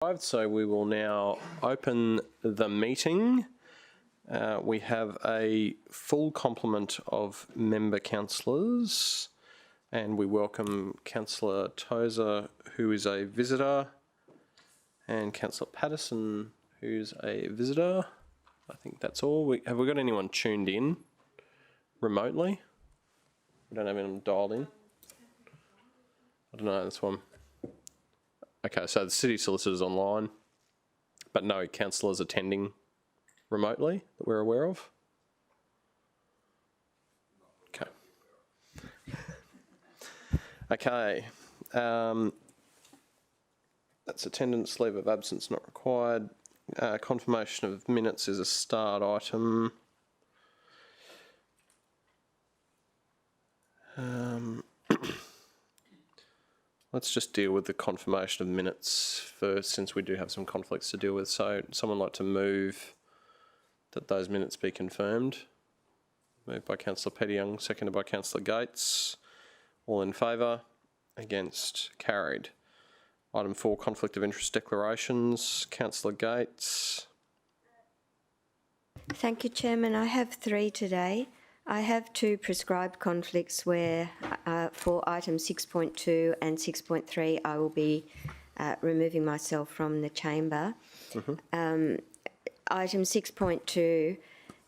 So we will now open the meeting. We have a full complement of member councillors, and we welcome Councillor Tozer, who is a visitor, and Councillor Patterson, who's a visitor. I think that's all. Have we got anyone tuned in remotely? We don't have anyone dialed in. I don't know this one. Okay, so the City Solicitor's online, but no councillors attending remotely that we're aware of. Okay. Okay. That's attendance, leave of absence not required. Confirmation of minutes is a start item. Let's just deal with the confirmation of minutes first, since we do have some conflicts to deal with. So someone like to move that those minutes be confirmed. Moved by Councillor Pettyyoung, seconded by Councillor Gates. All in favour? Against? Carried. Item 4, conflict of interest declarations. Councillor Gates. Thank you, Chairman. I have 3 today. I have 2 prescribed conflicts where for item 6.2 and 6.3 I will be removing myself from the chamber. Item 6.2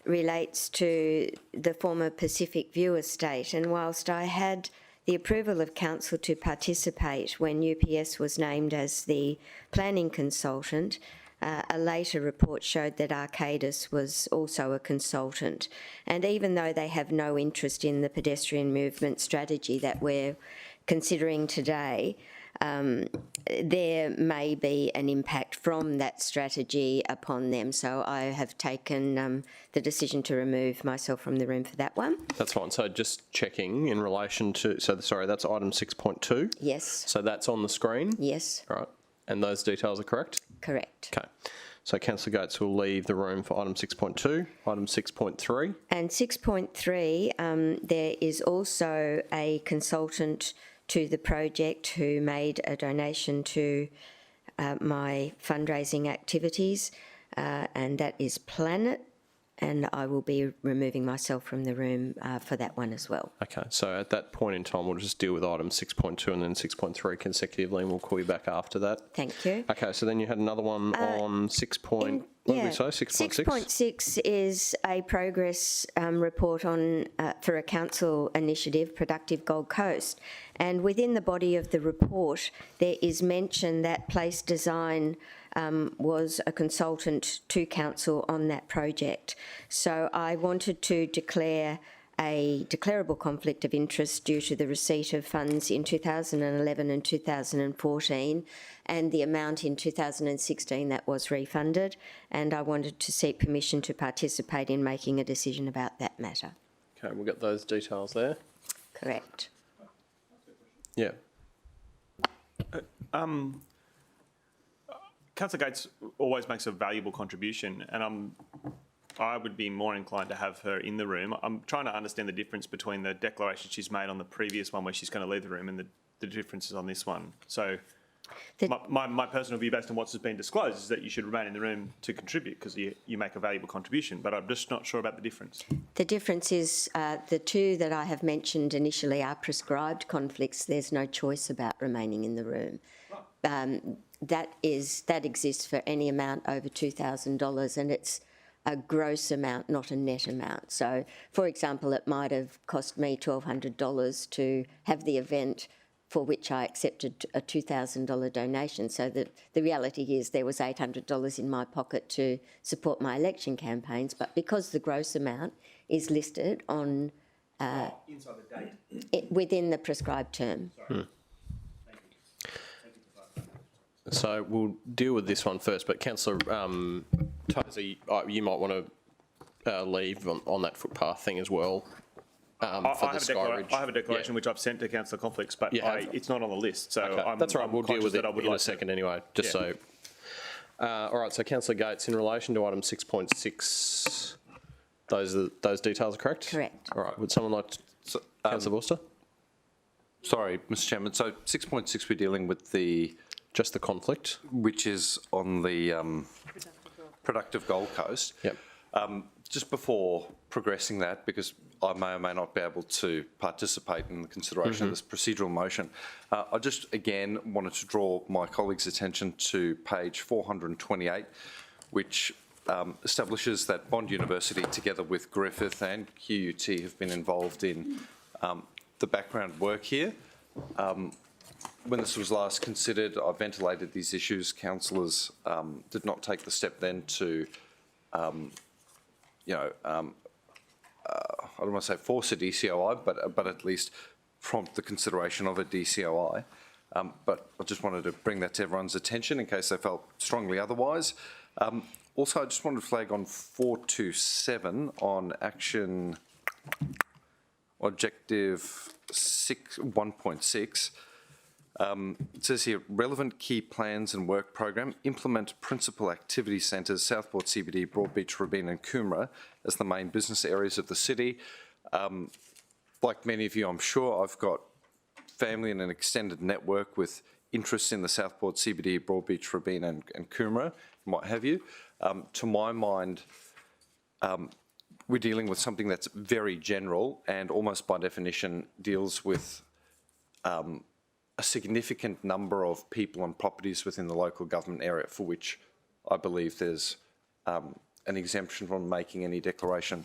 relates to the former Pacific View estate, and whilst I had the approval of council to participate when UPS was named as the planning consultant, a later report showed that Arcadis was also a consultant. And even though they have no interest in the pedestrian movement strategy that we're considering today, there may be an impact from that strategy upon them. So I have taken the decision to remove myself from the room for that one. That's fine. So just checking in relation to, sorry, that's item 6.2? Yes. So that's on the screen? Yes. All right. And those details are correct? Correct. Okay. So Councillor Gates will leave the room for item 6.2, item 6.3. And 6.3, there is also a consultant to the project who made a donation to my fundraising activities, and that is Planet, and I will be removing myself from the room for that one as well. Okay, so at that point in time, we'll just deal with item 6.2 and then 6.3 consecutively, and we'll call you back after that. Thank you. Okay, so then you had another one on 6. What did we say? 6.6? 6.6 is a progress report on for a council initiative, Productive Gold Coast. And within the body of the report, there is mention that Place Design was a consultant to council on that project. So I wanted to declare a declarable conflict of interest due to the receipt of funds in 2011 and 2014 and the amount in 2016 that was refunded, and I wanted to seek permission to participate in making a decision about that matter. Okay, we'll get those details there. Correct. Yeah. Councillor Gates always makes a valuable contribution, and I would be more inclined to have her in the room. I'm trying to understand the difference between the declaration she's made on the previous one where she's going to leave the room and the differences on this one. So my personal view based on what's been disclosed is that you should remain in the room to contribute because you make a valuable contribution, but I'm just not sure about the difference. The difference is the 2 that I have mentioned initially are prescribed conflicts. There's no choice about remaining in the room. That exists for any amount over $2,000, and it's a gross amount, not a net amount. So, for example, it might have cost me $1,200 to have the event for which I accepted a $2,000 donation. So the reality is there was $800 in my pocket to support my election campaigns, but because the gross amount is listed on inside the date within the prescribed term. So we'll deal with this one first, but Councillor Tozer, you might want to leave on that footpath thing as well. I have a declaration which I've sent to Councillor Conflicts, but it's not on the list. So okay. That's right. We'll deal with it in a second anyway. Just so. All right. So Councillor Gates, in relation to item 6.6, those details are correct. Correct. All right. Would someone like to, Councillor Vorster? Sorry, Mr. Chairman. So 6.6, we're dealing with the Just the conflict? which is on the productive Gold Coast. Yep. Just before progressing that, because I may or may not be able to participate in the consideration of this procedural motion, I just again wanted to draw my colleagues' attention to page 428, which establishes that Bond University, together with Griffith and QUT, have been involved in the background work here. When this was last considered, I ventilated these issues. Councillors did not take the step then to, I don't want to say force a DCOI, but at least prompt the consideration of a DCOI. But I just wanted to bring that to everyone's attention in case they felt strongly otherwise. Also, I just wanted to flag on 427 on action objective 1.6. It says here, relevant key plans and work program, implement principal activity centres, Southport CBD, Broadbeach, Rabin and Coomera as the main business areas of the city. Like many of you, I'm sure, I've got family and an extended network with interests in the Southport CBD, Broadbeach, Rabin and Coomera, and what have you. To my mind, we're dealing with something that's very general and almost by definition deals with a significant number of people and properties within the local government area for which I believe there's an exemption from making any declaration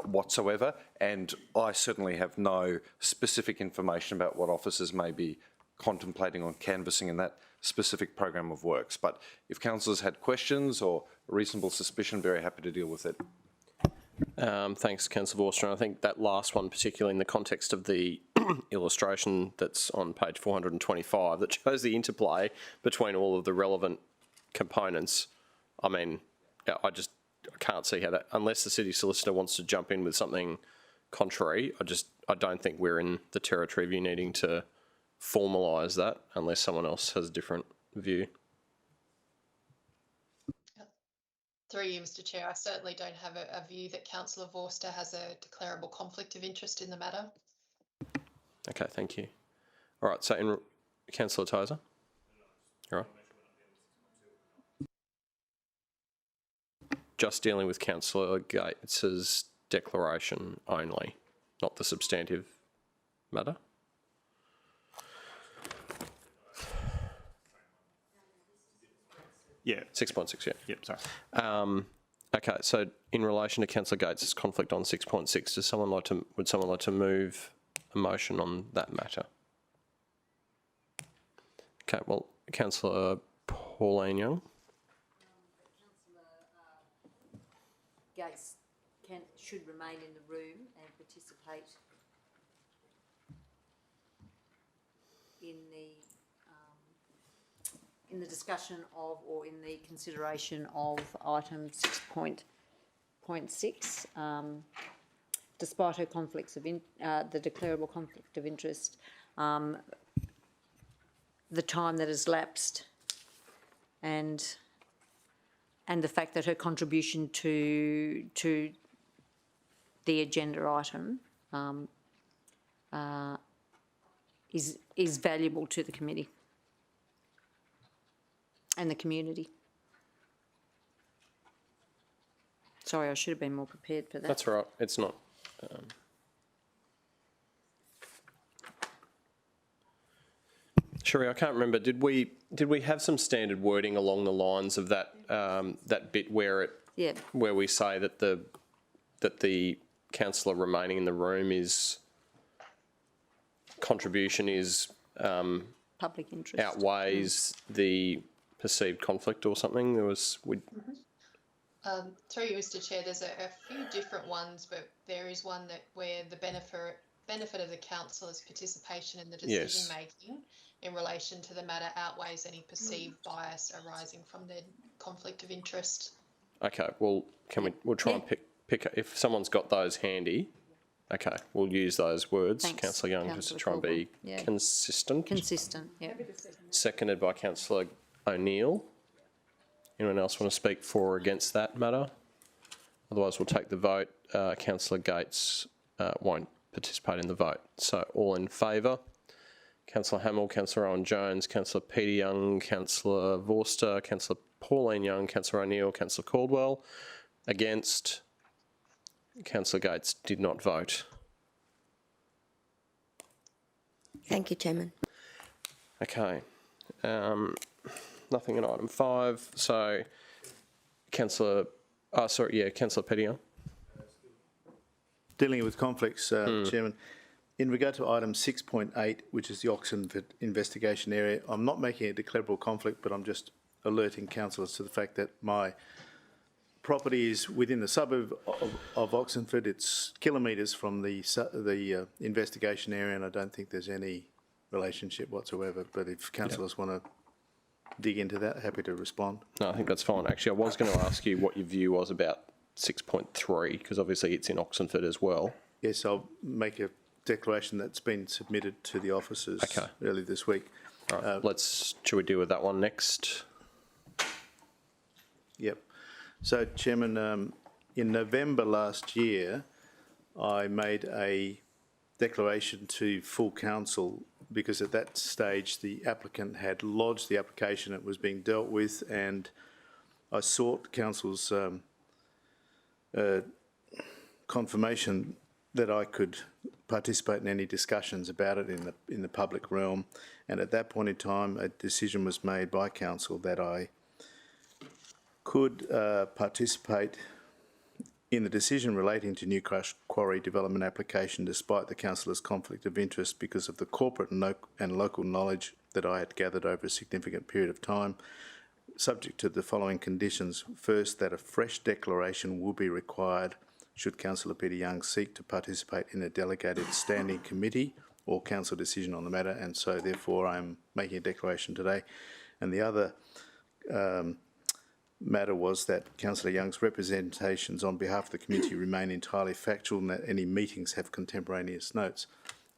whatsoever. And I certainly have no specific information about what officers may be contemplating on canvassing in that specific program of works. But if councillors had questions or a reasonable suspicion, very happy to deal with it. Thanks, Councillor Vorster. I think that last one, particularly in the context of the illustration that's on page 425, that shows the interplay between all of the relevant components. I mean, I can't see how that, unless the city solicitor wants to jump in with something contrary, I don't think we're in the territory of you needing to formalise that unless someone else has a different view. Through you, Mr Chair, I certainly don't have a view that Councillor Vorster has a declarable conflict of interest in the matter. Okay, thank you. All right, so Councillor Tozer. All right. Just dealing with Councillor Gates's declaration only, not the substantive matter. Yeah. 6.6, yeah. Yep, sorry. Okay, so in relation to Councillor Gates's conflict on 6.6, would someone like to move a motion on that matter? Okay, well, Councillor Pauline Young. Gates should remain in the room and participate in the discussion of or in the consideration of item 6.6, despite her conflicts of the declarable conflict of interest, the time that has lapsed, and the fact that her contribution to the agenda item is valuable to the committee and the community. Sorry, I should have been more prepared for that. That's all right. It's not. Sherry, I can't remember. Did we have some standard wording along the lines of that that bit where we say that the councillor remaining in the room is contribution is public interest outweighs the perceived conflict or something? There was Through you, Mr Chair, there's a few different ones, but there is one where the benefit of the councillor's participation in the decision making in relation to the matter outweighs any perceived bias arising from the conflict of interest. Okay, well, we'll try and pick if someone's got those handy. Okay, we'll use those words. Thanks, Councillor Young, just to try and be consistent. Consistent, yeah. Seconded by Councillor O'Neill. Anyone else want to speak for or against that matter? Otherwise, we'll take the vote. Councillor Gates won't participate in the vote. So all in favour? Councillor Hamill, Councillor Owen Jones, Councillor Peter Young, Councillor Vorster, Councillor Pauline Young, Councillor O'Neill, Councillor Caldwell. Against, Councillor Gates did not vote. Thank you, Chairman. Okay. Nothing in item 5. So, Councillor Peter Young. Dealing with conflicts, Chairman. In regard to item 6.8, which is the Oxenford investigation area, I'm not making a declarable conflict, but I'm just alerting councillors to the fact that my property is within the suburb of Oxenford. It's kilometres from the investigation area, and I don't think there's any relationship whatsoever. But if councillors want to dig into that, happy to respond. No, I think that's fine. Actually, I was going to ask you what your view was about 6.3, because obviously it's in Oxenford as well. Yes, I'll make a declaration that's been submitted to the officers Okay. early this week. All right, should we deal with that one next? Yep. So, Chairman, in November last year, I made a declaration to full council because at that stage the applicant had lodged the application, it was being dealt with, and I sought council's confirmation that I could participate in any discussions about it in the public realm. And at that point in time, a decision was made by council that I could participate in the decision relating to Newcrush Quarry development application despite the councillor's conflict of interest because of the corporate and local knowledge that I had gathered over a significant period of time, subject to the following conditions. First, that a fresh declaration will be required should Councillor Peter Young seek to participate in a delegated standing committee or council decision on the matter, and so therefore I'm making a declaration today. And the other matter was that Councillor Young's representations on behalf of the committee remain entirely factual and that any meetings have contemporaneous notes.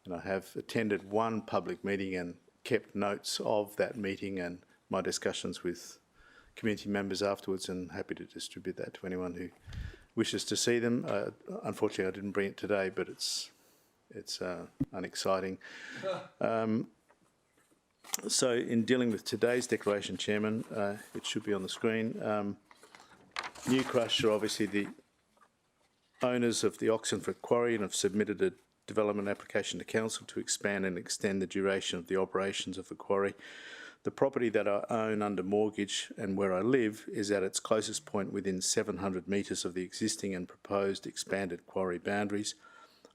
And I have attended one public meeting and kept notes of that meeting and my discussions with community members afterwards, and happy to distribute that to anyone who wishes to see them. Unfortunately, I didn't bring it today, but it's unexciting. So in dealing with today's declaration, Chairman, it should be on the screen. Newcrush are obviously the owners of the Oxenford Quarry and have submitted a development application to council to expand and extend the duration of the operations of the quarry. The property that I own under mortgage and where I live is at its closest point within 700 metres of the existing and proposed expanded quarry boundaries.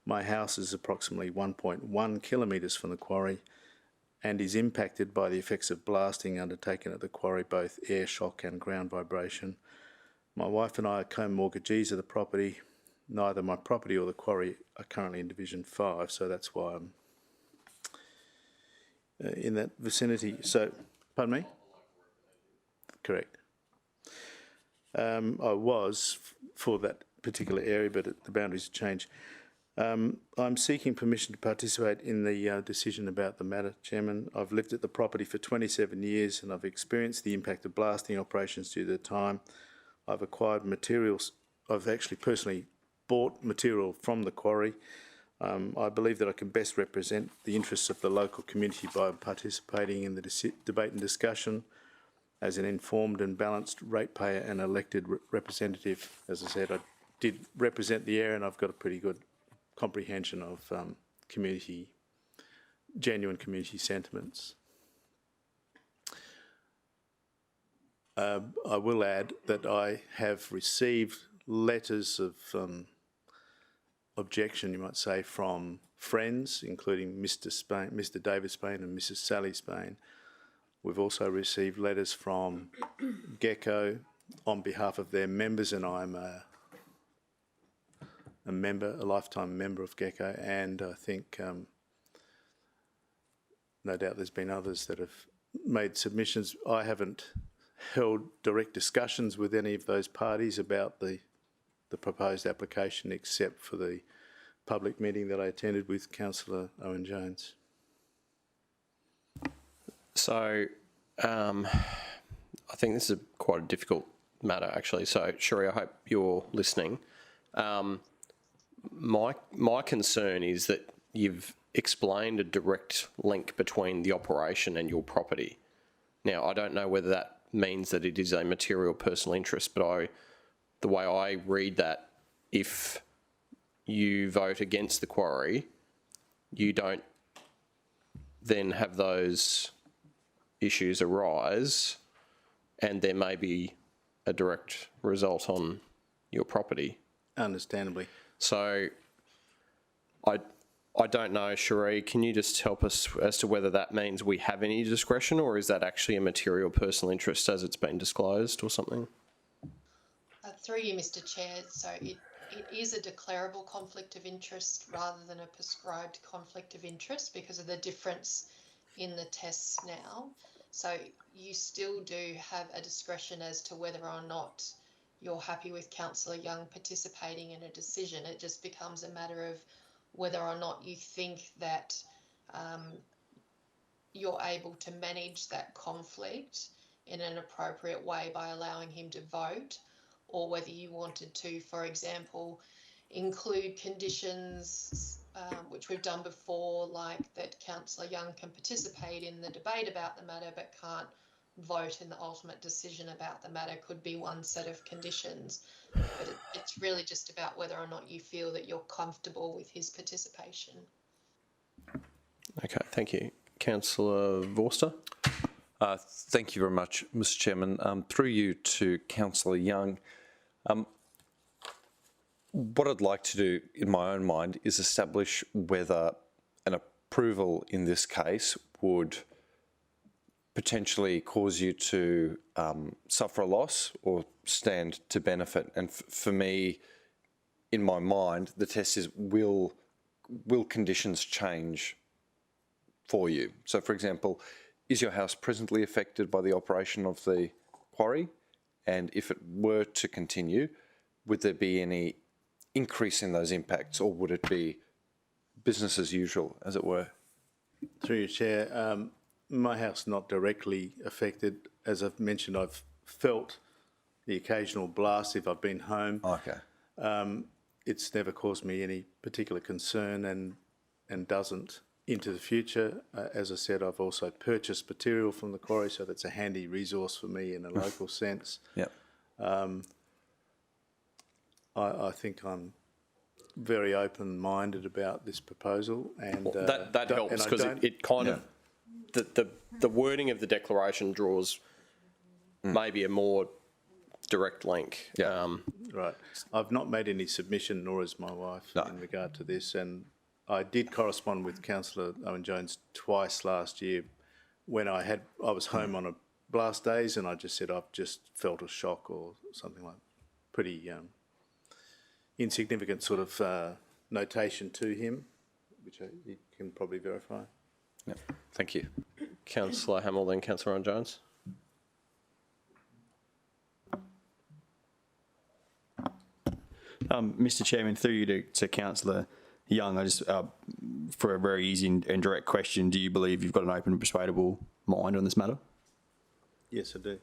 My house is approximately 1.1 kilometres from the quarry and is impacted by the effects of blasting undertaken at the quarry, both air shock and ground vibration. My wife and I are co-mortgagees of the property. Neither my property or the quarry are currently in Division 5, so that's why I'm in that vicinity. So, pardon me? Correct. I was for that particular area, but the boundaries have changed. I'm seeking permission to participate in the decision about the matter, Chairman. I've lived at the property for 27 years and I've experienced the impact of blasting operations due to the time. I've acquired materials. I've actually personally bought material from the quarry. I believe that I can best represent the interests of the local community by participating in the debate and discussion as an informed and balanced ratepayer and elected representative. As I said, I did represent the area and I've got a pretty good comprehension of genuine community sentiments. I will add that I have received letters of objection, you might say, from friends, including Mr. David Spain and Mrs. Sally Spain. We've also received letters from Gecko on behalf of their members, and I'm a lifetime member of Gecko, and I think no doubt there's been others that have made submissions. I haven't held direct discussions with any of those parties about the proposed application, except for the public meeting that I attended with Councillor Owen Jones. So, I think this is quite a difficult matter, actually. So, Sherry, I hope you're listening. My concern is that you've explained a direct link between the operation and your property. Now, I don't know whether that means that it is a material personal interest, but the way I read that, if you vote against the quarry, you don't then have those issues arise, and there may be a direct result on your property. Understandably. So I don't know, Cherie, can you just help us as to whether that means we have any discretion, or is that actually a material personal interest as it's been disclosed or something? Through you, Mr. Chair, so it is a declarable conflict of interest rather than a prescribed conflict of interest because of the difference in the tests now. So you still do have a discretion as to whether or not you're happy with Councillor Young participating in a decision. It just becomes a matter of whether or not you think that you're able to manage that conflict in an appropriate way by allowing him to vote, or whether you wanted to, for example, include conditions, which we've done before, like that Councillor Young can participate in the debate about the matter but can't vote in the ultimate decision about the matter, could be one set of conditions. But it's really just about whether or not you feel that you're comfortable with his participation. Okay, thank you. Councillor Vorster? Thank you very much, Mr. Chairman. Through you to Councillor Young, what I'd like to do in my own mind is establish whether an approval in this case would potentially cause you to suffer a loss or stand to benefit. And for me, in my mind, the test is will conditions change for you? So, for example, is your house presently affected by the operation of the quarry? And if it were to continue, would there be any increase in those impacts, or would it be business as usual, as it were? Through your chair, my house not directly affected. As I've mentioned, I've felt the occasional blast if I've been home. Okay. It's never caused me any particular concern and doesn't into the future. As I said, I've also purchased material from the quarry, so that's a handy resource for me in a local sense. Yep. I think I'm very open-minded about this proposal, and That helps, because it kind of, the wording of the declaration draws maybe a more direct link. Yeah. Right. I've not made any submission, nor has my wife, in regard to this, and I did correspond with Councillor Owen-Jones twice last year when I was home on a blast days, and I just said I've just felt a shock or something like pretty insignificant sort of notation to him, which he can probably verify. Yep. Thank you. Councillor Hamill, then Councillor Owen-Jones. Mr. Chairman, through you to Councillor Young, I just, for a very easy and direct question, do you believe you've got an open and persuadable mind on this matter? Yes, I do.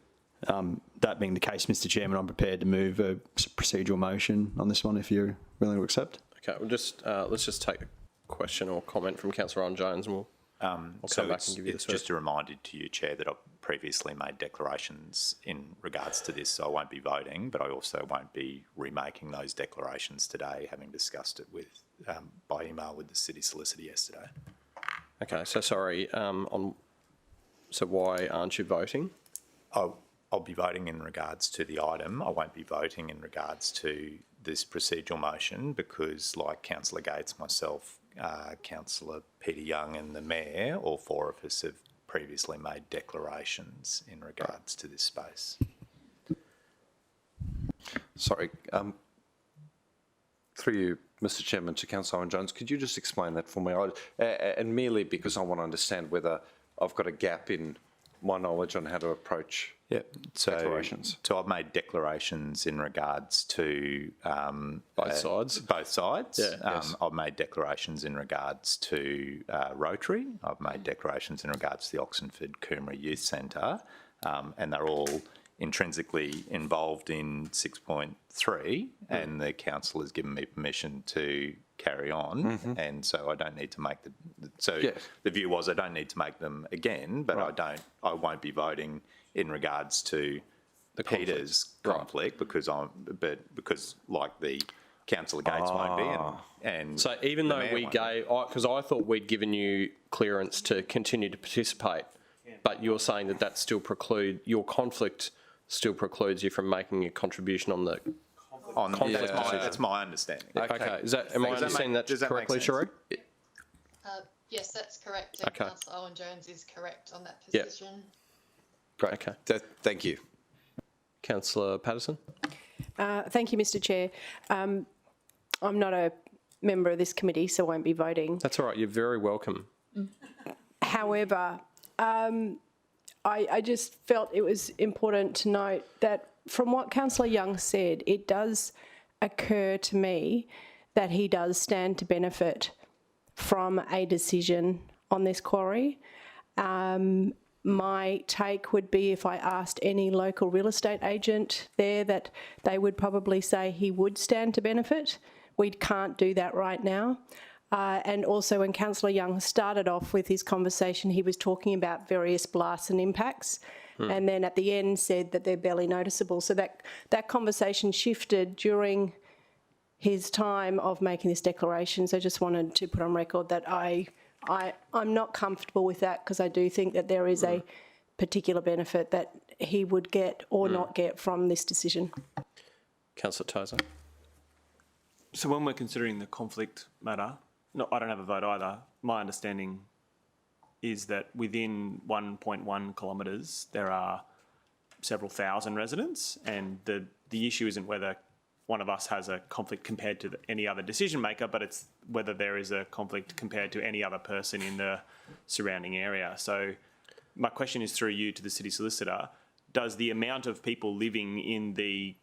That being the case, Mr. Chairman, I'm prepared to move a procedural motion on this one if you're willing to accept. Okay, we'll just let's just take a question or comment from Councillor Owen-Jones, and we'll come back and give you the It's just a reminder to you, Chair, that I've previously made declarations in regards to this, so I won't be voting, but I also won't be remaking those declarations today, having discussed it with by email with the City Solicitor yesterday. Okay, so sorry, so why aren't you voting? I'll be voting in regards to the item. I won't be voting in regards to this procedural motion because, like Councillor Gates, myself, Councillor Peter Young and the Mayor, all four of us have previously made declarations in regards to this space. Sorry. Through you, Mr. Chairman, to Councillor Owen-Jones, could you just explain that for me? And merely because I want to understand whether I've got a gap in my knowledge on how to approach declarations. So I've made declarations in regards to Both sides? Both sides. Yeah, yes. I've made declarations in regards to Rotary. I've made declarations in regards to the Oxenford Coomera Youth Centre, and they're all intrinsically involved in 6.3, and the council has given me permission to carry on, and so I don't need to make the view was I don't need to make them again, but I won't be voting in regards to Peter's conflict because like the Councillor Gates won't be, and So even though we gave, because I thought we'd given you clearance to continue to participate, but you're saying that that still your conflict still precludes you from making a contribution on the conflict decision. that's my understanding. Okay, am I understanding that correctly, Sheree? Yes, that's correct. And Okay. Councillor Owen Jones is correct on that Yep. position. Great. Okay. Thank you. Councillor Patterson? Thank you, Mr. Chair. I'm not a member of this committee, so I won't be voting. That's all right. You're very welcome. However, I just felt it was important to note that from what Councillor Young said, it does occur to me that he does stand to benefit from a decision on this quarry. My take would be if I asked any local real estate agent there that they would probably say he would stand to benefit. We can't do that right now. And also when Councillor Young started off with his conversation, he was talking about various blasts and impacts, and then at the end said that they're barely noticeable. So that conversation shifted during his time of making this declaration. So I just wanted to put on record that I'm not comfortable with that, because I do think that there is a particular benefit that he would get or not get from this decision. Councillor Tozer? So when we're considering the conflict matter, no, I don't have a vote either. My understanding is that within 1.1 kilometres there are several thousand residents, and the issue isn't whether one of us has a conflict compared to any other decision maker, but it's whether there is a conflict compared to any other person in the surrounding area. So my question is through you to the City Solicitor: does the amount of people living in the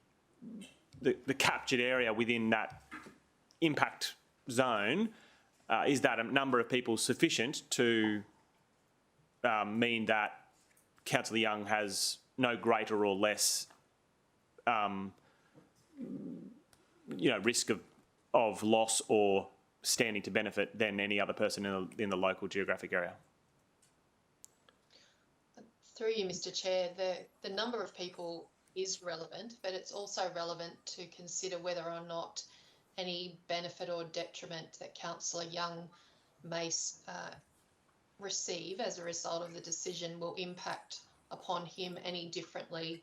captured area within that impact zone, is that a number of people sufficient to mean that Councillor Young has no greater or less risk of loss or standing to benefit than any other person in the local geographic area? Through you, Mr. Chair, the number of people is relevant, but it's also relevant to consider whether or not any benefit or detriment that Councillor Young may receive as a result of the decision will impact upon him any differently.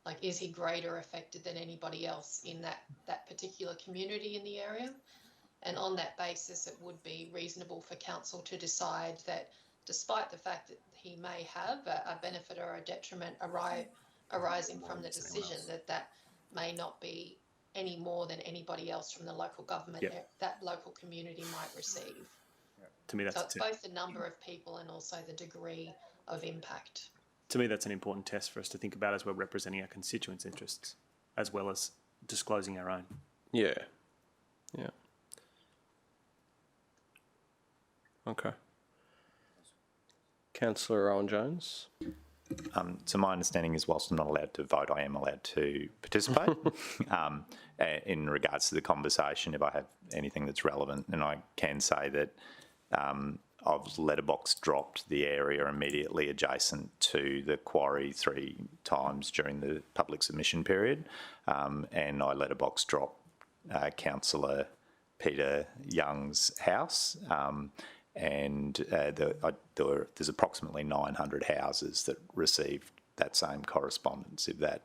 Like, is he greater affected than anybody else in that particular community in the area? And on that basis, it would be reasonable for council to decide that despite the fact that he may have a benefit or a detriment arising from the decision, that may not be any more than anybody else from the local government that local community might receive. To me, So it's both the number of people and also the degree of impact. To me, that's an important test for us to think about as we're representing our constituents' interests, as well as disclosing our own. Yeah. Yeah. Okay. Councillor Owen Jones? So my understanding is, whilst I'm not allowed to vote, I am allowed to participate in regards to the conversation if I have anything that's relevant. And I can say that I've letterbox dropped the area immediately adjacent to the quarry 3 times during the public submission period, and I letterbox dropped Councillor Peter Young's house, and there's approximately 900 houses that received that same correspondence, if that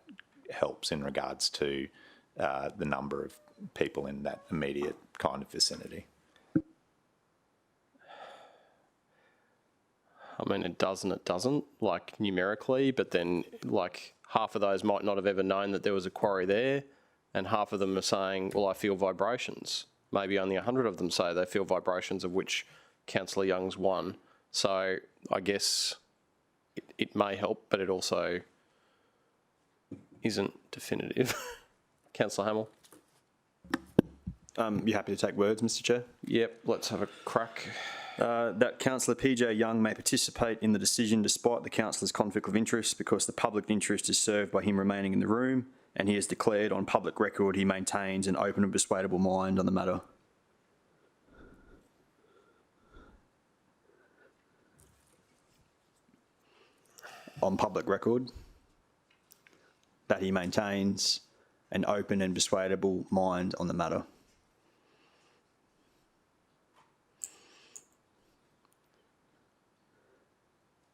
helps in regards to the number of people in that immediate kind of vicinity. I mean, it does and it doesn't, like numerically, but then like half of those might not have ever known that there was a quarry there, and half of them are saying, well, I feel vibrations. Maybe only 100 of them say they feel vibrations, of which Councillor Young's one. So I guess it may help, but it also isn't definitive. Councillor Hamill? You happy to take words, Mr. Chair? Yep, let's have a crack. That Councillor PJ Young may participate in the decision despite the councillor's conflict of interest because the public interest is served by him remaining in the room, and he has declared on public record he maintains an open and persuadable mind on the matter. On public record, that he maintains an open and persuadable mind on the matter.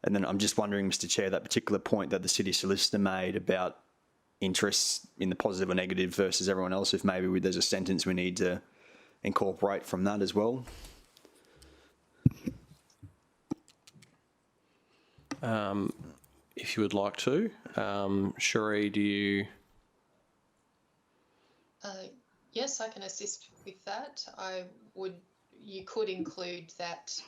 And then I'm just wondering, Mr. Chair, that particular point that the City Solicitor made about interests in the positive or negative versus everyone else, if maybe there's a sentence we need to incorporate from that as well. If you would like to. Cherie, do you? Yes, I can assist with that. You could include that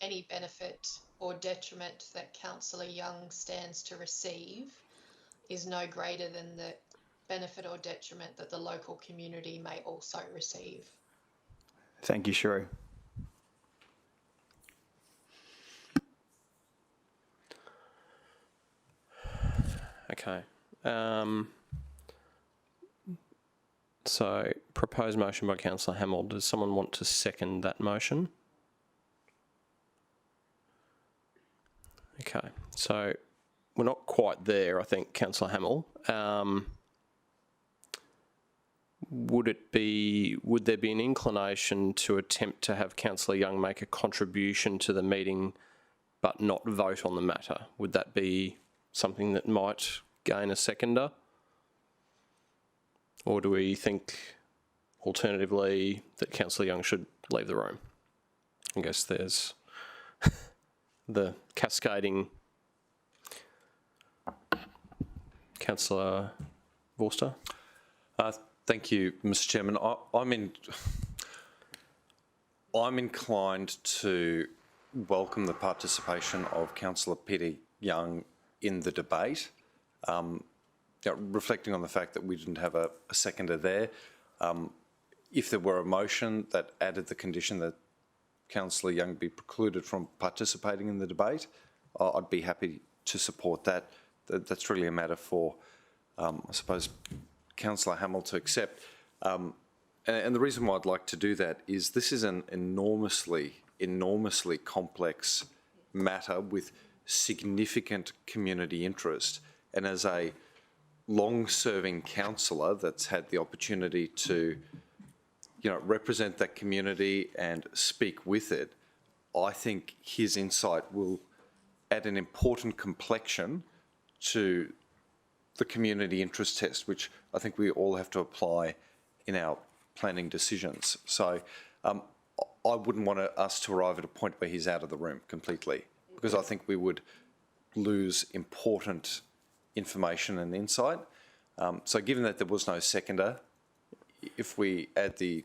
any benefit or detriment that Councillor Young stands to receive is no greater than the benefit or detriment that the local community may also receive. Thank you, Cherie. Okay. So, proposed motion by Councillor Hamill. Does someone want to second that motion? Okay. So, we're not quite there, I think, Councillor Hamill. Would there be an inclination to attempt to have Councillor Young make a contribution to the meeting but not vote on the matter? Would that be something that might gain a seconder? Or do we think, alternatively, that Councillor Young should leave the room? I guess there's the cascading. Councillor Vorster? Thank you, Mr. Chairman. I'm inclined to welcome the participation of Councillor Peter Young in the debate. Reflecting on the fact that we didn't have a seconder there, if there were a motion that added the condition that Councillor Young be precluded from participating in the debate, I'd be happy to support that. That's really a matter for, I suppose, Councillor Hamill to accept. And the reason why I'd like to do that is this is an enormously complex matter with significant community interest. And as a long-serving councillor that's had the opportunity to, represent that community and speak with it, I think his insight will add an important complexion to the community interest test, which I think we all have to apply in our planning decisions. So I wouldn't want us to arrive at a point where he's out of the room completely, because I think we would lose important information and insight. So given that there was no seconder, if we add the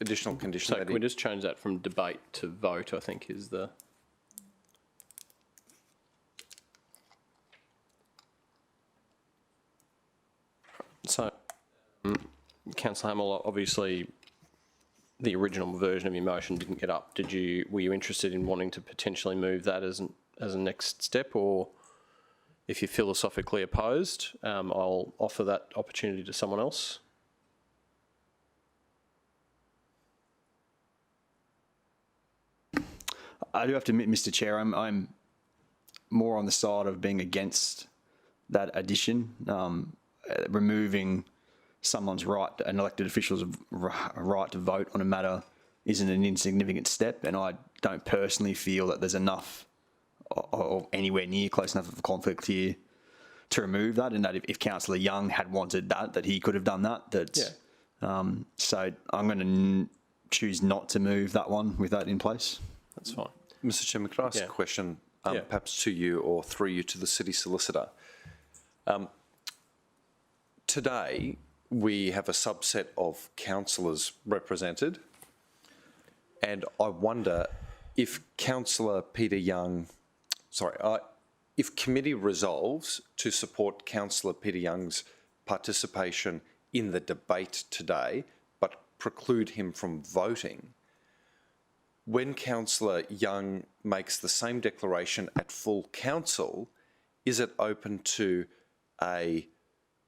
additional condition... So can we just change that from debate to vote, I think, is the... So, Councillor Hamill, obviously the original version of your motion didn't get up. Were you interested in wanting to potentially move that as a next step, or if you're philosophically opposed, I'll offer that opportunity to someone else? I do have to admit, Mr. Chair, I'm more on the side of being against that addition. Removing someone's right, an elected official's right to vote on a matter isn't an insignificant step, and I don't personally feel that there's enough or anywhere near close enough of a conflict here to remove that, and that if Councillor Young had wanted that he could have done that. So I'm going to choose not to move that one with that in place. That's fine. Mr. Chairman, could I ask a question, perhaps to you or through you to the City Solicitor? Today, we have a subset of councillors represented, and I wonder if Councillor Peter Young, if committee resolves to support Councillor Peter Young's participation in the debate today, but preclude him from voting, when Councillor Young makes the same declaration at full council, is it open to a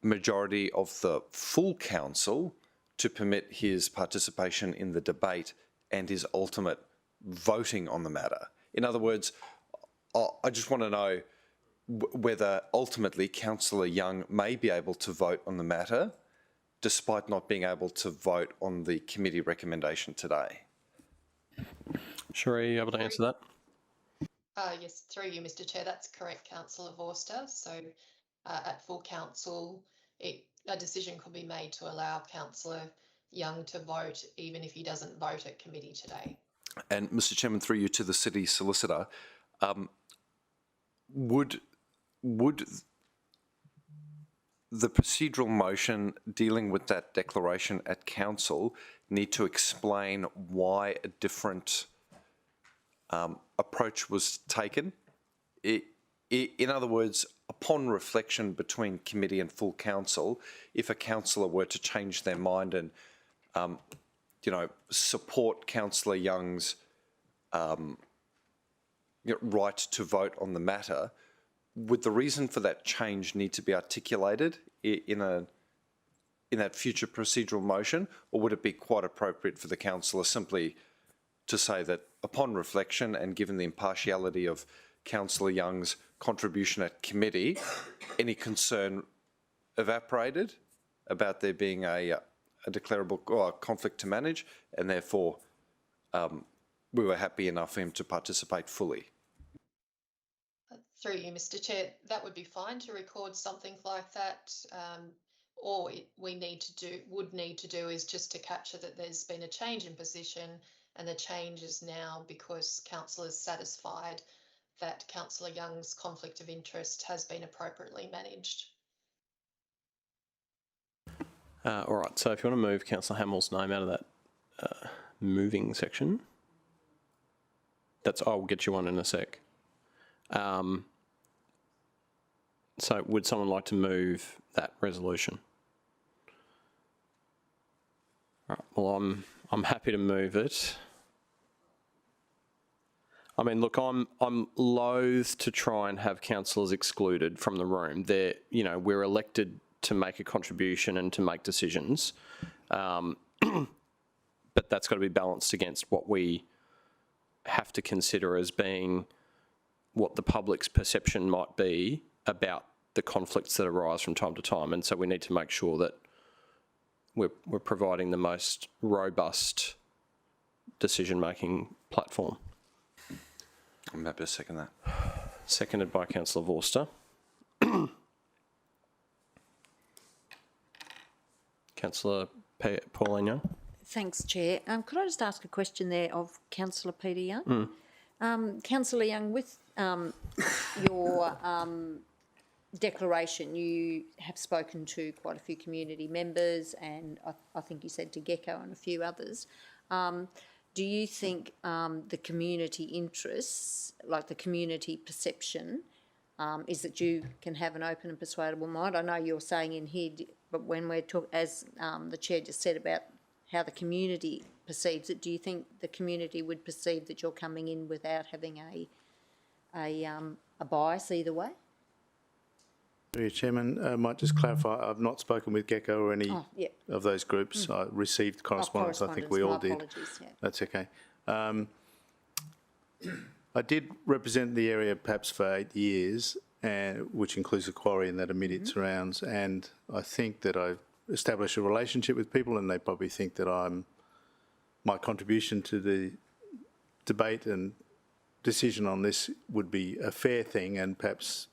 majority of the full council to permit his participation in the debate and his ultimate voting on the matter? In other words, I just want to know whether ultimately Councillor Young may be able to vote on the matter despite not being able to vote on the committee recommendation today. Sheree, are you able to answer that? Yes, through you, Mr. Chair. That's correct, Councillor Vorster. So at full council, a decision could be made to allow Councillor Young to vote even if he doesn't vote at committee today. And Mr. Chairman, through you to the City Solicitor, would the procedural motion dealing with that declaration at council need to explain why a different approach was taken? In other words, upon reflection between committee and full council, if a councillor were to change their mind and, support Councillor Young's right to vote on the matter, would the reason for that change need to be articulated in that future procedural motion, or would it be quite appropriate for the councillor simply to say that upon reflection and given the impartiality of Councillor Young's contribution at committee, any concern evaporated about there being a declarable conflict to manage, and therefore we were happy enough for him to participate fully? Through you, Mr. Chair, that would be fine to record something like that. All we would need to do is just to capture that there's been a change in position, and the change is now because council is satisfied that Councillor Young's conflict of interest has been appropriately managed. All right, so if you want to move Councillor Hamill's name out of that moving section, I'll get you one in a sec. So would someone like to move that resolution? All right, well, I'm happy to move it. I mean, look, I'm loath to try and have councillors excluded from the room. We're elected to make a contribution and to make decisions, but that's got to be balanced against what we have to consider as being what the public's perception might be about the conflicts that arise from time to time. And so we need to make sure that we're providing the most robust decision-making platform. I'm happy to second that. Seconded by Councillor Vorster. Councillor Pauline Young. Thanks, Chair. Could I just ask a question there of Councillor Peter Young? Councillor Young, with your declaration, you have spoken to quite a few community members, and I think you said to Gecko and a few others. Do you think the community interests, like the community perception, is that you can have an open and persuadable mind? I know you're saying in here, but when we're talking, as the Chair just said about how the community perceives it, do you think the community would perceive that you're coming in without having a bias either way? Chairman, I might just clarify, I've not spoken with Gecko or any of those groups. I received correspondence, I think we all did. Yeah. That's okay. I did represent the area perhaps for 8 years, which includes the quarry and that immediate surrounds, and I think that I've established a relationship with people, and they probably think that my contribution to the debate and decision on this would be a fair thing, and perhaps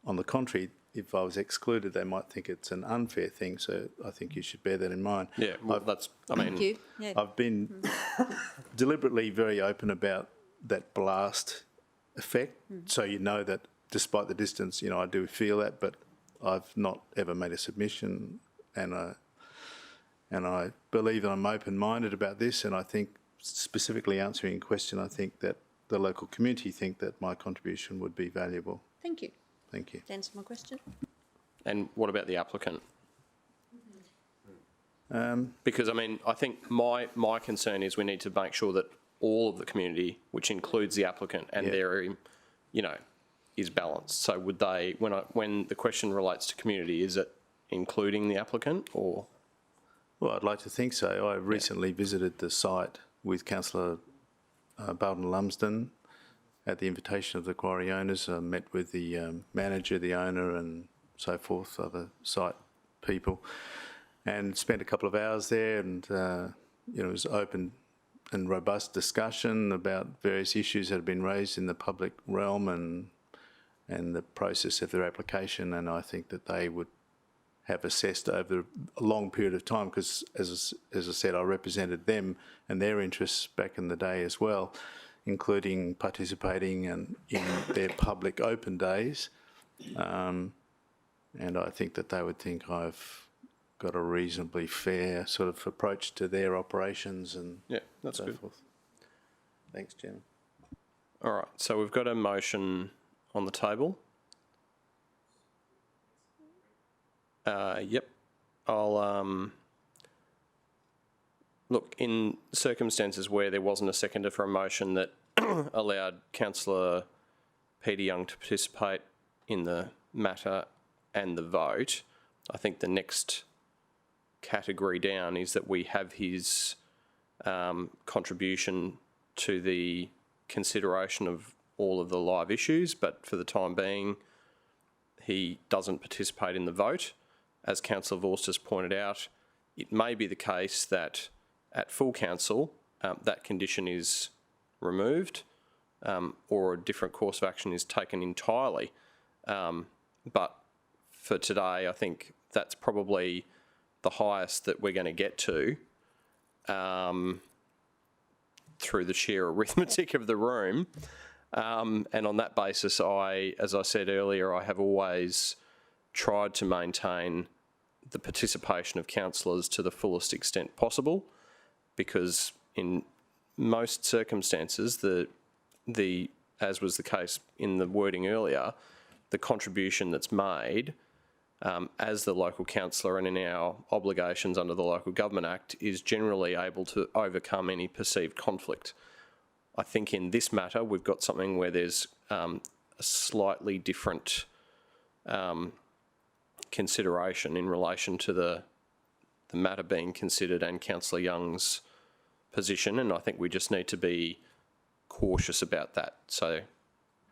on the contrary, if I was excluded, they might think it's an unfair thing. So I think you should bear that in mind. Yeah, well, Thank you. Yeah. I've been deliberately very open about that blast effect. So you know that despite the distance, I do feel that, but I've not ever made a submission, and I believe that I'm open-minded about this, and I think, specifically answering your question, I think that the local community think that my contribution would be valuable. Thank you. Thank you. To answer my question. And what about the applicant? Because, I mean, I think my concern is we need to make sure that all of the community, which includes the applicant, and there, you know, is balanced. So would they, when the question relates to community, is it including the applicant or? Well, I'd like to think so. I recently visited the site with Councillor Belton Lumsden at the invitation of the quarry owners. I met with the manager, the owner and so forth, other site people, and spent a couple of hours there, and you know, it was open and robust discussion about various issues that have been raised in the public realm and the process of their application. And I think that they would have assessed over a long period of time, because as I said, I represented them and their interests back in the day as well, including participating in their public open days. And I think that they would think I've got a reasonably fair sort of approach to their operations and that's so good. forth. Thanks, Chairman. All right, so we've got a motion on the table. Yep, I'll, look, in circumstances where there wasn't a seconder for a motion that allowed Councillor Peter Young to participate in the matter and the vote, I think the next category down is that we have his contribution to the consideration of all of the live issues, but for the time being, he doesn't participate in the vote. As Councillor Vorster's pointed out, it may be the case that at full council, that condition is removed or a different course of action is taken entirely. But for today, I think that's probably the highest that we're going to get to through the sheer arithmetic of the room. And on that basis, as I said earlier, I have always tried to maintain the participation of councillors to the fullest extent possible, because in most circumstances, as was the case in the wording earlier, the contribution that's made as the local councillor and in our obligations under the Local Government Act is generally able to overcome any perceived conflict. I think in this matter, we've got something where there's a slightly different consideration in relation to the matter being considered and Councillor Young's position, and I think we just need to be cautious about that. So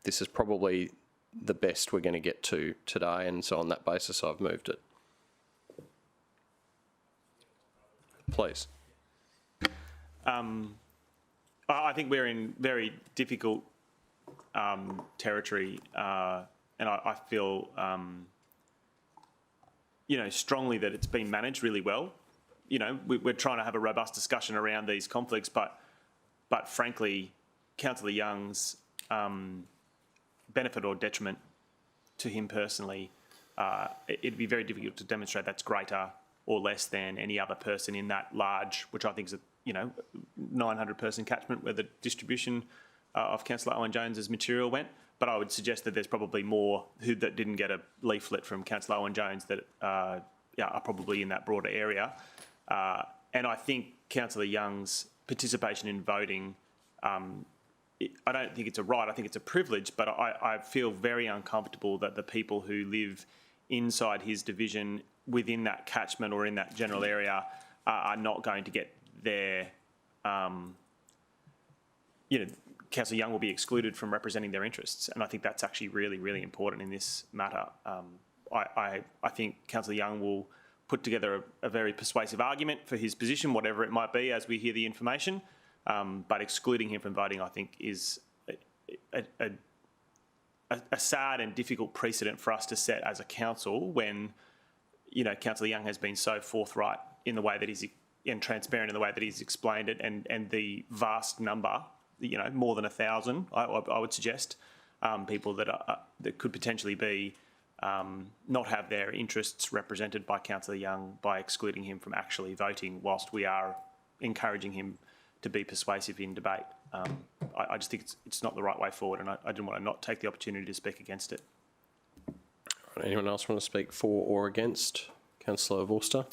this is probably the best we're going to get to today, and so on that basis I've moved it. Please. I think we're in very difficult territory, and I feel, you know, strongly that it's been managed really well. You know, we're trying to have a robust discussion around these conflicts, but frankly, Councillor Young's benefit or detriment to him personally, it'd be very difficult to demonstrate that's greater or less than any other person in that large, which I think is a 900-person catchment where the distribution of Councillor Owen Jones's material went. But I would suggest that there's probably more that didn't get a leaflet from Councillor Owen Jones that are probably in that broader area. And I think Councillor Young's participation in voting, I don't think it's a right, I think it's a privilege, but I feel very uncomfortable that the people who live inside his division within that catchment or in that general area are not going to get their, Councillor Young will be excluded from representing their interests. And I think that's actually really, really important in this matter. I think Councillor Young will put together a very persuasive argument for his position, whatever it might be, as we hear the information. But excluding him from voting, I think, is a sad and difficult precedent for us to set as a council when, Councillor Young has been so forthright in the way that he's and transparent in the way that he's explained it, and the vast number, more than 1,000, I would suggest, people that could potentially be not have their interests represented by Councillor Young by excluding him from actually voting, whilst we are encouraging him to be persuasive in debate. I just think it's not the right way forward, and I didn't want to not take the opportunity to speak against it. Anyone else want to speak for or against? Councillor Vorster.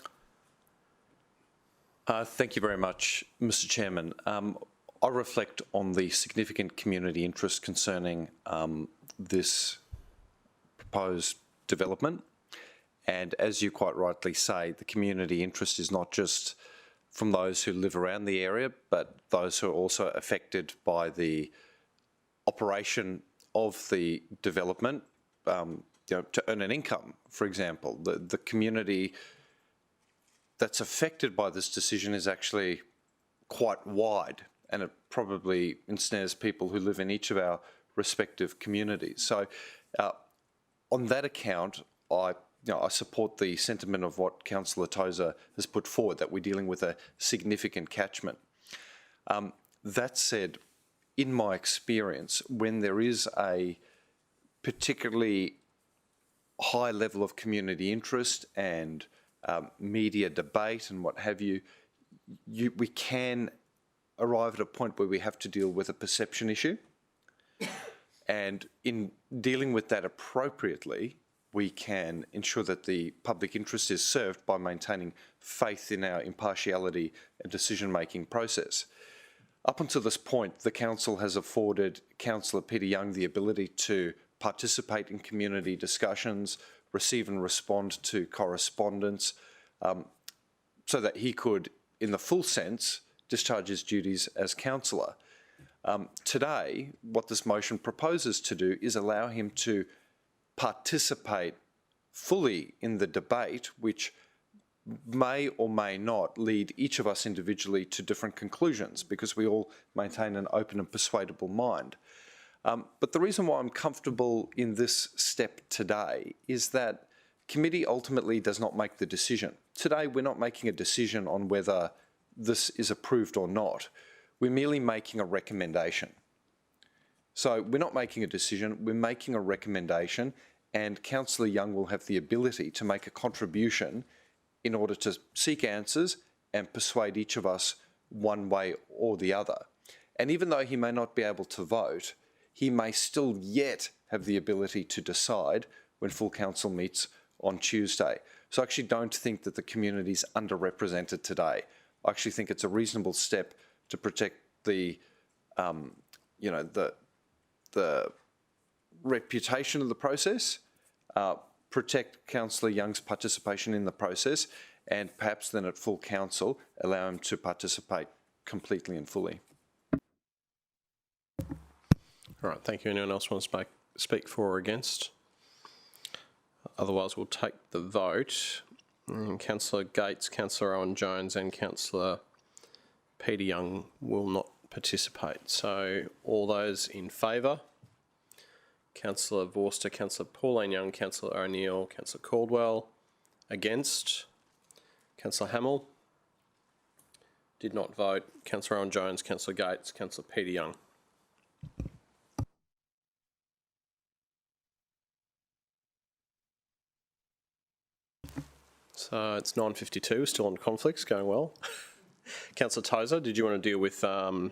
Thank you very much, Mr. Chairman. I reflect on the significant community interest concerning this proposed development. And as you quite rightly say, the community interest is not just from those who live around the area, but those who are also affected by the operation of the development, to earn an income, for example. The community that's affected by this decision is actually quite wide, and it probably ensnares people who live in each of our respective communities. So on that account, I support the sentiment of what Councillor Tozer has put forward, that we're dealing with a significant catchment. That said, in my experience, when there is a particularly high level of community interest and media debate and what have you, we can arrive at a point where we have to deal with a perception issue. And in dealing with that appropriately, we can ensure that the public interest is served by maintaining faith in our impartiality and decision-making process. Up until this point, the Council has afforded Councillor Peter Young the ability to participate in community discussions, receive and respond to correspondence, so that he could, in the full sense, discharge his duties as councillor. Today, what this motion proposes to do is allow him to participate fully in the debate, which may or may not lead each of us individually to different conclusions, because we all maintain an open and persuadable mind. But the reason why I'm comfortable in this step today is that committee ultimately does not make the decision. Today, we're not making a decision on whether this is approved or not. We're merely making a recommendation. So we're not making a decision, we're making a recommendation, and Councillor Young will have the ability to make a contribution in order to seek answers and persuade each of us one way or the other. And even though he may not be able to vote, he may still yet have the ability to decide when full council meets on Tuesday. So I actually don't think that the community is underrepresented today. I actually think it's a reasonable step to protect the, the reputation of the process, protect Councillor Young's participation in the process, and perhaps then at full council, allow him to participate completely and fully. All right, thank you. Anyone else want to speak for or against? Otherwise, we'll take the vote. Councillor Gates, Councillor Owen-Jones and Councillor Peter Young will not participate. So all those in favour? Councillor Vorster, Councillor Pauline Young, Councillor O'Neill, Councillor Caldwell. Against? Councillor Hamill? Did not vote. Councillor Owen-Jones, Councillor Gates, Councillor Peter Young. So it's 9:52, still on conflicts, going well. Councillor Tozer, did you want to deal with, so.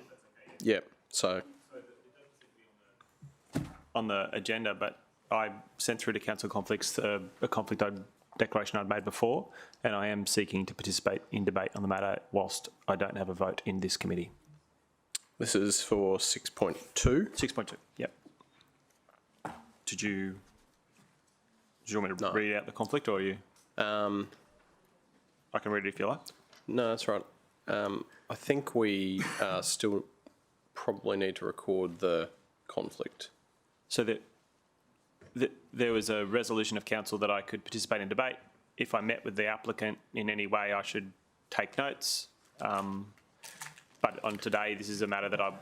On the agenda, but I sent through to council conflicts a conflict declaration I'd made before, and I am seeking to participate in debate on the matter whilst I don't have a vote in this committee. This is for 6.2? 6.2, yep. Did you want me to read out the conflict, or you? I can read it if you like. No, that's right. I think we still probably need to record the conflict. So that there was a resolution of council that I could participate in debate. If I met with the applicant in any way, I should take notes. But on today, this is a matter that I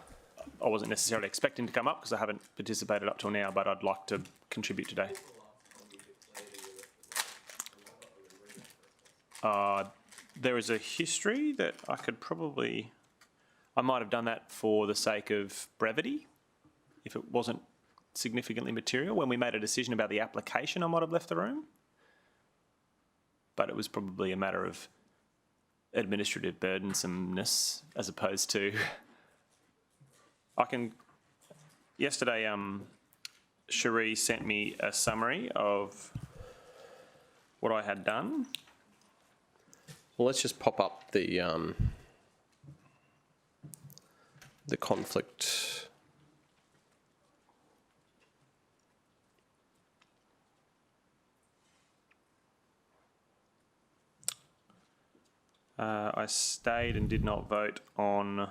wasn't necessarily expecting to come up because I haven't participated up till now, but I'd like to contribute today. There is a history that I could probably... I might have done that for the sake of brevity, if it wasn't significantly material. When we made a decision about the application, I might have left the room. But it was probably a matter of administrative burdensomeness as opposed to... Yesterday, Cherie sent me a summary of what I had done. Well, let's just pop up the the conflict. I stayed and did not vote on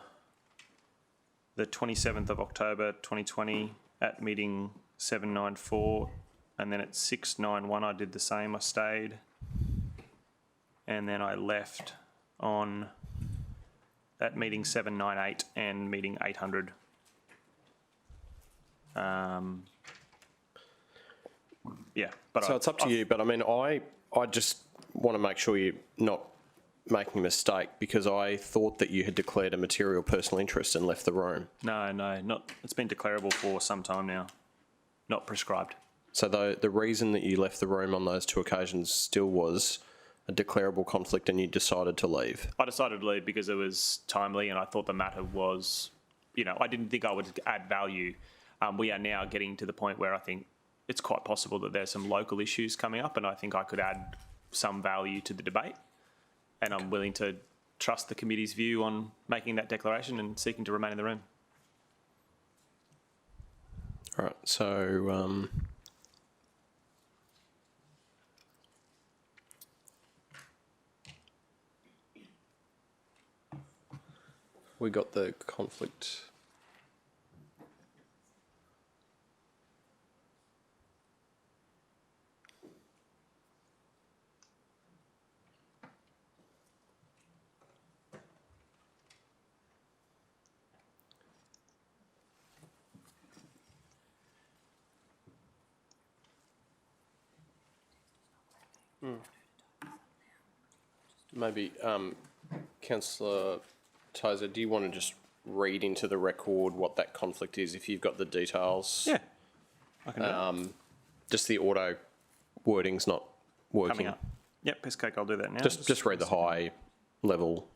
the 27th of October 2020 at meeting 794, and then at 691 I did the same. I stayed, and then I left on that meeting 798 and meeting 800. Yeah, but So it's up to you, but I mean, I just want to make sure you're not making a mistake, because I thought that you had declared a material personal interest and left the room. No, not. It's been declarable for some time now, not prescribed. So the reason that you left the room on those two occasions still was a declarable conflict, and you decided to leave. I decided to leave because it was timely, and I thought the matter was, I didn't think I would add value. We are now getting to the point where I think it's quite possible that there's some local issues coming up, and I think I could add some value to the debate. And I'm willing to trust the committee's view on making that declaration and seeking to remain in the room. All right, so we got the conflict. Maybe, Councillor Tozer, do you want to just read into the record what that conflict is, if you've got the details? Yeah, I can do it. Just the auto wording's not working. Coming up. Yep, piss cake, I'll do that now. Just read the high level.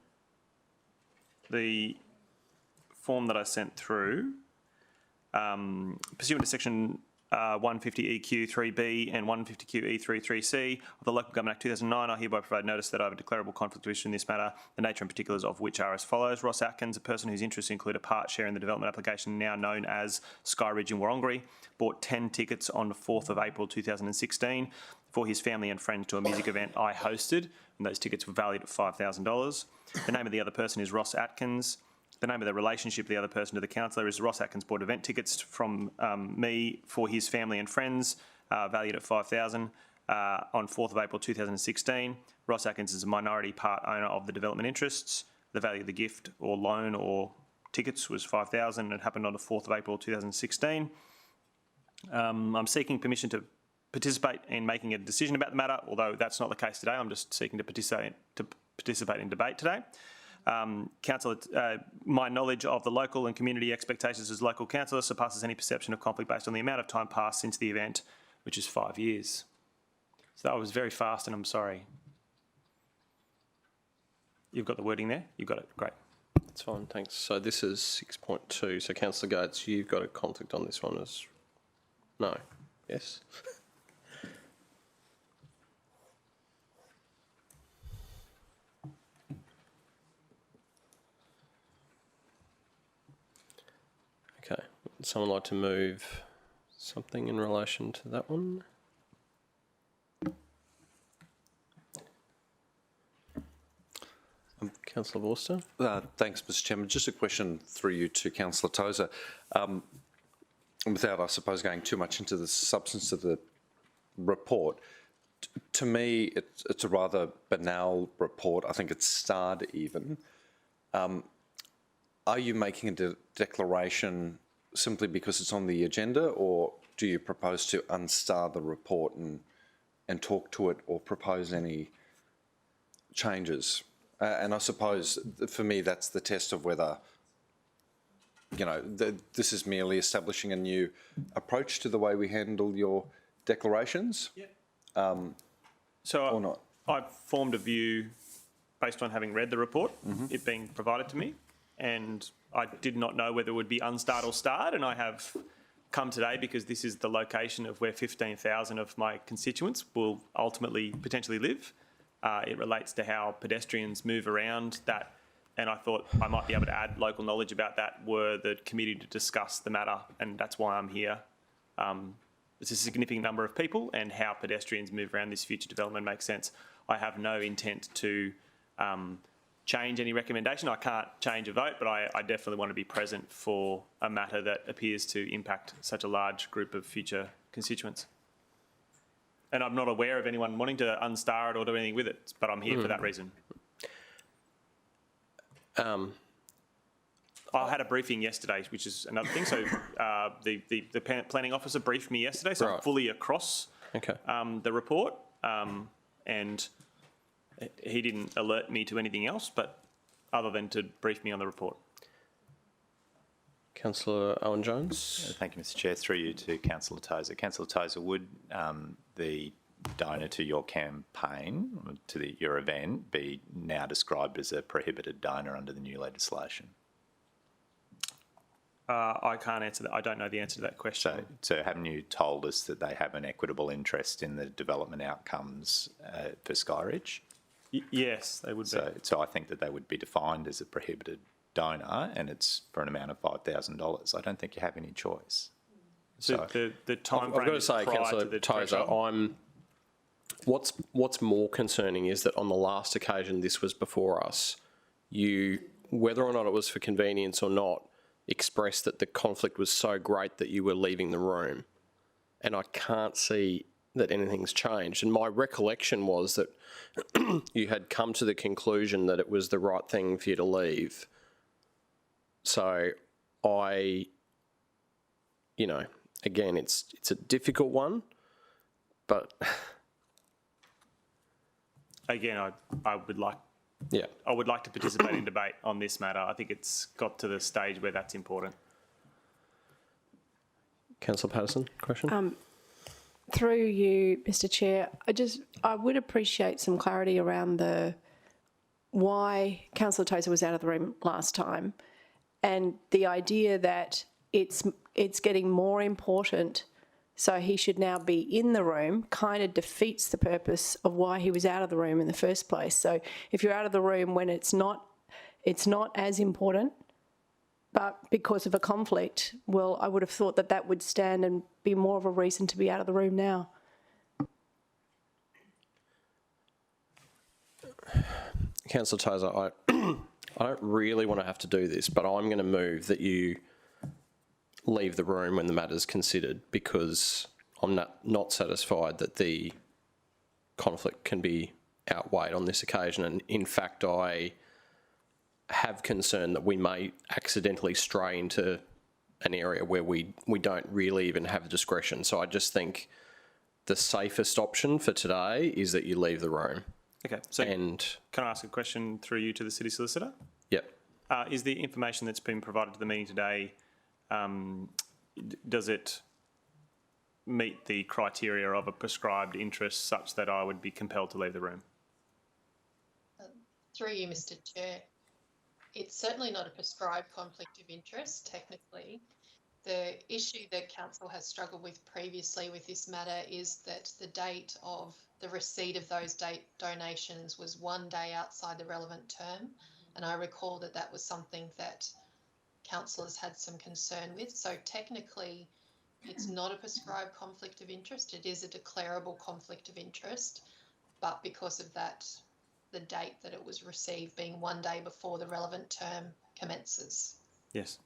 The form that I sent through, pursuant to section 150 EQ3B and 150Q E33C of the Local Government Act 2009, I hereby provide notice that I have a declarable conflict of interest in this matter, the nature and particulars of which are as follows. Ross Atkins, a person whose interests include a part share in the development application now known as Sky Ridge in Wurrungree, bought 10 tickets on the 4th of April 2016 for his family and friends to a music event I hosted, and those tickets were valued at $5,000. The name of the other person is Ross Atkins. The name of the relationship of the other person to the councillor is Ross Atkins bought event tickets from me for his family and friends, valued at $5,000 on 4th of April 2016. Ross Atkins is a minority part owner of the development interests. The value of the gift or loan or tickets was $5,000 and it happened on the 4th of April 2016. I'm seeking permission to participate in making a decision about the matter, although that's not the case today. I'm just seeking to participate in debate today. Councillor, my knowledge of the local and community expectations as local councillor surpasses any perception of conflict based on the amount of time passed since the event, which is 5 years. So that was very fast, and I'm sorry. You've got the wording there? You've got it, great. That's fine, thanks. So this is 6.2. So Councillor Gates, you've got a conflict on this one as... No? Yes? Okay, would someone like to move something in relation to that one? Councillor Vorster? Thanks, Mr Chairman. Just a question through you to Councillor Tozer. Without, I suppose, going too much into the substance of the report, to me, it's a rather banal report. I think it's starred even. Are you making a declaration simply because it's on the agenda, or do you propose to unstar the report and talk to it or propose any changes? And I suppose for me that's the test of whether, this is merely establishing a new approach to the way we handle your declarations. Yeah. So or not. I've formed a view based on having read the report, it being provided to me, and I did not know whether it would be unstarred or starred, and I have come today because this is the location of where 15,000 of my constituents will ultimately potentially live. It relates to how pedestrians move around that and I thought I might be able to add local knowledge about that were the committee to discuss the matter, and that's why I'm here. It's a significant number of people, and how pedestrians move around this future development makes sense. I have no intent to change any recommendation. I can't change a vote, but I definitely want to be present for a matter that appears to impact such a large group of future constituents. And I'm not aware of anyone wanting to unstar it or do anything with it, but I'm here for that reason. I had a briefing yesterday, which is another thing. So the planning officer briefed me yesterday, so I'm fully across the report. And he didn't alert me to anything else, but other than to brief me on the report. Councillor Owen-Jones. Thank you, Mr Chair. Through you to Councillor Tozer. Councillor Tozer, would the donor to your campaign, to your event, be now described as a prohibited donor under the new legislation? I can't answer that. I don't know the answer to that question. So haven't you told us that they have an equitable interest in the development outcomes for Skyridge? Yes, they would be. So I think that they would be defined as a prohibited donor, and it's for an amount of $5,000. I don't think you have any choice. So the time frame. I've got to say, Councillor Tozer, what's more concerning is that on the last occasion this was before us, you, whether or not it was for convenience or not, expressed that the conflict was so great that you were leaving the room. And I can't see that anything's changed. And my recollection was that you had come to the conclusion that it was the right thing for you to leave. So again, it's a difficult one, but again, I would like to participate in debate on this matter. I think it's got to the stage where that's important. Councillor Patterson, question? Through you, Mr Chair, I would appreciate some clarity around why Councillor Tozer was out of the room last time, and the idea that it's getting more important, so he should now be in the room kind of defeats the purpose of why he was out of the room in the first place. So if you're out of the room when it's not as important, but because of a conflict, well, I would have thought that would stand and be more of a reason to be out of the room now. Councillor Tozer, I don't really want to have to do this, but I'm going to move that you leave the room when the matter's considered, because I'm not satisfied that the conflict can be outweighed on this occasion. And in fact, I have concern that we may accidentally stray into an area where we don't really even have discretion. So I just think the safest option for today is that you leave the room. Okay, so can I ask a question through you to the City Solicitor? Yep. Is the information that's been provided to the meeting today, does it meet the criteria of a prescribed interest such that I would be compelled to leave the room? Through you, Mr Chair, it's certainly not a prescribed conflict of interest, technically. The issue that Council has struggled with previously with this matter is that the date of the receipt of those donations was one day outside the relevant term, and I recall that was something that councillors had some concern with. So technically, it's not a prescribed conflict of interest. It is a declarable conflict of interest, but because of that, the date that it was received being one day before the relevant term commences. Yes.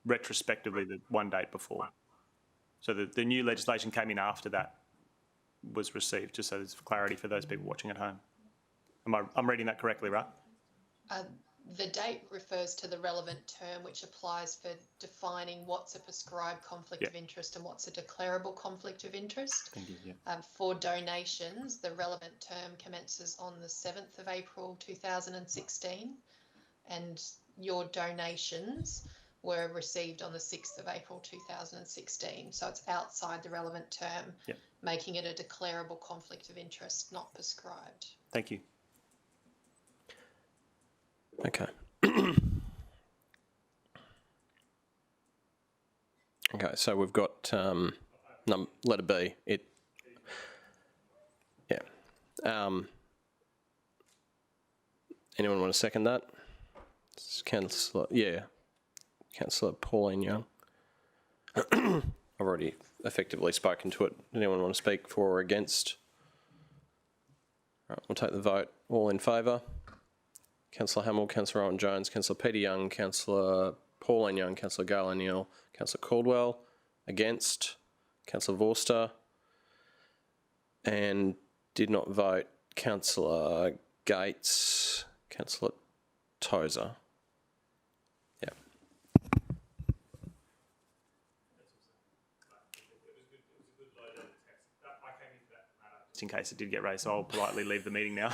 Retrospectively, the one date before. So the new legislation came in after that was received, just so there's clarity for those people watching at home. I'm reading that correctly, right? The date refers to the relevant term, which applies for defining what's a prescribed conflict of interest and what's a declarable conflict of interest. Thank you. Yeah. For donations, the relevant term commences on the 7th of April 2016, and your donations were received on the 6th of April 2016. So it's outside the relevant term, making it a declarable conflict of interest, not prescribed. Thank you. Okay. Okay, so we've got letter B. Anyone want to second that? Councillor Pauline Young. I've already effectively spoken to it. Anyone want to speak for or against? All right, we'll take the vote. All in favour? Councillor Hamill, Councillor Owen Jones, Councillor Peter Young, Councillor Pauline Young, Councillor Gail O'Neill, Councillor Caldwell. Against? Councillor Vorster. And did not vote Councillor Gates, Councillor Tozer. Yeah. Just in case it did get raised, so I'll politely leave the meeting now.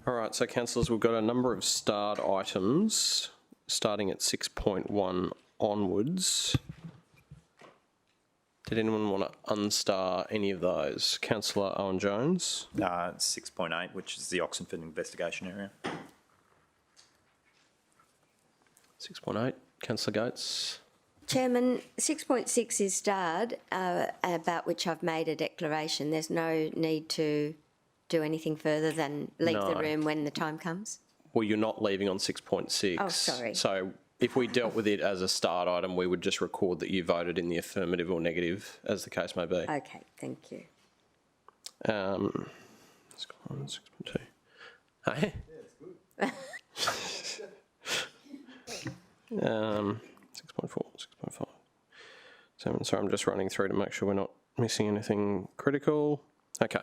All right, so councillors, we've got a number of starred items starting at 6.1 onwards. Did anyone want to unstar any of those? Councillor Owen Jones? 6.8, which is the Oxenford investigation area. 6.8. Councillor Gates? Chairman, 6.6 is starred, about which I've made a declaration. There's no need to do anything further than leave the No. room when the time comes. Well, you're not leaving on 6.6. Oh, sorry. So if we dealt with it as a starred item, we would just record that you voted in the affirmative or negative, as the case may be. Okay, thank you. 6.2. Hey? Yeah, it's good. 6.4, 6.5. 7. Sorry, I'm just running through to make sure we're not missing anything critical. Okay.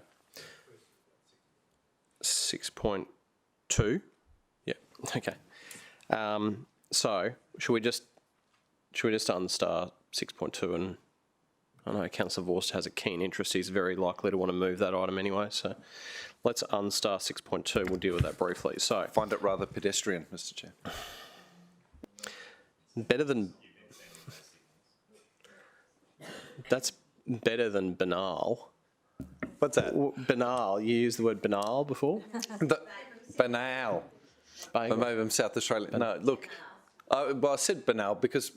6.2. Yeah. Okay. So should we just unstar 6.2, and I know Councillor Vorst has a keen interest. He's very likely to want to move that item anyway. So let's unstar 6.2. We'll deal with that briefly. So Find it rather pedestrian, Mr. Chair. better than that's better than banal. What's that? Banal. You used the word banal before. Banal. Bagel. Maybe I'm South Australian. No, look, I said banal because,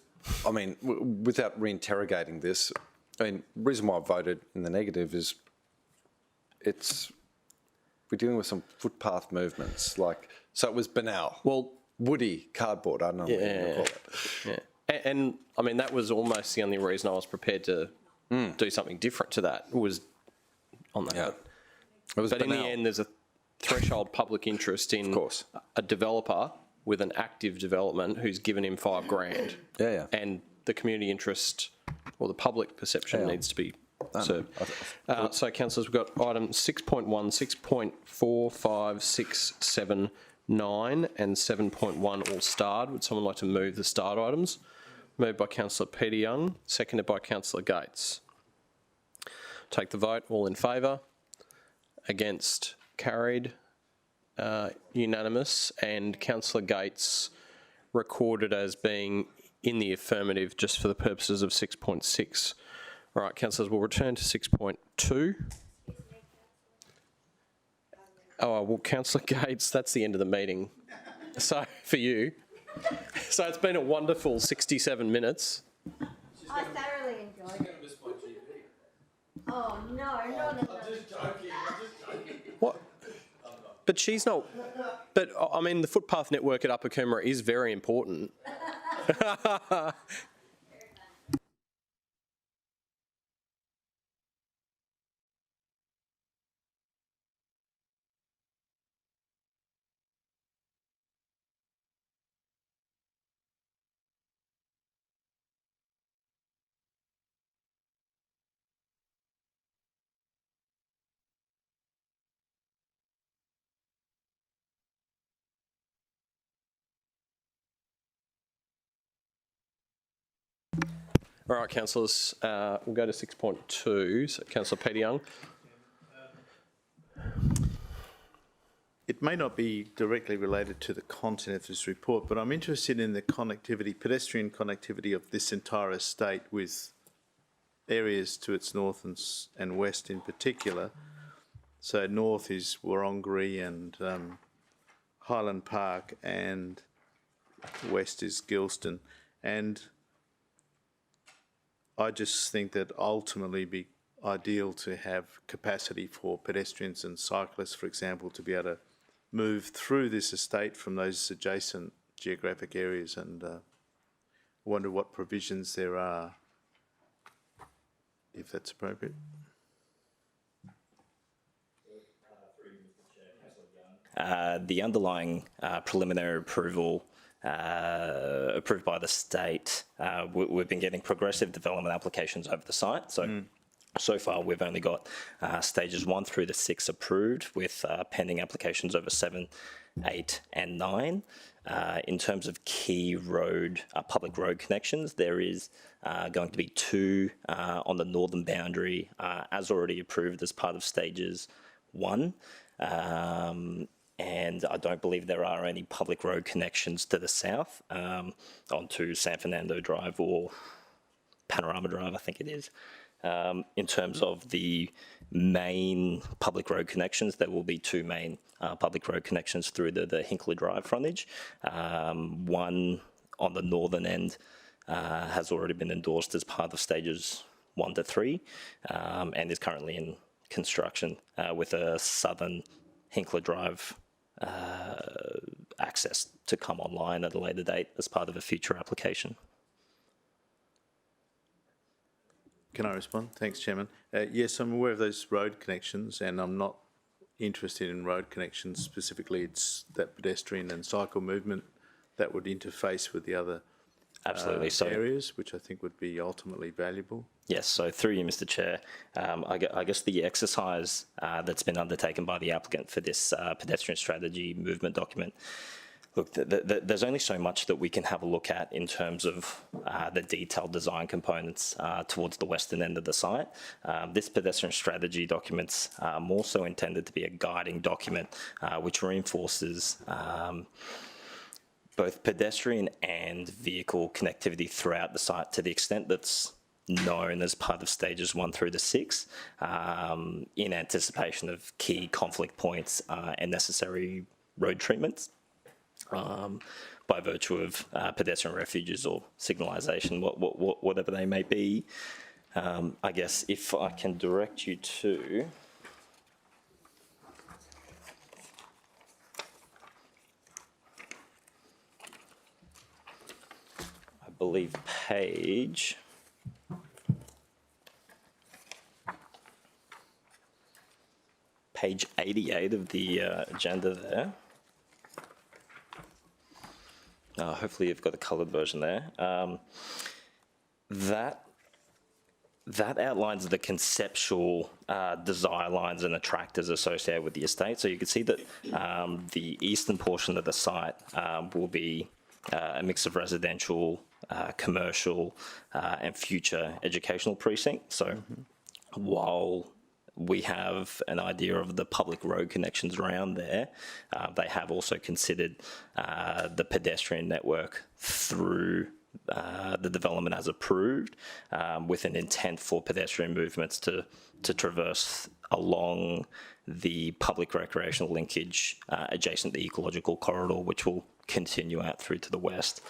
I mean, without reinterrogating this, I mean, the reason why I voted in the negative is we're dealing with some footpath movements, so it was banal. Well, woody cardboard, I don't know what you want to call it. yeah. And I mean, that was almost the only reason I was prepared to do something different to that, was on that. Yeah. It was But banal. in the end, there's a threshold public interest in Of course. a developer with an active development who's given him $5 grand. Yeah. And the community interest or the public perception needs to be served. So, councillors, we've got items 6.1, 6.4, 5, 6, 7, 9 and 7.1 all starred. Would someone like to move the starred items? Moved by Councillor Peter Young, seconded by Councillor Gates. Take the vote. All in favour? Against? Carried. Unanimous. And Councillor Gates recorded as being in the affirmative just for the purposes of 6.6. All right, councillors, we'll return to 6.2. Oh, well, Councillor Gates, that's the end of the meeting. So, for you. So it's been a wonderful 67 minutes. I thoroughly enjoyed it. Oh, no, not another. What? But she's not. But I mean, the footpath network at Upper Coomera is very important. All right, councillors, we'll go to 6.2. So, Councillor Peter Young. It may not be directly related to the content of this report, but I'm interested in the connectivity, pedestrian connectivity of this entire estate with areas to its north and west in particular. So north is Wurundjeri and Highland Park, and west is Gilston. And I just think that ultimately be ideal to have capacity for pedestrians and cyclists, for example, to be able to move through this estate from those adjacent geographic areas, and wonder what provisions there are, if that's appropriate. The underlying preliminary approval approved by the state, we've been getting progressive development applications over the site. So far, we've only got stages 1 through to 6 approved, with pending applications over 7, 8, and 9. In terms of key public road connections, there is going to be 2 on the northern boundary, as already approved as part of stages 1. And I don't believe there are any public road connections to the south, onto San Fernando Drive or Panorama Drive, I think it is. In terms of the main public road connections, there will be 2 main public road connections through the Hinckley Drive frontage. One on the northern end has already been endorsed as part of stages 1 to 3, and is currently in construction, with a southern Hinckley Drive access to come online at a later date as part of a future application. Can I respond? Thanks, Chairman. Yes, I'm aware of those road connections, and I'm not interested in road connections specifically. It's that pedestrian and cycle movement that would interface with the other Absolutely. areas, which I think would be ultimately valuable. Yes, so through you, Mr. Chair, I guess the exercise that's been undertaken by the applicant for this pedestrian strategy movement document, look, there's only so much that we can have a look at in terms of the detailed design components towards the western end of the site. This pedestrian strategy document's more so intended to be a guiding document which reinforces both pedestrian and vehicle connectivity throughout the site to the extent that's known as part of stages 1 through to 6, in anticipation of key conflict points and necessary road treatments. By virtue of pedestrian refuges or signalisation, whatever they may be. I guess if I can direct you to I believe page 88 of the agenda there. Hopefully you've got a coloured version there. That outlines the conceptual desire lines and attractors associated with the estate. So you can see that the eastern portion of the site will be a mix of residential, commercial, and future educational precinct. So while we have an idea of the public road connections around there, they have also considered the pedestrian network through the development as approved, with an intent for pedestrian movements to traverse along the public recreational linkage adjacent to the ecological corridor, which will continue out through to the west.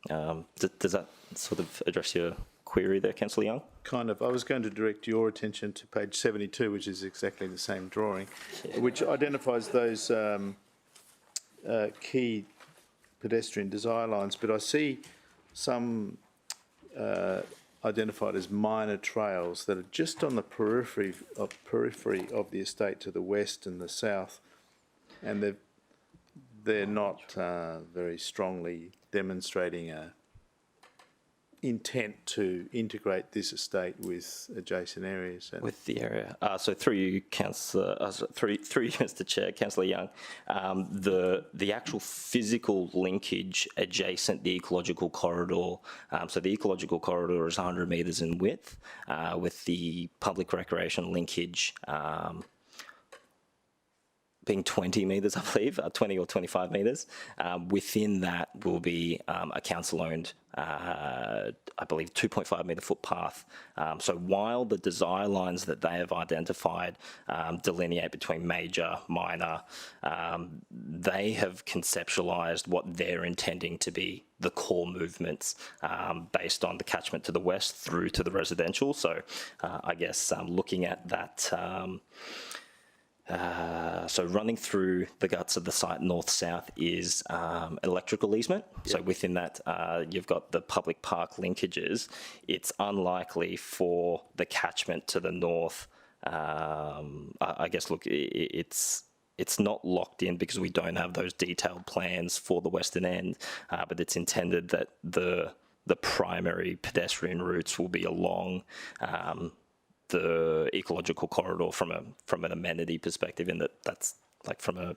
Does that sort of address your query there, Councillor Young? Kind of. I was going to direct your attention to page 72, which is exactly the same drawing, which identifies those key pedestrian desire lines, but I see some identified as minor trails that are just on the periphery of the estate to the west and the south, and they're not very strongly demonstrating a intent to integrate this estate with adjacent areas. With the area. So through you, Councillor, through you, Mr. Chair, Councillor Young, the actual physical linkage adjacent the ecological corridor, so the ecological corridor is 100 metres in width, with the public recreation linkage being 20 metres, I believe, 20 or 25 metres. Within that will be a council-owned, I believe, 2.5 metre footpath. So while the desire lines that they have identified delineate between major, minor, they have conceptualised what they're intending to be the core movements based on the catchment to the west through to the residential. So I guess looking at that, so running through the guts of the site north-south is electrical easement. Yep. So within that, you've got the public park linkages. It's unlikely for the catchment to the north. I guess, look, it's not locked in because we don't have those detailed plans for the western end, but it's intended that the primary pedestrian routes will be along the ecological corridor from an amenity perspective, in that's like from a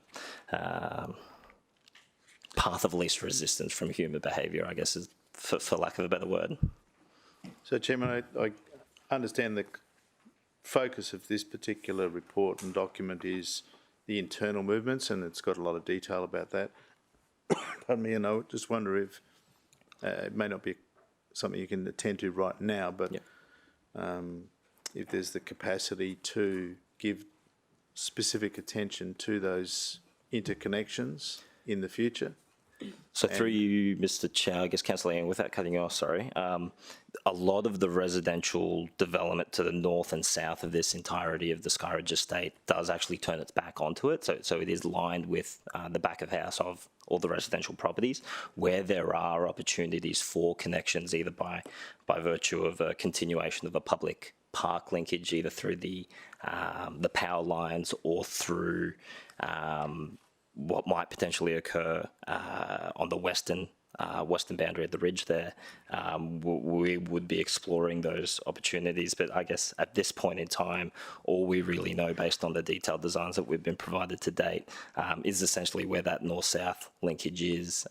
path of least resistance from human behaviour, I guess, is for lack of a better word. So, Chairman, I understand the focus of this particular report and document is the internal movements, and it's got a lot of detail about that. Pardon me, and I just wonder if it may not be something you can attend to right now, but yep. If there's the capacity to give specific attention to those interconnections in the future. So through you, Mr. Chair, I guess, Councillor Young, without cutting you off, sorry, a lot of the residential development to the north and south of this entirety of the Skyridge estate does actually turn its back onto it. So it is lined with the back of house of all the residential properties, where there are opportunities for connections, either by virtue of a continuation of a public park linkage, either through the power lines or through what might potentially occur on the western boundary of the ridge there. We would be exploring those opportunities, but I guess at this point in time, all we really know based on the detailed designs that we've been provided to date is essentially where that north-south linkage is.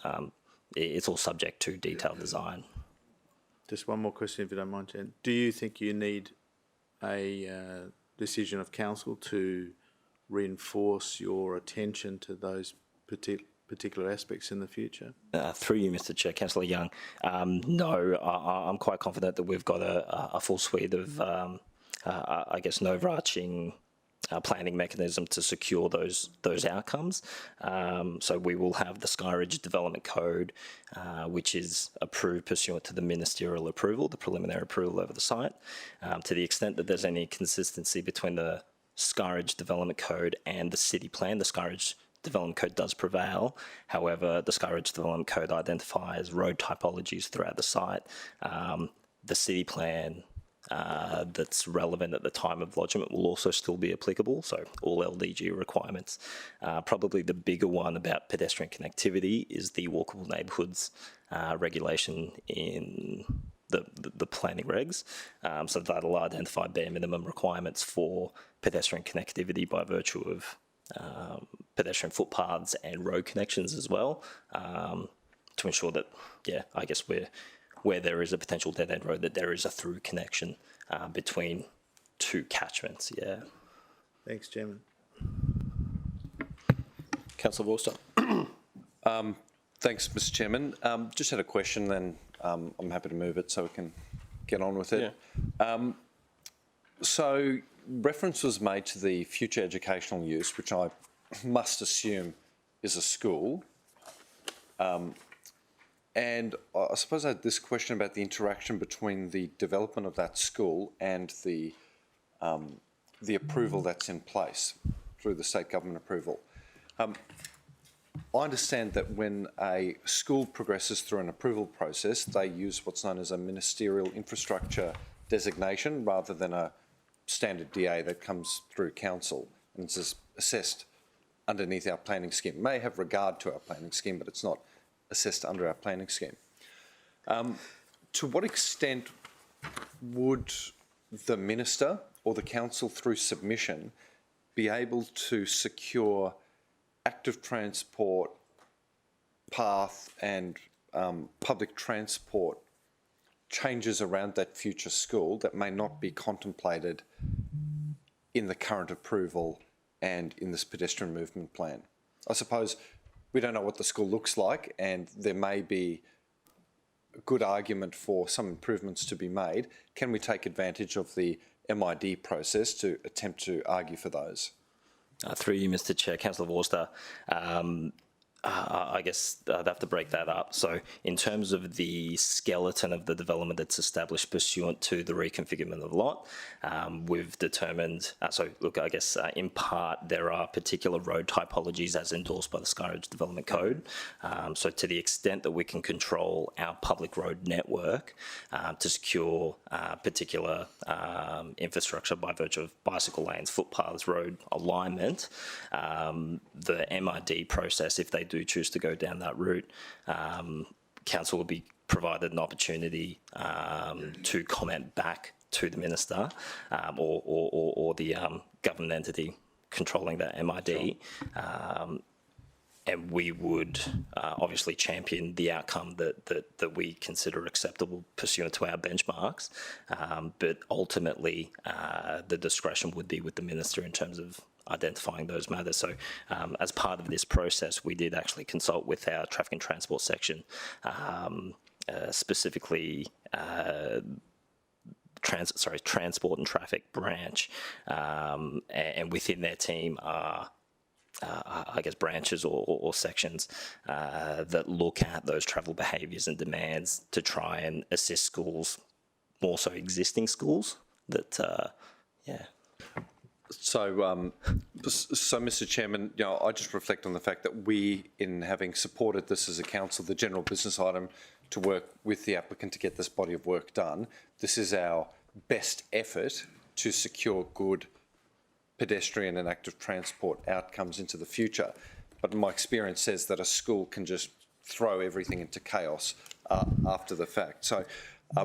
It's all subject to detailed design. Just one more question, if you don't mind, Jen. Do you think you need a decision of council to reinforce your attention to those particular aspects in the future? Through you, Mr. Chair, Councillor Young, no, I'm quite confident that we've got a full suite of, I guess, an overarching planning mechanism to secure those outcomes. So we will have the Skyridge Development Code, which is approved pursuant to the ministerial approval, the preliminary approval over the site. To the extent that there's any consistency between the Skyridge Development Code and the city plan, the Skyridge Development Code does prevail. However, the Skyridge Development Code identifies road typologies throughout the site. The city plan that's relevant at the time of lodgement will also still be applicable, so all LDG requirements. Probably the bigger one about pedestrian connectivity is the walkable neighbourhoods regulation in the planning regs. So that'll identify bare minimum requirements for pedestrian connectivity by virtue of pedestrian footpaths and road connections as well, to ensure that, yeah, I guess where there is a potential dead-end road, that there is a through connection between two catchments, yeah. Thanks, Chairman. Councillor Vorster. Thanks, Mr. Chairman. Just had a question, then I'm happy to move it so we can get on with it. Yeah. So reference was made to the future educational use, which I must assume is a school. And I suppose I had this question about the interaction between the development of that school and the approval that's in place through the state government approval. I understand that when a school progresses through an approval process, they use what's known as a ministerial infrastructure designation rather than a standard DA that comes through council and is assessed underneath our planning scheme. It may have regard to our planning scheme, but it's not assessed under our planning scheme. To what extent would the minister or the council through submission be able to secure active transport path and public transport changes around that future school that may not be contemplated in the current approval and in this pedestrian movement plan? I suppose we don't know what the school looks like, and there may be a good argument for some improvements to be made. Can we take advantage of the MID process to attempt to argue for those? Through you, Mr. Chair, Councillor Vorster, I guess I'd have to break that up. So in terms of the skeleton of the development that's established pursuant to the reconfigurement of the lot, we've determined, in part, there are particular road typologies as endorsed by the Skyridge Development Code. So to the extent that we can control our public road network to secure particular infrastructure by virtue of bicycle lanes, footpaths, road alignment, the MID process, if they do choose to go down that route, council will be provided an opportunity to comment back to the minister or the government entity controlling that MID. And we would obviously champion the outcome that we consider acceptable pursuant to our benchmarks. But ultimately, the discretion would be with the minister in terms of identifying those matters. So as part of this process, we did actually consult with our traffic and transport section, specifically transport and traffic branch, and within their team are branches or sections that look at those travel behaviours and demands to try and assist schools, more so existing schools, that, So, Mr. Chairman, I just reflect on the fact that we, in having supported this as a council, the general business item, to work with the applicant to get this body of work done, this is our best effort to secure good pedestrian and active transport outcomes into the future. But my experience says that a school can just throw everything into chaos after the fact. So I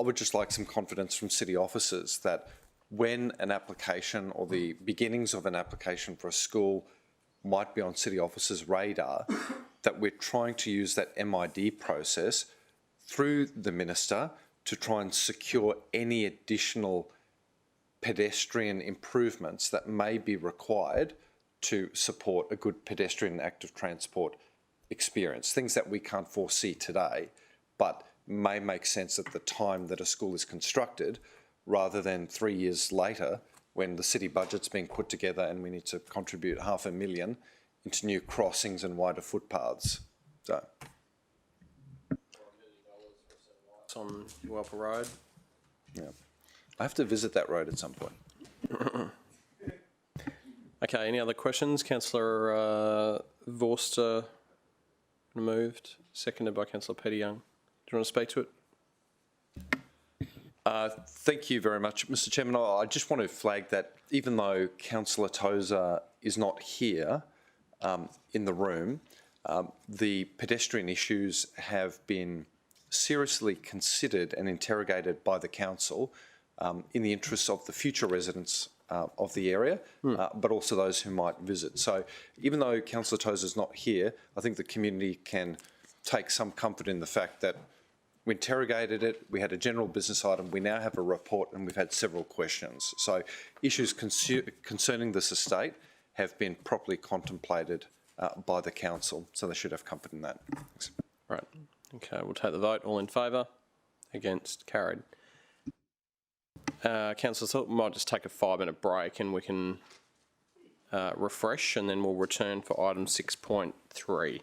would just like some confidence from city officers that when an application or the beginnings of an application for a school might be on city officers' radar, that we're trying to use that MID process through the minister to try and secure any additional pedestrian improvements that may be required to support a good pedestrian and active transport experience. Things that we can't foresee today, but may make sense at the time that a school is constructed, rather than 3 years later when the city budget's being put together and we need to contribute $500,000 into new crossings and wider footpaths. So. It's on Welper Road. Yeah. I have to visit that road at some point. Okay, any other questions? Councillor Vorster moved, seconded by Councillor Peter Young. Do you want to speak to it? Thank you very much, Mr. Chairman. I just want to flag that even though Councillor Tozer is not here in the room, the pedestrian issues have been seriously considered and interrogated by the council in the interests of the future residents of the area, but also those who might visit. So even though Councillor Tozer is not here, I think the community can take some comfort in the fact that we interrogated it, we had a general business item, we now have a report, and we've had several questions. So issues concerning this estate have been properly contemplated by the council, so they should have comfort in that. Thanks. Right. Okay, we'll take the vote. All in favour? Against? Carried. Councillor, I thought we might just take a 5-minute break and we can refresh, and then we'll return for item 6.3.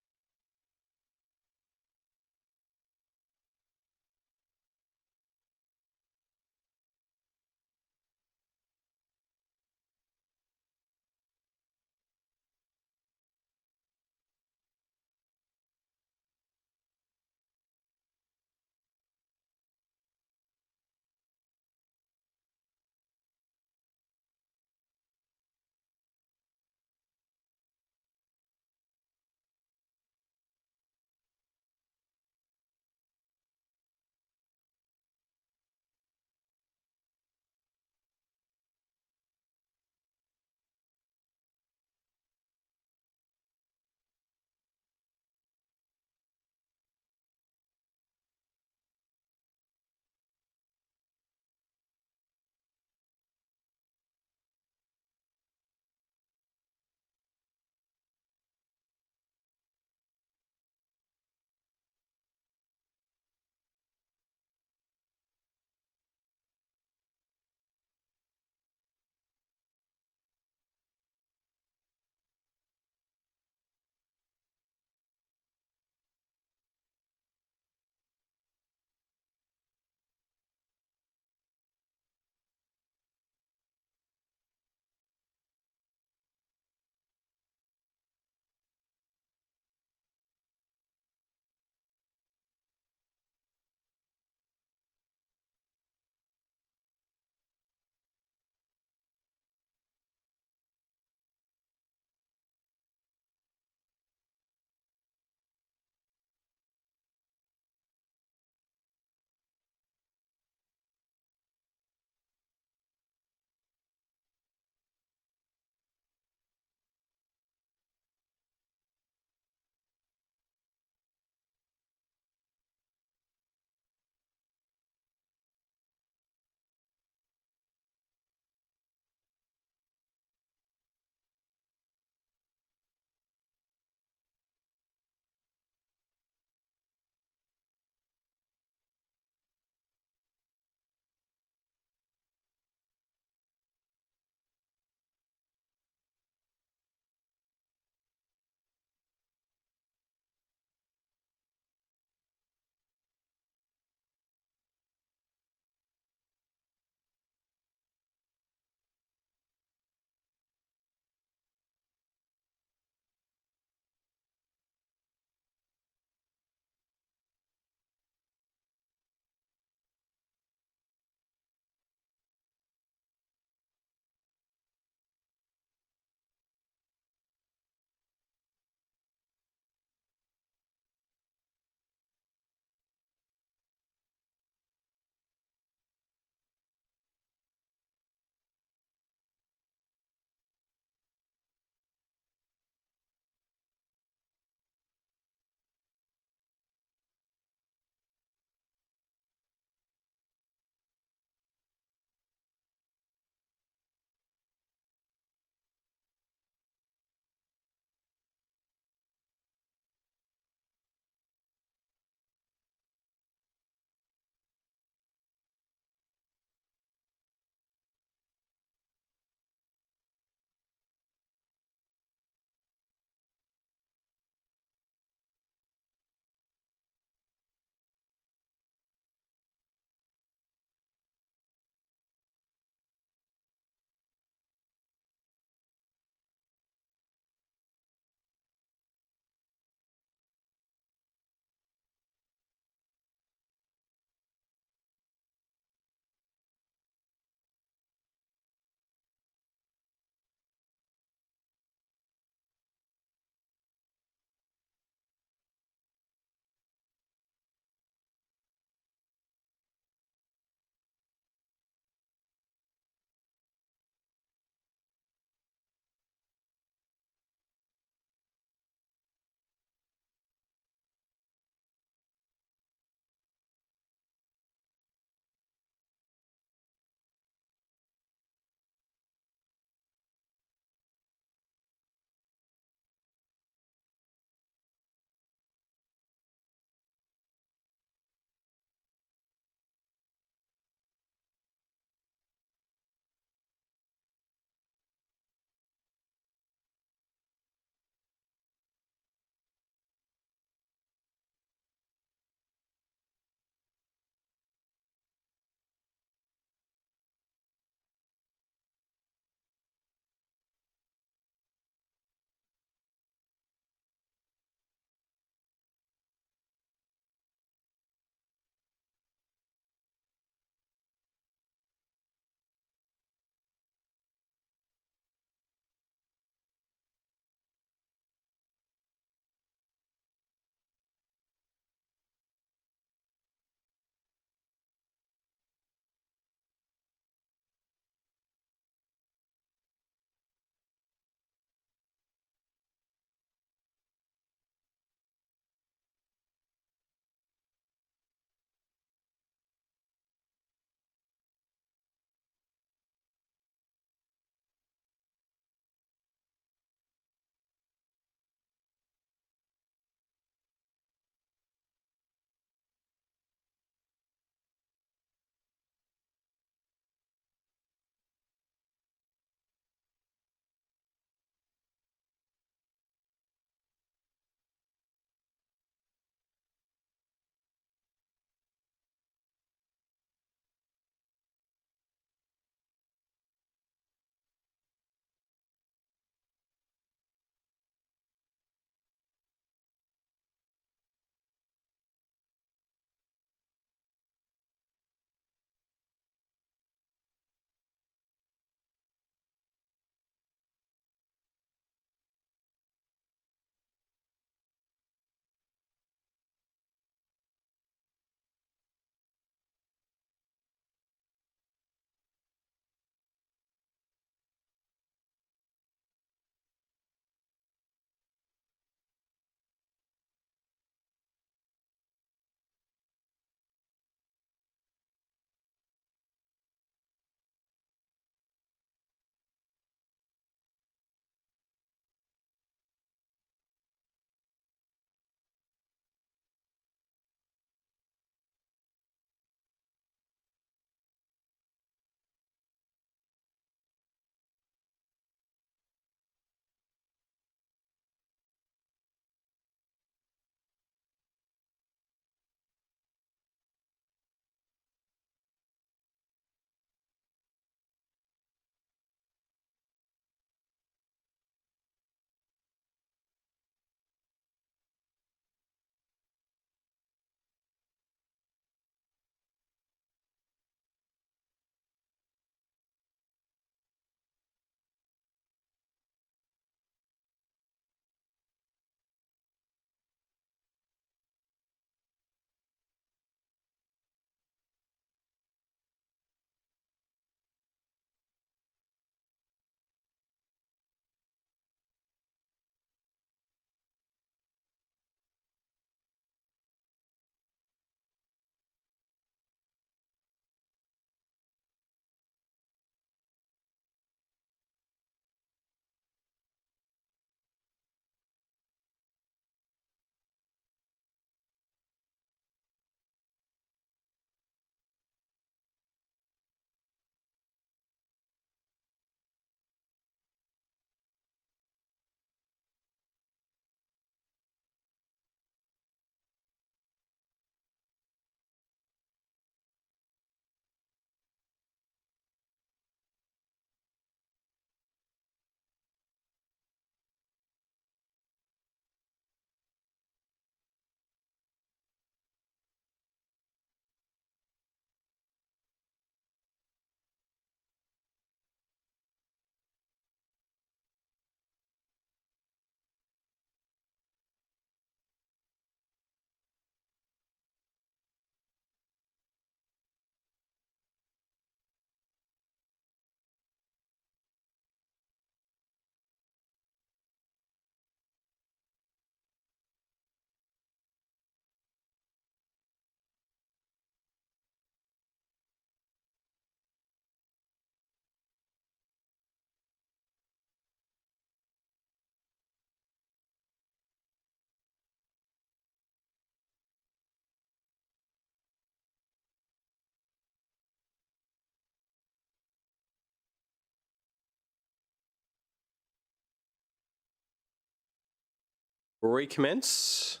recommence,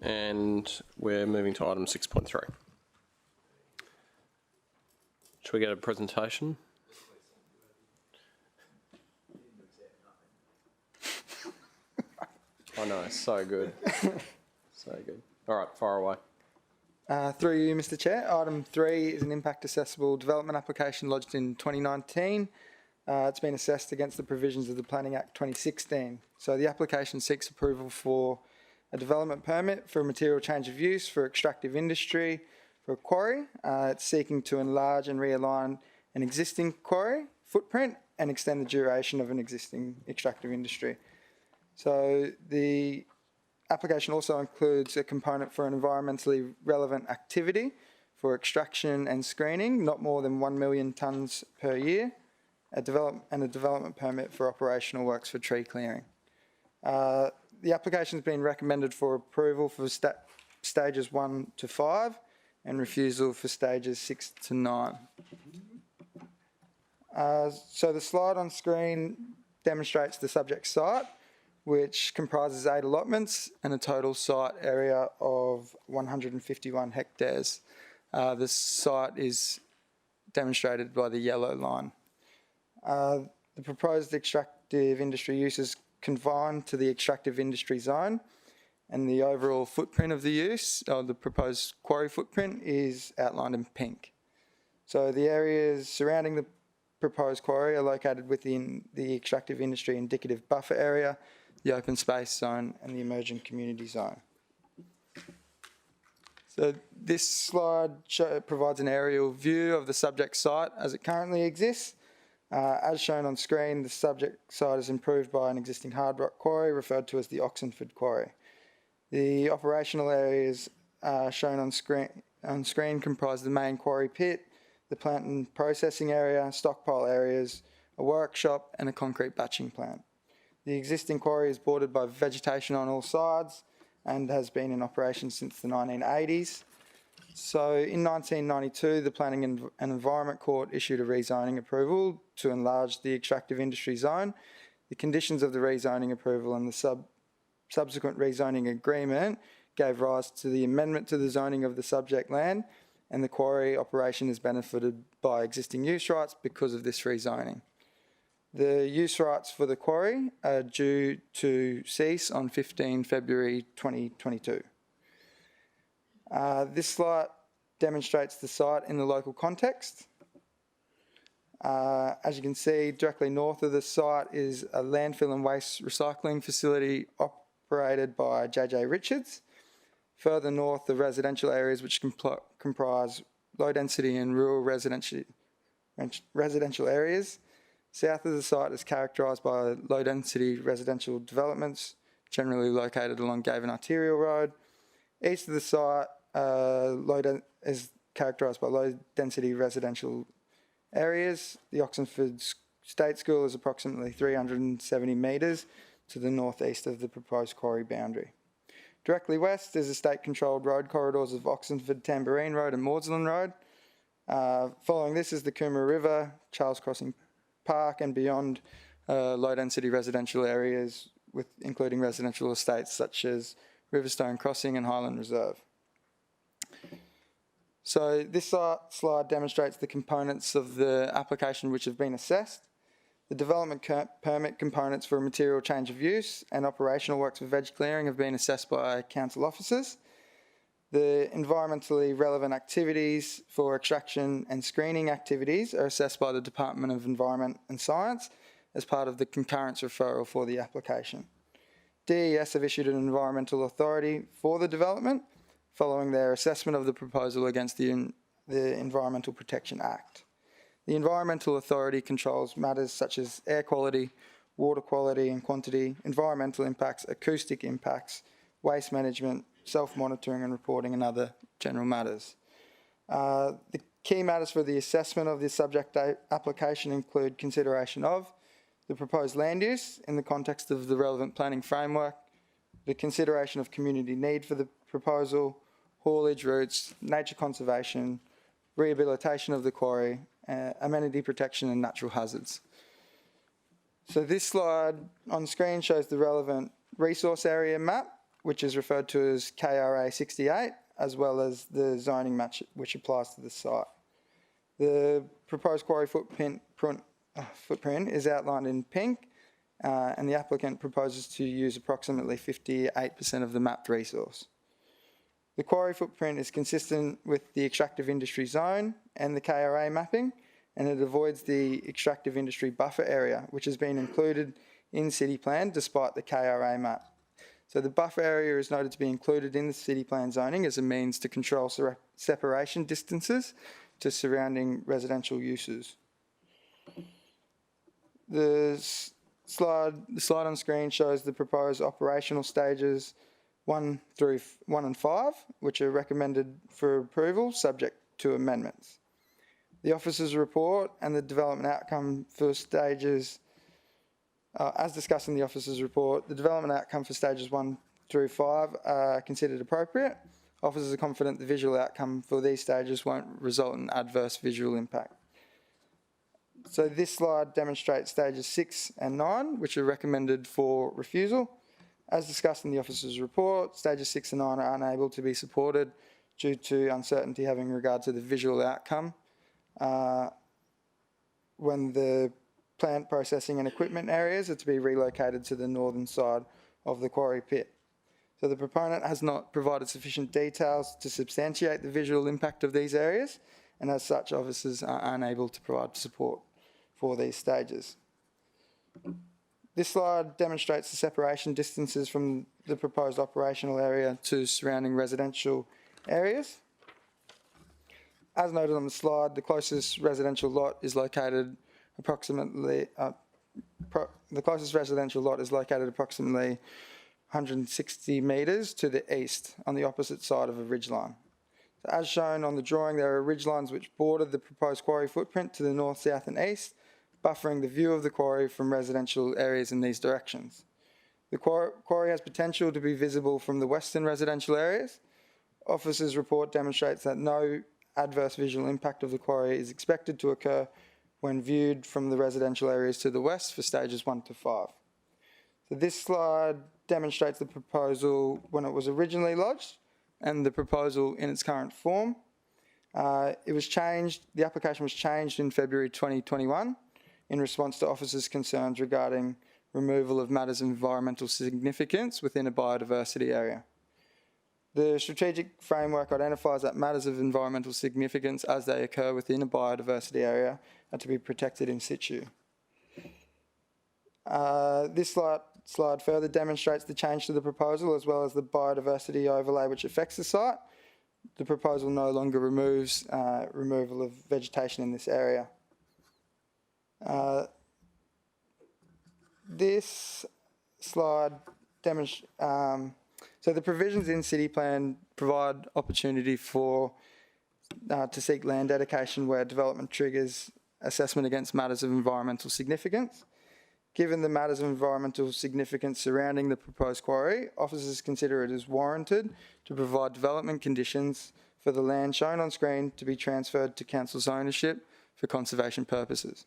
and we're moving to item 6.3. Should we get a presentation? I know, so good. So good. All right, fire away. Through you, Mr. Chair. Item 3 is an impact assessable development application lodged in 2019. It's been assessed against the provisions of the Planning Act 2016. So the application seeks approval for a development permit for a material change of use for extractive industry for a quarry. It's seeking to enlarge and realign an existing quarry footprint and extend the duration of an existing extractive industry. So the application also includes a component for an environmentally relevant activity for extraction and screening, not more than 1 million tonnes per year, a development permit for operational works for tree clearing. The application has been recommended for approval for stages 1 to 5 and refusal for stages 6 to 9. So the slide on screen demonstrates the subject site, which comprises 8 allotments and a total site area of 151 hectares. The site is demonstrated by the yellow line. The proposed extractive industry use is confined to the extractive industry zone, and the overall footprint of the use, or the proposed quarry footprint, is outlined in pink. So the areas surrounding the proposed quarry are located within the extractive industry indicative buffer area, the open space zone and the emerging community zone. So this slide provides an aerial view of the subject site as it currently exists. As shown on screen, the subject site is improved by an existing hard rock quarry referred to as the Oxenford Quarry. The operational areas shown on screen comprise the main quarry pit, the plant and processing area, stockpile areas, a workshop and a concrete batching plant. The existing quarry is bordered by vegetation on all sides and has been in operation since the 1980s. So in 1992, the Planning and Environment Court issued a rezoning approval to enlarge the extractive industry zone. The conditions of the rezoning approval and the subsequent rezoning agreement gave rise to the amendment to the zoning of the subject land, and the quarry operation is benefited by existing use rights because of this rezoning. The use rights for the quarry are due to cease on 15 February 2022. This slide demonstrates the site in the local context. As you can see, directly north of the site is a landfill and waste recycling facility operated by JJ Richards. Further north, the residential areas which comprise low density and rural residential areas. South of the site is characterised by low density residential developments, generally located along Gaven Arterial Road. East of the site is characterised by low density residential areas. The Oxenford State School is approximately 370 metres to the northeast of the proposed quarry boundary. Directly west is the state-controlled road corridors of Oxenford Tamborine Road and Maudslin Road. Following this is the Coomera River, Charles Crossing Park and beyond low-density residential areas, including residential estates such as Riverstone Crossing and Highland Reserve. So this slide demonstrates the components of the application which have been assessed. The development permit components for a material change of use and operational works for veg clearing have been assessed by council officers. The environmentally relevant activities for extraction and screening activities are assessed by the Department of Environment and Science as part of the concurrence referral for the application. DES have issued an environmental authority for the development following their assessment of the proposal against the Environmental Protection Act. The Environmental Authority controls matters such as air quality, water quality and quantity, environmental impacts, acoustic impacts, waste management, self-monitoring and reporting and other general matters. The key matters for the assessment of this subject application include consideration of the proposed land use in the context of the relevant planning framework, the consideration of community need for the proposal, haulage routes, nature conservation, rehabilitation of the quarry, amenity protection and natural hazards. So this slide on screen shows the relevant resource area map, which is referred to as KRA 68, as well as the zoning map which applies to the site. The proposed quarry footprint is outlined in pink, and the applicant proposes to use approximately 58% of the mapped resource. The quarry footprint is consistent with the extractive industry zone and the KRA mapping, and it avoids the extractive industry buffer area, which has been included in city plan despite the KRA map. So the buffer area is noted to be included in the city plan zoning as a means to control separation distances to surrounding residential uses. The slide on screen shows the proposed operational stages 1 and 5, which are recommended for approval subject to amendments. The officer's report and the development outcome for stages, as discussed in the officer's report, the development outcome for stages 1 through 5 are considered appropriate. Officers are confident the visual outcome for these stages won't result in adverse visual impact. So this slide demonstrates stages 6 and 9, which are recommended for refusal. As discussed in the officer's report, stages 6 and 9 are unable to be supported due to uncertainty having regard to the visual outcome when the plant processing and equipment areas are to be relocated to the northern side of the quarry pit. So the proponent has not provided sufficient details to substantiate the visual impact of these areas, and as such, officers are unable to provide support for these stages. This slide demonstrates the separation distances from the proposed operational area to surrounding residential areas. As noted on the slide, the closest residential lot is located approximately 160 metres to the east on the opposite side of a ridgeline. So as shown on the drawing, there are ridgelines which border the proposed quarry footprint to the north, south and east, buffering the view of the quarry from residential areas in these directions. The quarry has potential to be visible from the western residential areas. Officer's report demonstrates that no adverse visual impact of the quarry is expected to occur when viewed from the residential areas to the west for stages 1 to 5. So this slide demonstrates the proposal when it was originally lodged and the proposal in its current form. The application was changed in February 2021 in response to officers' concerns regarding removal of matters of environmental significance within a biodiversity area. The strategic framework identifies that matters of environmental significance as they occur within a biodiversity area are to be protected in situ. This slide further demonstrates the change to the proposal as well as the biodiversity overlay which affects the site. The proposal no longer removes removal of vegetation in this area. This slide demonstrates, so the provisions in City Plan provide opportunity for to seek land dedication where development triggers assessment against matters of environmental significance. Given the matters of environmental significance surrounding the proposed quarry, officers consider it as warranted to provide development conditions for the land shown on screen to be transferred to council's ownership for conservation purposes.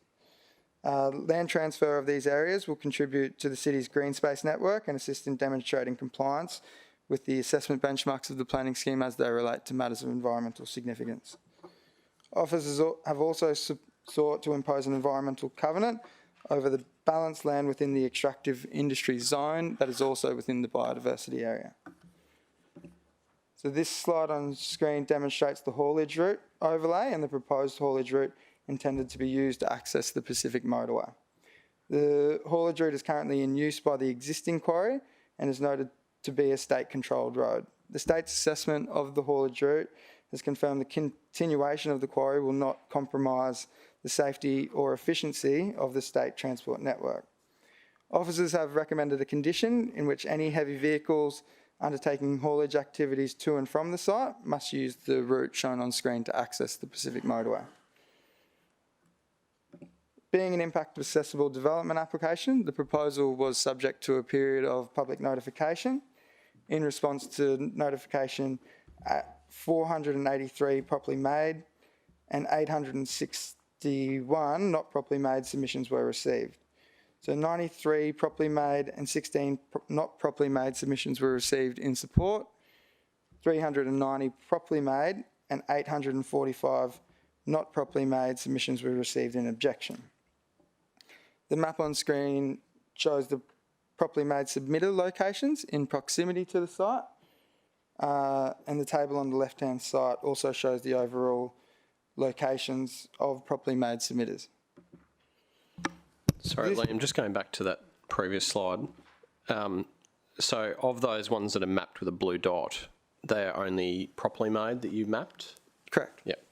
Land transfer of these areas will contribute to the city's green space network and assist in demonstrating compliance with the assessment benchmarks of the planning scheme as they relate to matters of environmental significance. Officers have also sought to impose an environmental covenant over the balanced land within the extractive industry zone that is also within the biodiversity area. So this slide on screen demonstrates the haulage route overlay and the proposed haulage route intended to be used to access the Pacific motorway. The haulage route is currently in use by the existing quarry and is noted to be a state-controlled road. The state's assessment of the haulage route has confirmed the continuation of the quarry will not compromise the safety or efficiency of the state transport network. Officers have recommended a condition in which any heavy vehicles undertaking haulage activities to and from the site must use the route shown on screen to access the Pacific motorway. Being an impact accessible development application, the proposal was subject to a period of public notification. In response to notification, 483 properly made and 861 not properly made submissions were received. So 93 properly made and 16 not properly made submissions were received in support, 390 properly made and 845 not properly made submissions were received in objection. The map on screen shows the properly made submitter locations in proximity to the site, and the table on the left-hand side also shows the overall locations of properly made submitters. Sorry, Liam, just going back to that previous slide. So of those ones that are mapped with a blue dot, they are only properly made that you've mapped? Correct. Yep.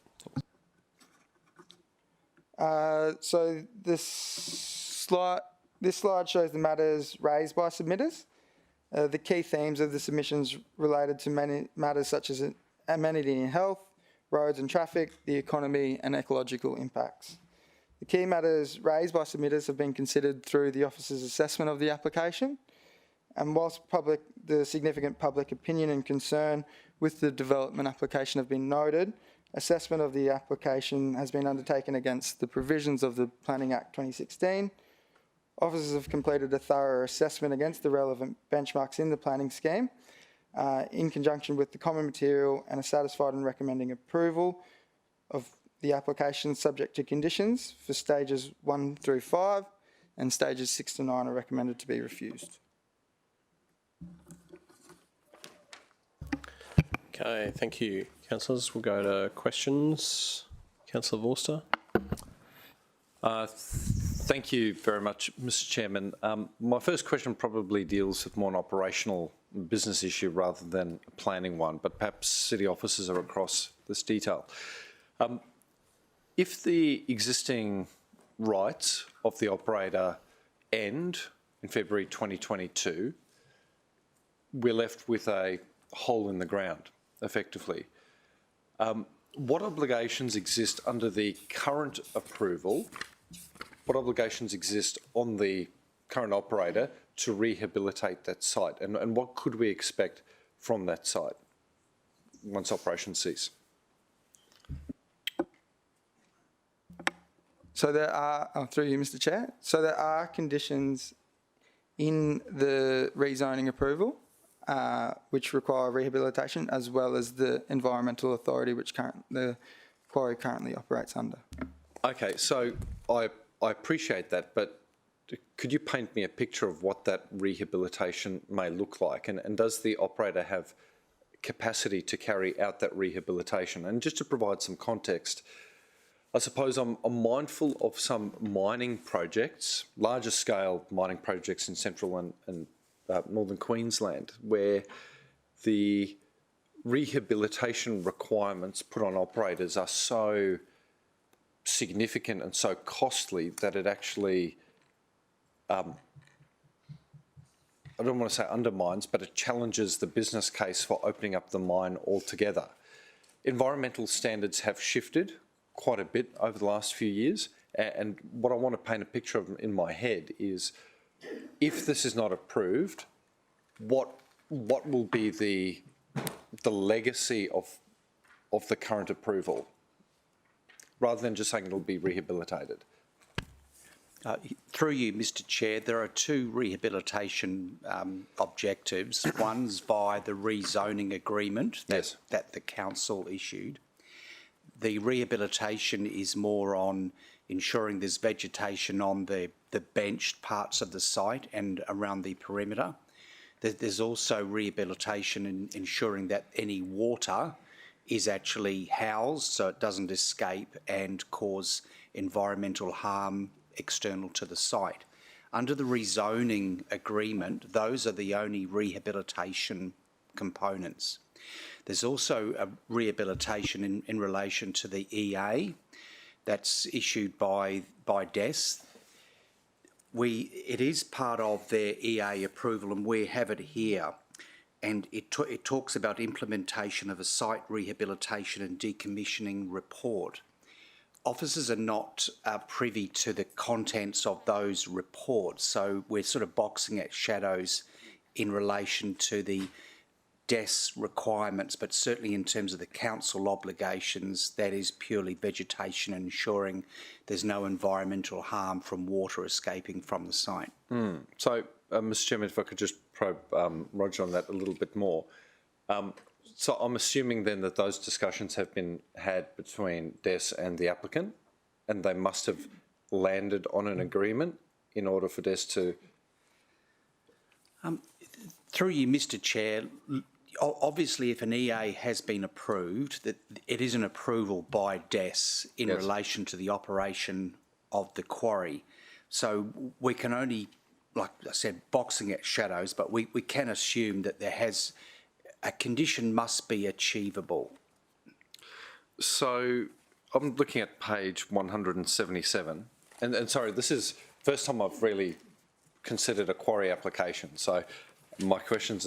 So this slide shows the matters raised by submitters. The key themes of the submissions related to many matters such as amenity and health, roads and traffic, the economy and ecological impacts. The key matters raised by submitters have been considered through the officer's assessment of the application, and whilst the significant public opinion and concern with the development application have been noted, assessment of the application has been undertaken against the provisions of the Planning Act 2016. Officers have completed a thorough assessment against the relevant benchmarks in the planning scheme in conjunction with the common material, and are satisfied in recommending approval of the application subject to conditions for stages 1 through 5, and stages 6 to 9 are recommended to be refused. Okay, thank you, councillors. We'll go to questions. Councillor Vorster. Thank you very much, Mr. Chairman. My first question probably deals with more an operational business issue rather than a planning one, but perhaps city officers are across this detail. If the existing rights of the operator end in February 2022, we're left with a hole in the ground, effectively. What obligations exist under the current approval? What obligations exist on the current operator to rehabilitate that site? And what could we expect from that site once operations cease? So there are, through you, Mr. Chair, so there are conditions in the rezoning approval which require rehabilitation, as well as the environmental authority which the quarry currently operates under. Okay, so I appreciate that, but could you paint me a picture of what that rehabilitation may look like? And does the operator have capacity to carry out that rehabilitation? And just to provide some context, I suppose I'm mindful of some mining projects, larger scale mining projects in central and northern Queensland, where the rehabilitation requirements put on operators are so significant and so costly that it actually, I don't want to say undermines, but it challenges the business case for opening up the mine altogether. Environmental standards have shifted quite a bit over the last few years, and what I want to paint a picture of in my head is, if this is not approved, what will be the legacy of the current approval, rather than just saying it'll be rehabilitated? Through you, Mr. Chair, there are two rehabilitation objectives. One's via the rezoning agreement that the council issued. The rehabilitation is more on ensuring there's vegetation on the benched parts of the site and around the perimeter. There's also rehabilitation in ensuring that any water is actually housed so it doesn't escape and cause environmental harm external to the site. Under the rezoning agreement, those are the only rehabilitation components. There's also a rehabilitation in relation to the EA that's issued by DES. It is part of their EA approval, and we have it here. And it talks about implementation of a site rehabilitation and decommissioning report. Officers are not privy to the contents of those reports, so we're sort of boxing at shadows in relation to the DES requirements, but certainly in terms of the council obligations, that is purely vegetation and ensuring there's no environmental harm from water escaping from the site. So, Mr Chairman, if I could just probe Roger on that a little bit more. So I'm assuming then that those discussions have been had between DES and the applicant, and they must have landed on an agreement in order for DES to... Through you, Mr Chair, obviously if an EA has been approved, that it is an approval by DES in relation to the operation of the quarry. So we can only, like I said, boxing at shadows, but we can assume that there has, a condition must be achievable. So I'm looking at page 177, and sorry, this is first time I've really considered a quarry application, so my questions,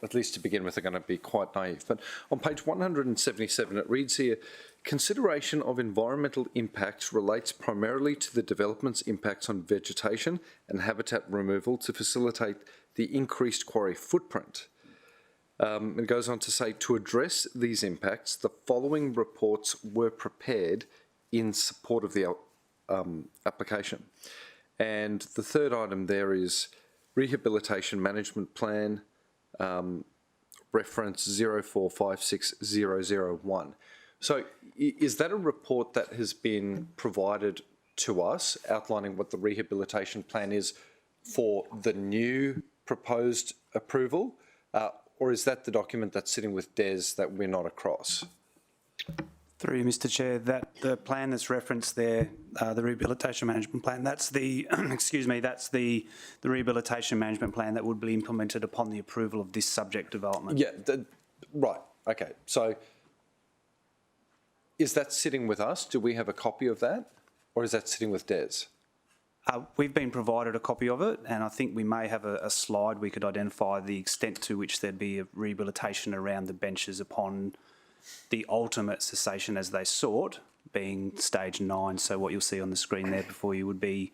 at least to begin with, are going to be quite naive. But on page 177, it reads here, consideration of environmental impacts relates primarily to the development's impacts on vegetation and habitat removal to facilitate the increased quarry footprint. It goes on to say, to address these impacts, the following reports were prepared in support of the application. And the third item there is Rehabilitation Management Plan, reference 0456001. So is that a report that has been provided to us outlining what the rehabilitation plan is for the new proposed approval? Or is that the document that's sitting with DES that we're not across? Through you, Mr Chair, that the plan that's referenced there, the rehabilitation management plan, that's the, excuse me, that's the rehabilitation management plan that would be implemented upon the approval of this subject development. Yeah, right, okay. So is that sitting with us? Do we have a copy of that? Or is that sitting with DES? We've been provided a copy of it, and I think we may have a slide we could identify the extent to which there'd be a rehabilitation around the benches upon the ultimate cessation as they sought, being stage 9. So what you'll see on the screen there before you would be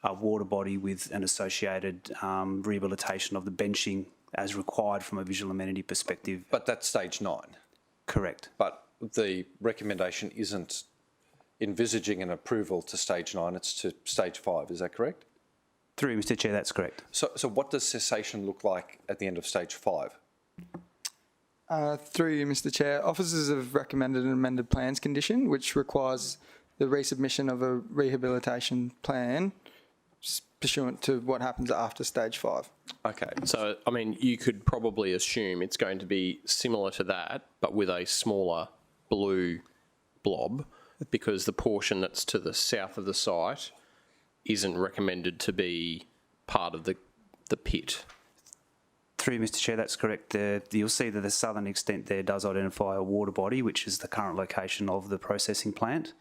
a water body with an associated rehabilitation of the benching as required from a visual amenity perspective. But that's stage 9? Correct. But the recommendation isn't envisaging an approval to stage 9, it's to stage 5, is that correct? Through you, Mr Chair, that's correct. So what does cessation look like at the end of stage 5? Through you, Mr Chair, officers have recommended an amended plans condition which requires the resubmission of a rehabilitation plan pursuant to what happens after stage 5. Okay, so, I mean, you could probably assume it's going to be similar to that, but with a smaller blue blob, because the portion that's to the south of the site isn't recommended to be part of the pit. Through you, Mr Chair, that's correct. You'll see that the southern extent there does identify a water body, which is the current location of the processing plant,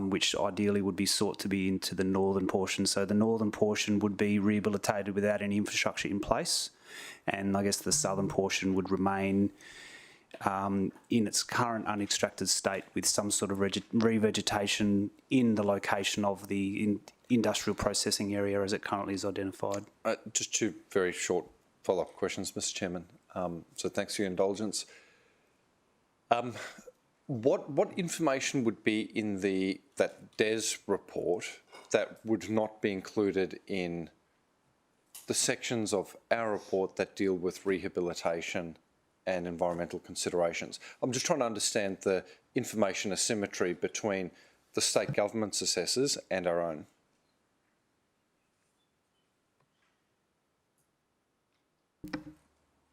which ideally would be sought to be into the northern portion. So the northern portion would be rehabilitated without any infrastructure in place, and I guess the southern portion would remain in its current unextracted state with some sort of revegetation in the location of the industrial processing area as it currently is identified. Just two very short follow-up questions, Mr Chairman. So thanks for your indulgence. What information would be in that DES report that would not be included in the sections of our report that deal with rehabilitation and environmental considerations? I'm just trying to understand the information asymmetry between the state government's assessors and our own.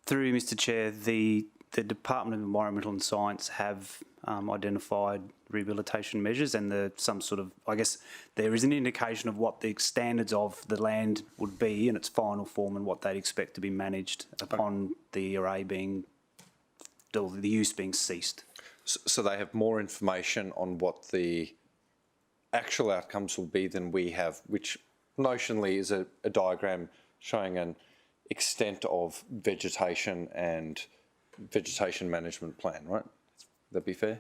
Through you, Mr Chair, the Department of Environmental and Science have identified rehabilitation measures and some sort of, I guess, there is an indication of what the standards of the land would be in its final form and what they'd expect to be managed upon the array being, the use being ceased. So they have more information on what the actual outcomes will be than we have, which notionally is a diagram showing an extent of vegetation and vegetation management plan, right? Would that be fair?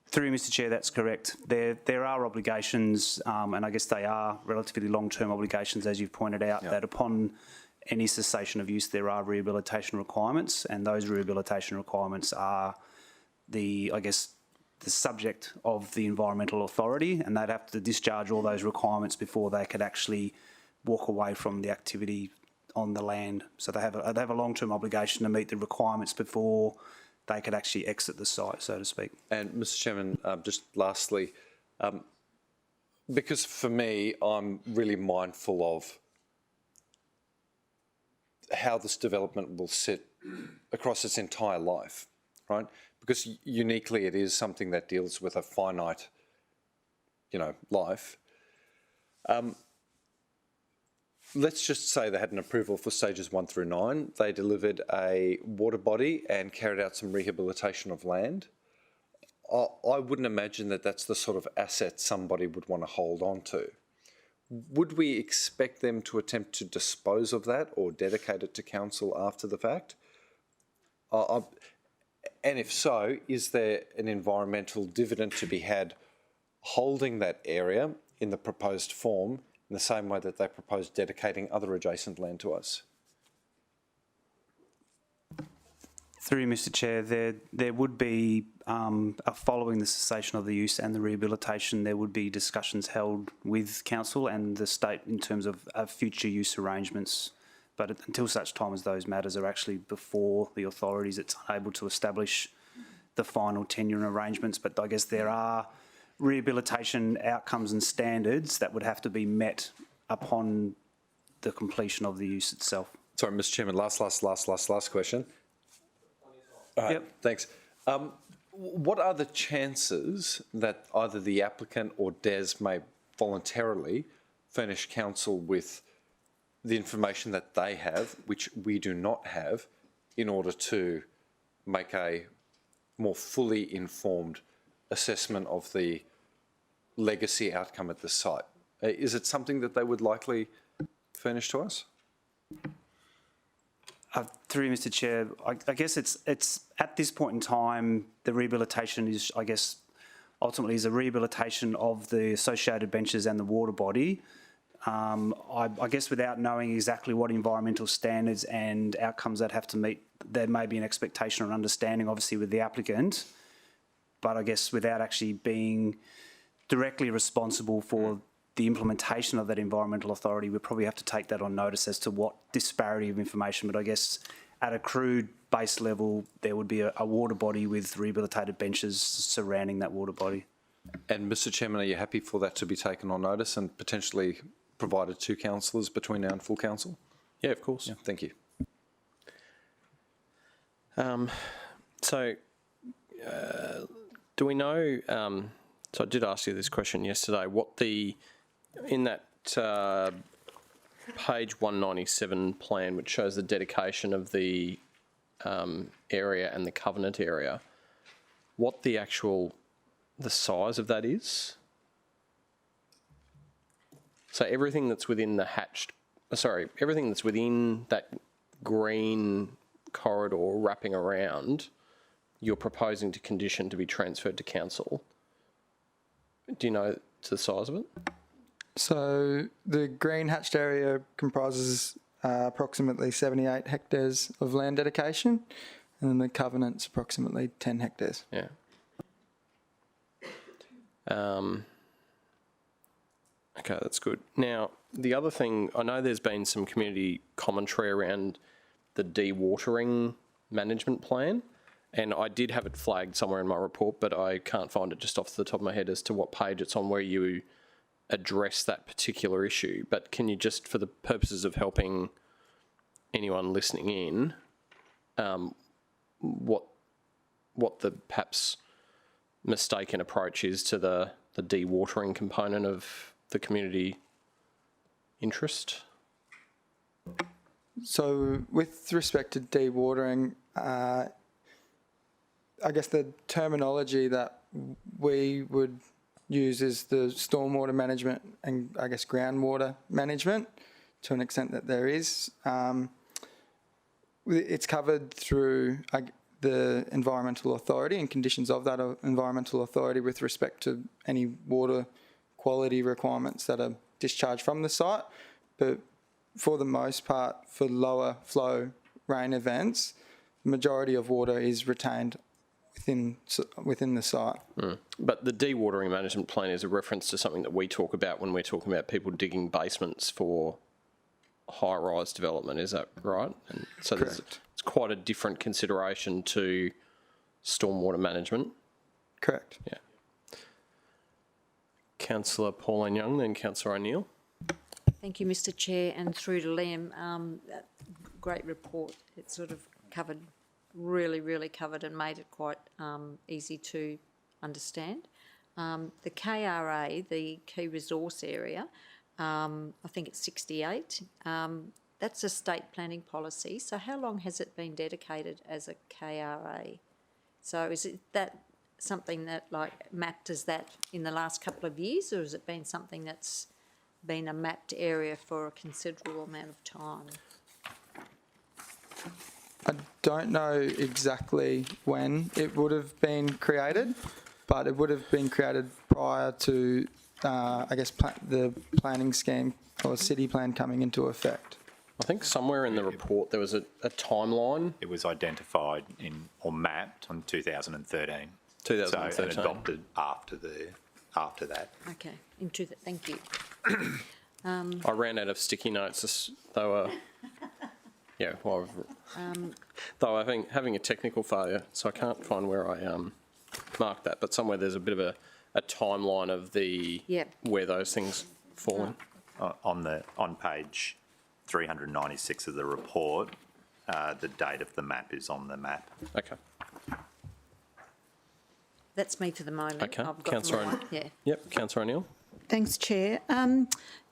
Through you, Mr Chair, that's correct. There are obligations, and I guess they are relatively long-term obligations, as you've pointed out, that upon any cessation of use, there are rehabilitation requirements, and those rehabilitation requirements are the subject of the environmental authority, and they'd have to discharge all those requirements before they could actually walk away from the activity on the land. So they have a long-term obligation to meet the requirements before they could actually exit the site, so to speak. And Mr. Chairman, just lastly, because for me, I'm really mindful of how this development will sit across its entire life, right? Because uniquely it is something that deals with a finite, life. Let's just say they had an approval for stages 1 through 9. They delivered a water body and carried out some rehabilitation of land. I wouldn't imagine that that's the sort of asset somebody would want to hold on to. Would we expect them to attempt to dispose of that or dedicate it to council after the fact? And if so, is there an environmental dividend to be had holding that area in the proposed form in the same way that they propose dedicating other adjacent land to us? Through you, Mr. Chair, there would be, following the cessation of the use and the rehabilitation, there would be discussions held with council and the state in terms of future use arrangements. But until such time as those matters are actually before the authorities, it's unable to establish the final tenure and arrangements. But I guess there are rehabilitation outcomes and standards that would have to be met upon the completion of the use itself. Sorry, Mr. Chairman, last question. All right, Yep. Thanks. What are the chances that either the applicant or DES may voluntarily furnish council with the information that they have, which we do not have, in order to make a more fully informed assessment of the legacy outcome at the site? Is it something that they would likely furnish to us? Through you, Mr. Chair, I guess it's at this point in time, the rehabilitation is, I guess, ultimately is a rehabilitation of the associated benches and the water body. I guess without knowing exactly what environmental standards and outcomes that have to meet, there may be an expectation or understanding, obviously, with the applicant, but I guess without actually being directly responsible for the implementation of that environmental authority, we probably have to take that on notice as to what disparity of information. But I guess at a crude base level, there would be a water body with rehabilitated benches surrounding that water body. And Mr. Chairman, are you happy for that to be taken on notice and potentially provided to councillors between now and full council? Yeah, of course. Yeah, thank you. Do we know, so I did ask you this question yesterday, in that page 197 plan, which shows the dedication of the area and the covenant area, what the size of that is? So everything that's within everything that's within that green corridor wrapping around, you're proposing to condition to be transferred to council. Do you know the size of it? So the green hatched area comprises approximately 78 hectares of land dedication, and then the covenant's approximately 10 hectares. Yeah. Okay, that's good. Now, the other thing, I know there's been some community commentary around the dewatering management plan, and I did have it flagged somewhere in my report, but I can't find it just off the top of my head as to what page it's on where you address that particular issue. But can you just, for the purposes of helping anyone listening in, what the perhaps mistaken approach is to the dewatering component of the community interest? So with respect to dewatering, I guess the terminology that we would use is the stormwater management and I guess groundwater management to an extent that there is. It's covered through the environmental authority and conditions of that environmental authority with respect to any water quality requirements that are discharged from the site. But for the most part, for lower flow rain events, the majority of water is retained within the site. But the dewatering management plan is a reference to something that we talk about when we're talking about people digging basements for high-rise development. Is that right? And so it's quite a different consideration to stormwater management. Correct. Yeah. Councillor Pauline Young, then Councillor O'Neill. Thank you, Mr Chair, and through to Liam. Great report. It sort of covered, really covered and made it quite easy to understand. The KRA, the Key Resource Area, I think it's 68. That's a state planning policy. So how long has it been dedicated as a KRA? So is it that something that like mapped as that in the last couple of years, or has it been something that's been a mapped area for a considerable amount of time? I don't know exactly when it would have been created, but it would have been created prior to, I guess, the planning scheme or city plan coming into effect. I think somewhere in the report there was a timeline. It was identified or mapped on 2013. 2013. So, and adopted after that. Okay, thank you. I ran out of sticky notes. They were, yeah, well, they were having a technical failure, so I can't find where I marked that. But somewhere there's a bit of a timeline of where those things fall in. On page 396 of the report, the date of the map is on the map. Okay. That's me for the moment. Okay, I've got Councillor more. Yeah. Yep, Councillor O'Neill. Thanks, Chair.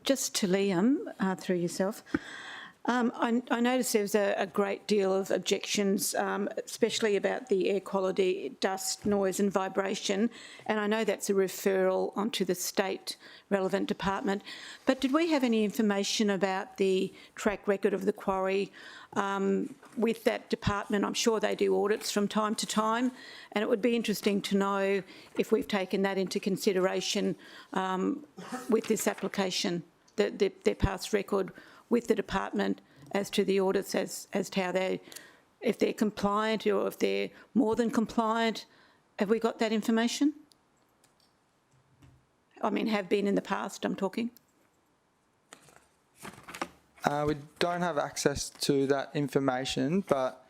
Just to Liam, through yourself, I noticed there was a great deal of objections, especially about the air quality, dust, noise and vibration, and I know that's a referral onto the state relevant department, but did we have any information about the track record of the quarry with that department? I'm sure they do audits from time to time, and it would be interesting to know if we've taken that into consideration with this application, their past record with the department as to the audits, as to how if they're compliant or if they're more than compliant. Have we got that information? I mean, have been in the past, I'm talking. We don't have access to that information, but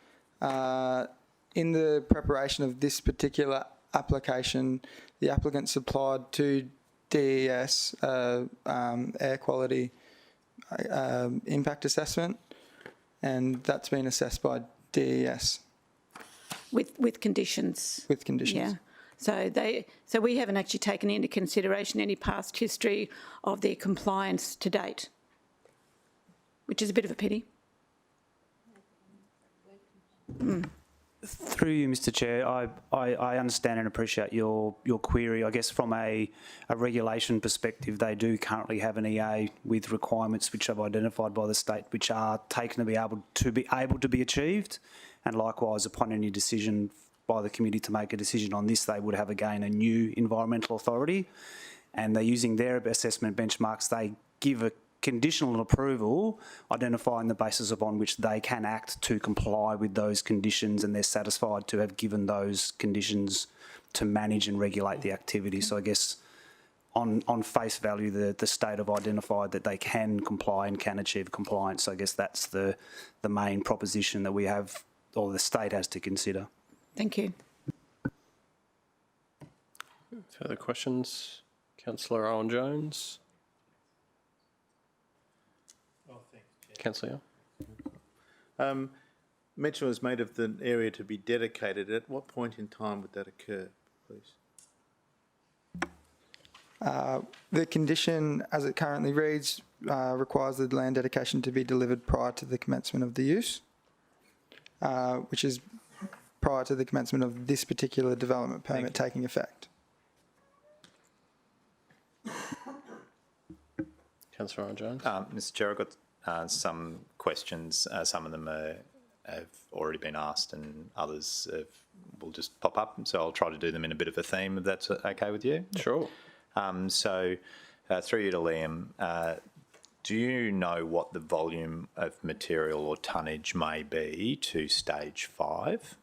in the preparation of this particular application, the applicant supplied to DES air quality impact assessment, and that's been assessed by DES. With conditions? With conditions. Yeah. So we haven't actually taken into consideration any past history of their compliance to date, which is a bit of a pity. Through you, Mr Chair, I understand and appreciate your query. I guess from a regulation perspective, they do currently have an EA with requirements which have identified by the state, which are taken to be able to be achieved, and likewise upon any decision by the committee to make a decision on this, they would have again a new environmental authority, and they're using their assessment benchmarks. They give a conditional approval, identifying the basis upon which they can act to comply with those conditions, and they're satisfied to have given those conditions to manage and regulate the activity. So I guess on face value, the state have identified that they can comply and can achieve compliance. So I guess that's the main proposition that we have, or the state has to consider. Thank you. Further questions? Councillor Owen-Jones. Councillor. Mention was made of the area to be dedicated. At what point in time would that occur, please? The condition, as it currently reads, requires the land dedication to be delivered prior to the commencement of the use, which is prior to the commencement of this particular development permit taking effect. Councillor Owen-Jones. Mr Chair, I've got some questions. Some of them have already been asked and others will just pop up. So I'll try to do them in a bit of a theme, if that's okay with you. Sure. So through you to Liam, Do you know what the volume of material or tonnage may be to stage 5?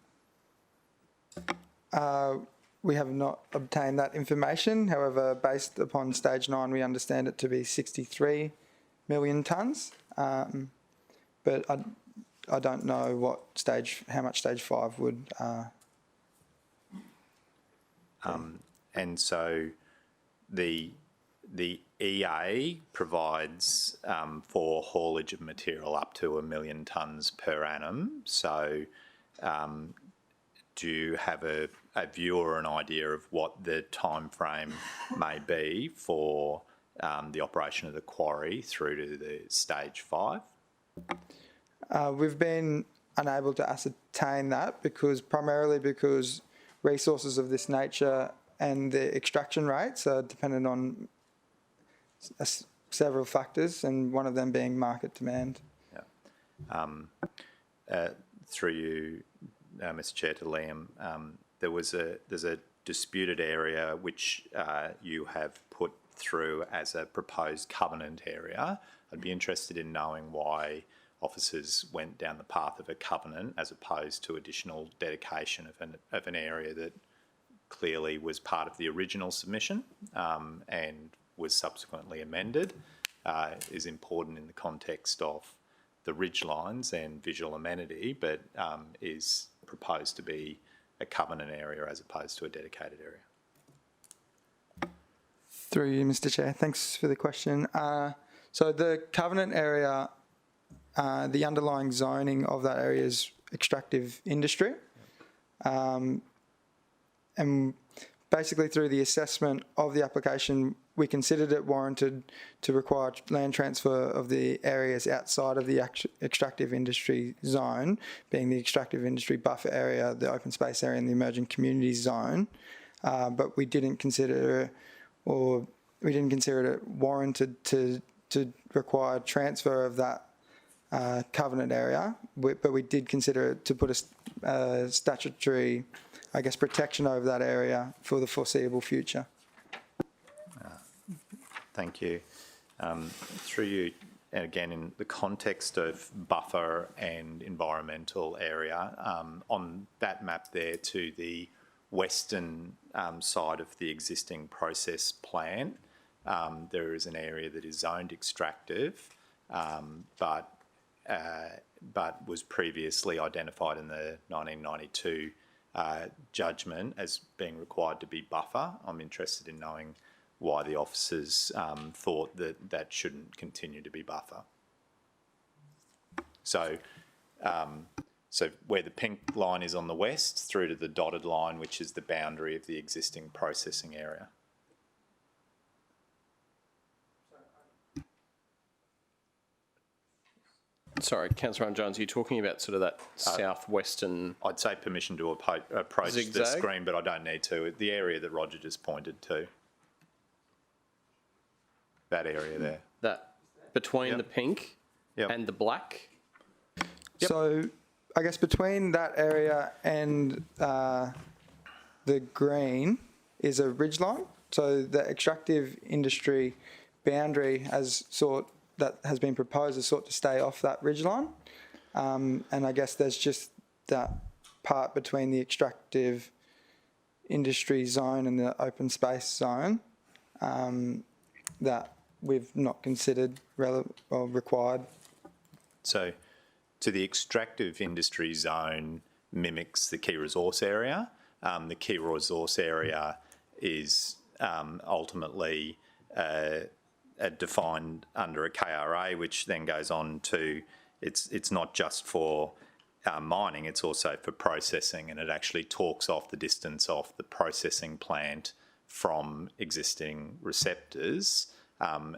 We have not obtained that information. However, based upon stage 9, we understand it to be 63 million tonnes. But I don't know how much stage 5 would. And so the EA provides for haulage of material up to 1 million tonnes per annum. So do you have a view or an idea of what the time frame may be for the operation of the quarry through to the stage 5? We've been unable to ascertain that primarily because resources of this nature and the extraction rates are dependent on several factors, and one of them being market demand. Yeah. Through you, Mr. Chair, to Liam, there's a disputed area which you have put through as a proposed covenant area. I'd be interested in knowing why officers went down the path of a covenant as opposed to additional dedication of an area that clearly was part of the original submission and was subsequently amended, is important in the context of the ridge lines and visual amenity, but is proposed to be a covenant area as opposed to a dedicated area. Through you, Mr. Chair. Thanks for the question. So the covenant area, the underlying zoning of that area is extractive industry. And basically through the assessment of the application, we considered it warranted to require land transfer of the areas outside of the extractive industry zone, being the extractive industry buffer area, the open space area and the emerging community zone. But we didn't consider it warranted to require transfer of that covenant area, but we did consider it to put a statutory, I guess, protection over that area for the foreseeable future. Thank you. Through you, and again, in the context of buffer and environmental area, on that map there to the western side of the existing process plant, there is an area that is zoned extractive, but was previously identified in the 1992 judgment as being required to be buffer. I'm interested in knowing why the officers thought that shouldn't continue to be buffer. So where the pink line is on the west through to the dotted line, which is the boundary of the existing processing area. Sorry, Councillor Jones, are you talking about sort of that southwestern... I'd say permission to approach zigzag? the screen, but I don't need to. The area that Roger just pointed to. That area there. That between the pink and the black? Yep. So I guess between that area and the green is a ridge line. So the extractive industry boundary that has been proposed is sought to stay off that ridge line. And I guess there's just that part between the extractive industry zone and the open space zone that we've not considered relevant or required. So the extractive industry zone mimics the key resource area. The key resource area is ultimately defined under a KRA, which then goes on to, it's not just for mining, it's also for processing, and it actually talks off the distance off the processing plant from existing receptors. And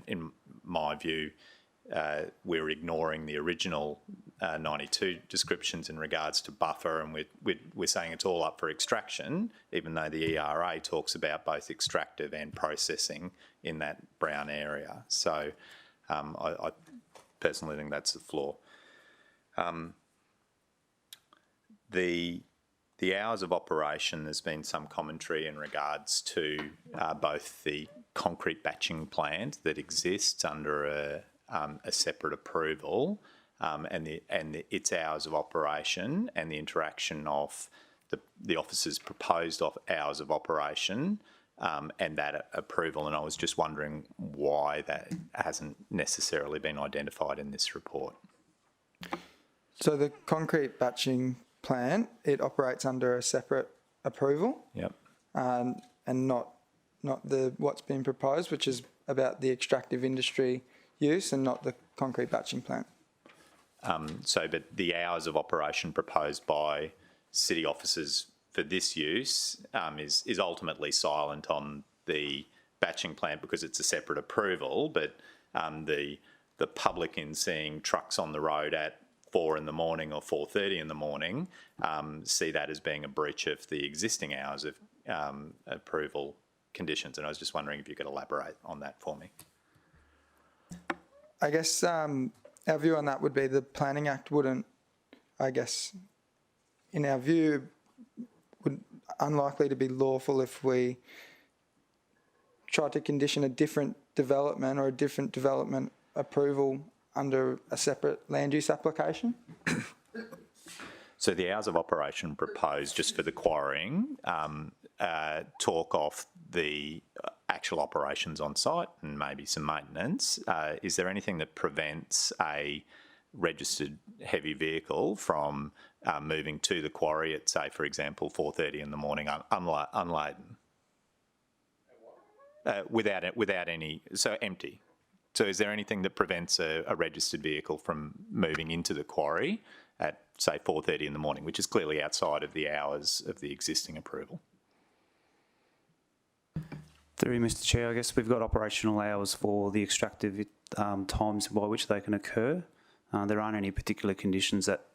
in my view, we're ignoring the original 92 descriptions in regards to buffer, and we're saying it's all up for extraction, even though the ERA talks about both extractive and processing in that brown area. So I personally think that's the flaw. The hours of operation, there's been some commentary in regards to both the concrete batching plant that exists under a separate approval, and its hours of operation and the interaction of the officer's proposed hours of operation and that approval. And I was just wondering why that hasn't necessarily been identified in this report. So the concrete batching plant, it operates under a separate approval. Yep. And not what's been proposed, which is about the extractive industry use and not the concrete batching plant. But the hours of operation proposed by city officers for this use is ultimately silent on the batching plant because it's a separate approval, but the public in seeing trucks on the road at 4 in the morning or 4:30 in the morning see that as being a breach of the existing hours of approval conditions. And I was just wondering if you could elaborate on that for me. I guess our view on that would be the Planning Act wouldn't, I guess, in our view, would unlikely to be lawful if we tried to condition a different development or a different development approval under a separate land use application. So the hours of operation proposed just for the quarrying talk off the actual operations on site and maybe some maintenance. Is there anything that prevents a registered heavy vehicle from moving to the quarry at, say, for example, 4:30 in the morning unladen? Without any, so empty. So is there anything that prevents a registered vehicle from moving into the quarry at, say, 4:30 in the morning, which is clearly outside of the hours of the existing approval? Through you, Mr Chair, I guess we've got operational hours for the extractive times by which they can occur. There aren't any particular conditions that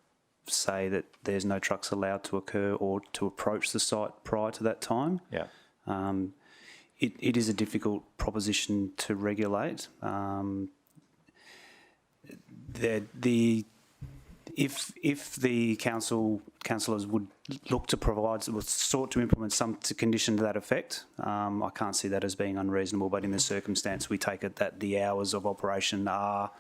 say that there's no trucks allowed to occur or to approach the site prior to that time. Yeah. It is a difficult proposition to regulate. If the councillors would look to provide, would sought to implement some condition to that effect, I can't see that as being unreasonable. But in the circumstance, we take it that the hours of operation are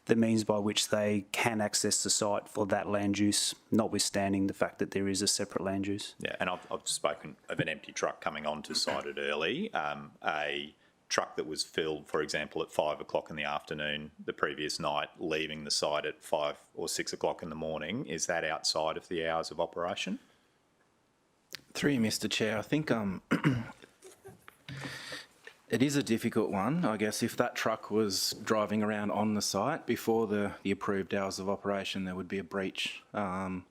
the means by which they can access the site for that land use, notwithstanding the fact that there is a separate land use. Yeah, and I've spoken of an empty truck coming onto site at early. A truck that was filled, for example, at 5 o'clock in the afternoon the previous night, leaving the site at 5 or 6 o'clock in the morning, is that outside of the hours of operation? Through you, Mr Chair, I think it is a difficult one. I guess if that truck was driving around on the site before the approved hours of operation, there would be a breach. I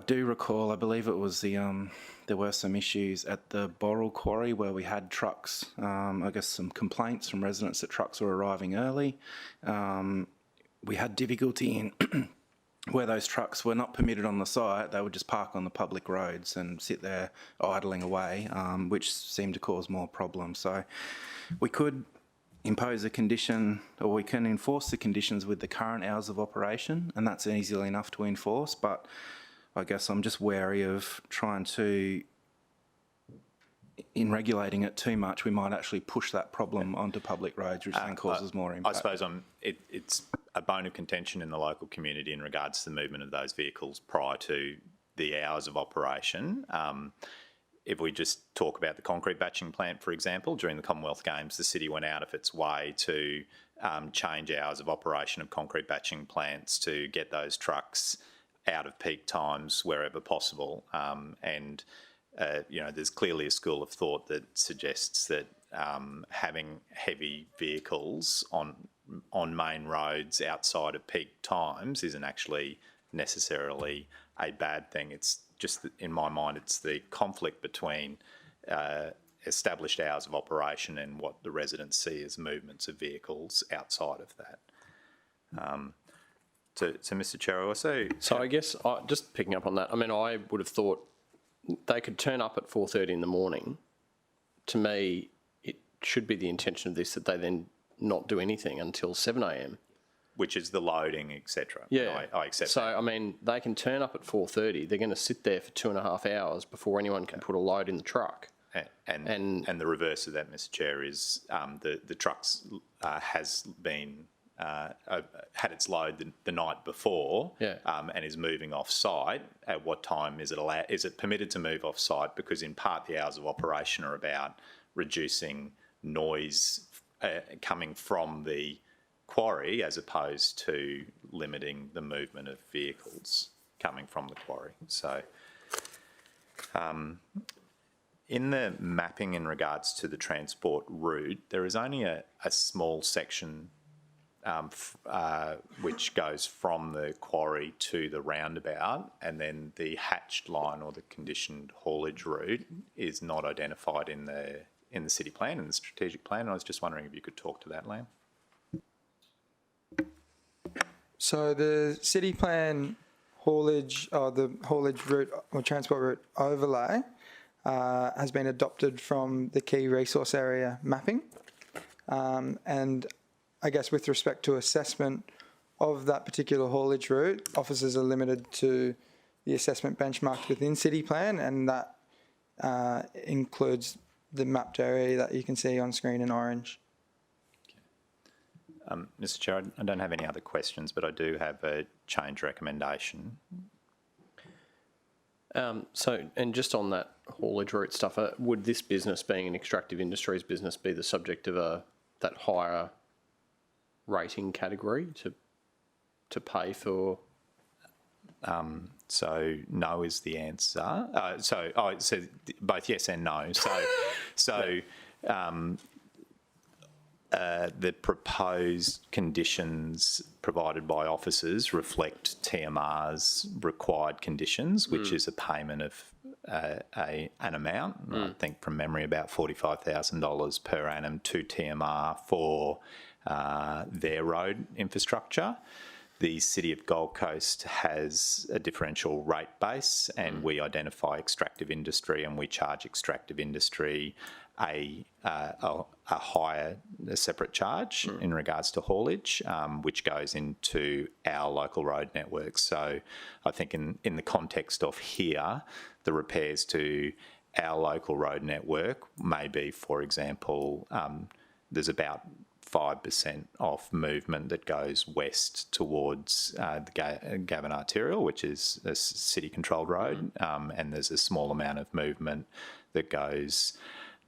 do recall, I believe it was there were some issues at the Boral Quarry where we had trucks, I guess some complaints from residents that trucks were arriving early. We had difficulty in where those trucks were not permitted on the site. They would just park on the public roads and sit there idling away, which seemed to cause more problems. So we could impose a condition, or we can enforce the conditions with the current hours of operation, and that's easily enough to enforce. But I guess I'm just wary of trying to, in regulating it too much, we might actually push that problem onto public roads, which then causes more impact. I suppose it's a bone of contention in the local community in regards to the movement of those vehicles prior to the hours of operation. If we just talk about the concrete batching plant, for example, during the Commonwealth Games, the city went out of its way to change hours of operation of concrete batching plants to get those trucks out of peak times wherever possible. There's clearly a school of thought that suggests that having heavy vehicles on main roads outside of peak times isn't actually necessarily a bad thing. It's just, in my mind, it's the conflict between established hours of operation and what the residents see as movements of vehicles outside of that. So Mr Chair, also... So I guess, just picking up on that, I mean, I would have thought they could turn up at 4:30 in the morning. To me, it should be the intention of this that they then not do anything until 7 a.m. Which is the loading, etc. Yeah. I accept so, that. I mean, they can turn up at 4:30. They're going to sit there for 2.5 hours before anyone can put a load in the truck. And the reverse of that, Mr. Chair, is the trucks has been had its load the night before, and is moving off site. At what time is it allowed? Is it permitted to move off site? Because in part the hours of operation are about reducing noise coming from the quarry, as opposed to limiting the movement of vehicles coming from the quarry. So, in the mapping in regards to the transport route, there is only a small section which goes from the quarry to the roundabout, and then the hatched line or the conditioned haulage route is not identified in the city plan, in the strategic plan. And I was just wondering if you could talk to that, Liam. So the city plan haulage, or the haulage route or transport route overlay has been adopted from the key resource area mapping. And I guess with respect to assessment of that particular haulage route, officers are limited to the assessment benchmarked within city plan, and that includes the mapped area that you can see on screen in orange. Mr. Chair, I don't have any other questions, but I do have a change recommendation. And just on that haulage route stuff, would this business, being an extractive industries business, be the subject of that higher rating category to pay for? So no is the answer. So both yes and no. The proposed conditions provided by officers reflect TMR's required conditions, which is a payment of an amount, I think from memory about $45,000 per annum to TMR for their road infrastructure. The City of Gold Coast has a differential rate base, and we identify extractive industry, and we charge extractive industry a separate charge in regards to haulage, which goes into our local road network. So I think in the context of here, the repairs to our local road network may be, for example, there's about 5% of movement that goes west towards the Gavin Arterial, which is a city-controlled road, and there's a small amount of movement that goes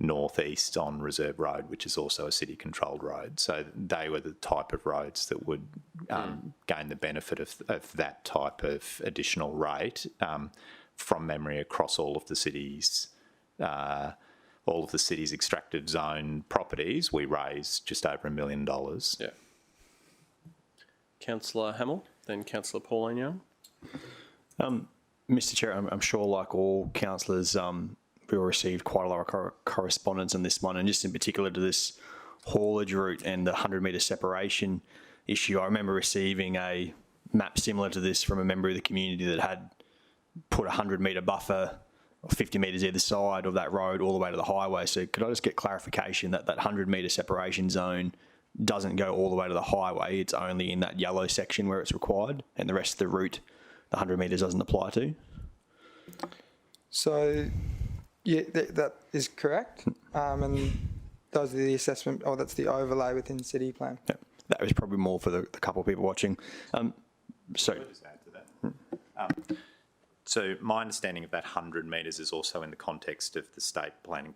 northeast on Reserve Road, which is also a city-controlled road. So they were the type of roads that would gain the benefit of that type of additional rate. From memory, across all of the cities, extractive zone properties, we raise just over $1 million. Yeah. Councillor Hamill, then Councillor Pauline Young. Mr. Chair, I'm sure, like all councillors, we all received quite a lot of correspondence on this one, and just in particular to this haulage route and the 100-metre separation issue. I remember receiving a map similar to this from a member of the community that had put a 100-metre buffer, or 50 metres either side of that road all the way to the highway. So could I just get clarification that 100-metre separation zone doesn't go all the way to the highway, it's only in that yellow section where it's required, and the rest of the route the 100 metres doesn't apply to? So, yeah, that is correct. And those are the assessment, that's the overlay within city plan. Yeah, that was probably more for the couple of people watching. So, I'll just add to that. So my understanding of that 100 metres is also in the context of the state planning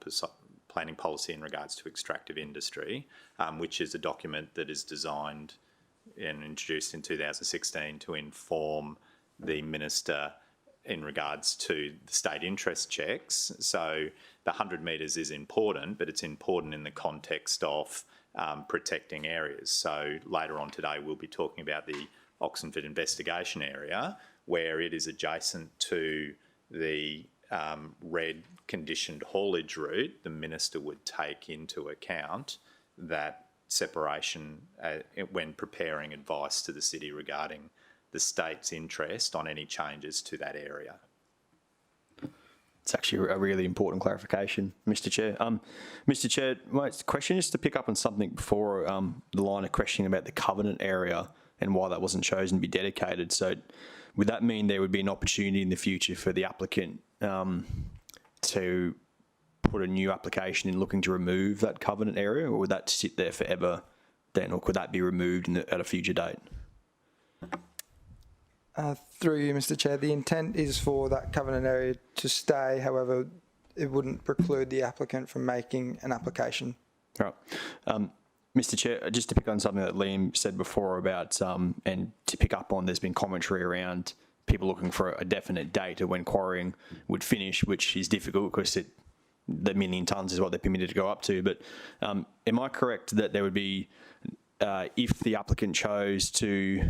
policy in regards to extractive industry, which is a document that is designed and introduced in 2016 to inform the minister in regards to the state interest checks. So the 100 metres is important, but it's important in the context of protecting areas. So later on today, we'll be talking about the Oxenford investigation area, where it is adjacent to the red conditioned haulage route. The minister would take into account that separation when preparing advice to the city regarding the state's interest on any changes to that area. It's actually a really important clarification, Mr. Chair. Mr. Chair, my question is to pick up on something before the line of questioning about the covenant area and why that wasn't chosen to be dedicated. So would that mean there would be an opportunity in the future for the applicant to put a new application in looking to remove that covenant area, or would that sit there forever then, or could that be removed at a future date? Through you, Mr. Chair, the intent is for that covenant area to stay. However, it wouldn't preclude the applicant from making an application. Right. Mr. Chair, just to pick on something that Liam said before about, and to pick up on, there's been commentary around people looking for a definite date of when quarrying would finish, which is difficult because the 1 million tonnes is what they're permitted to go up to. But am I correct that there would be, if the applicant chose to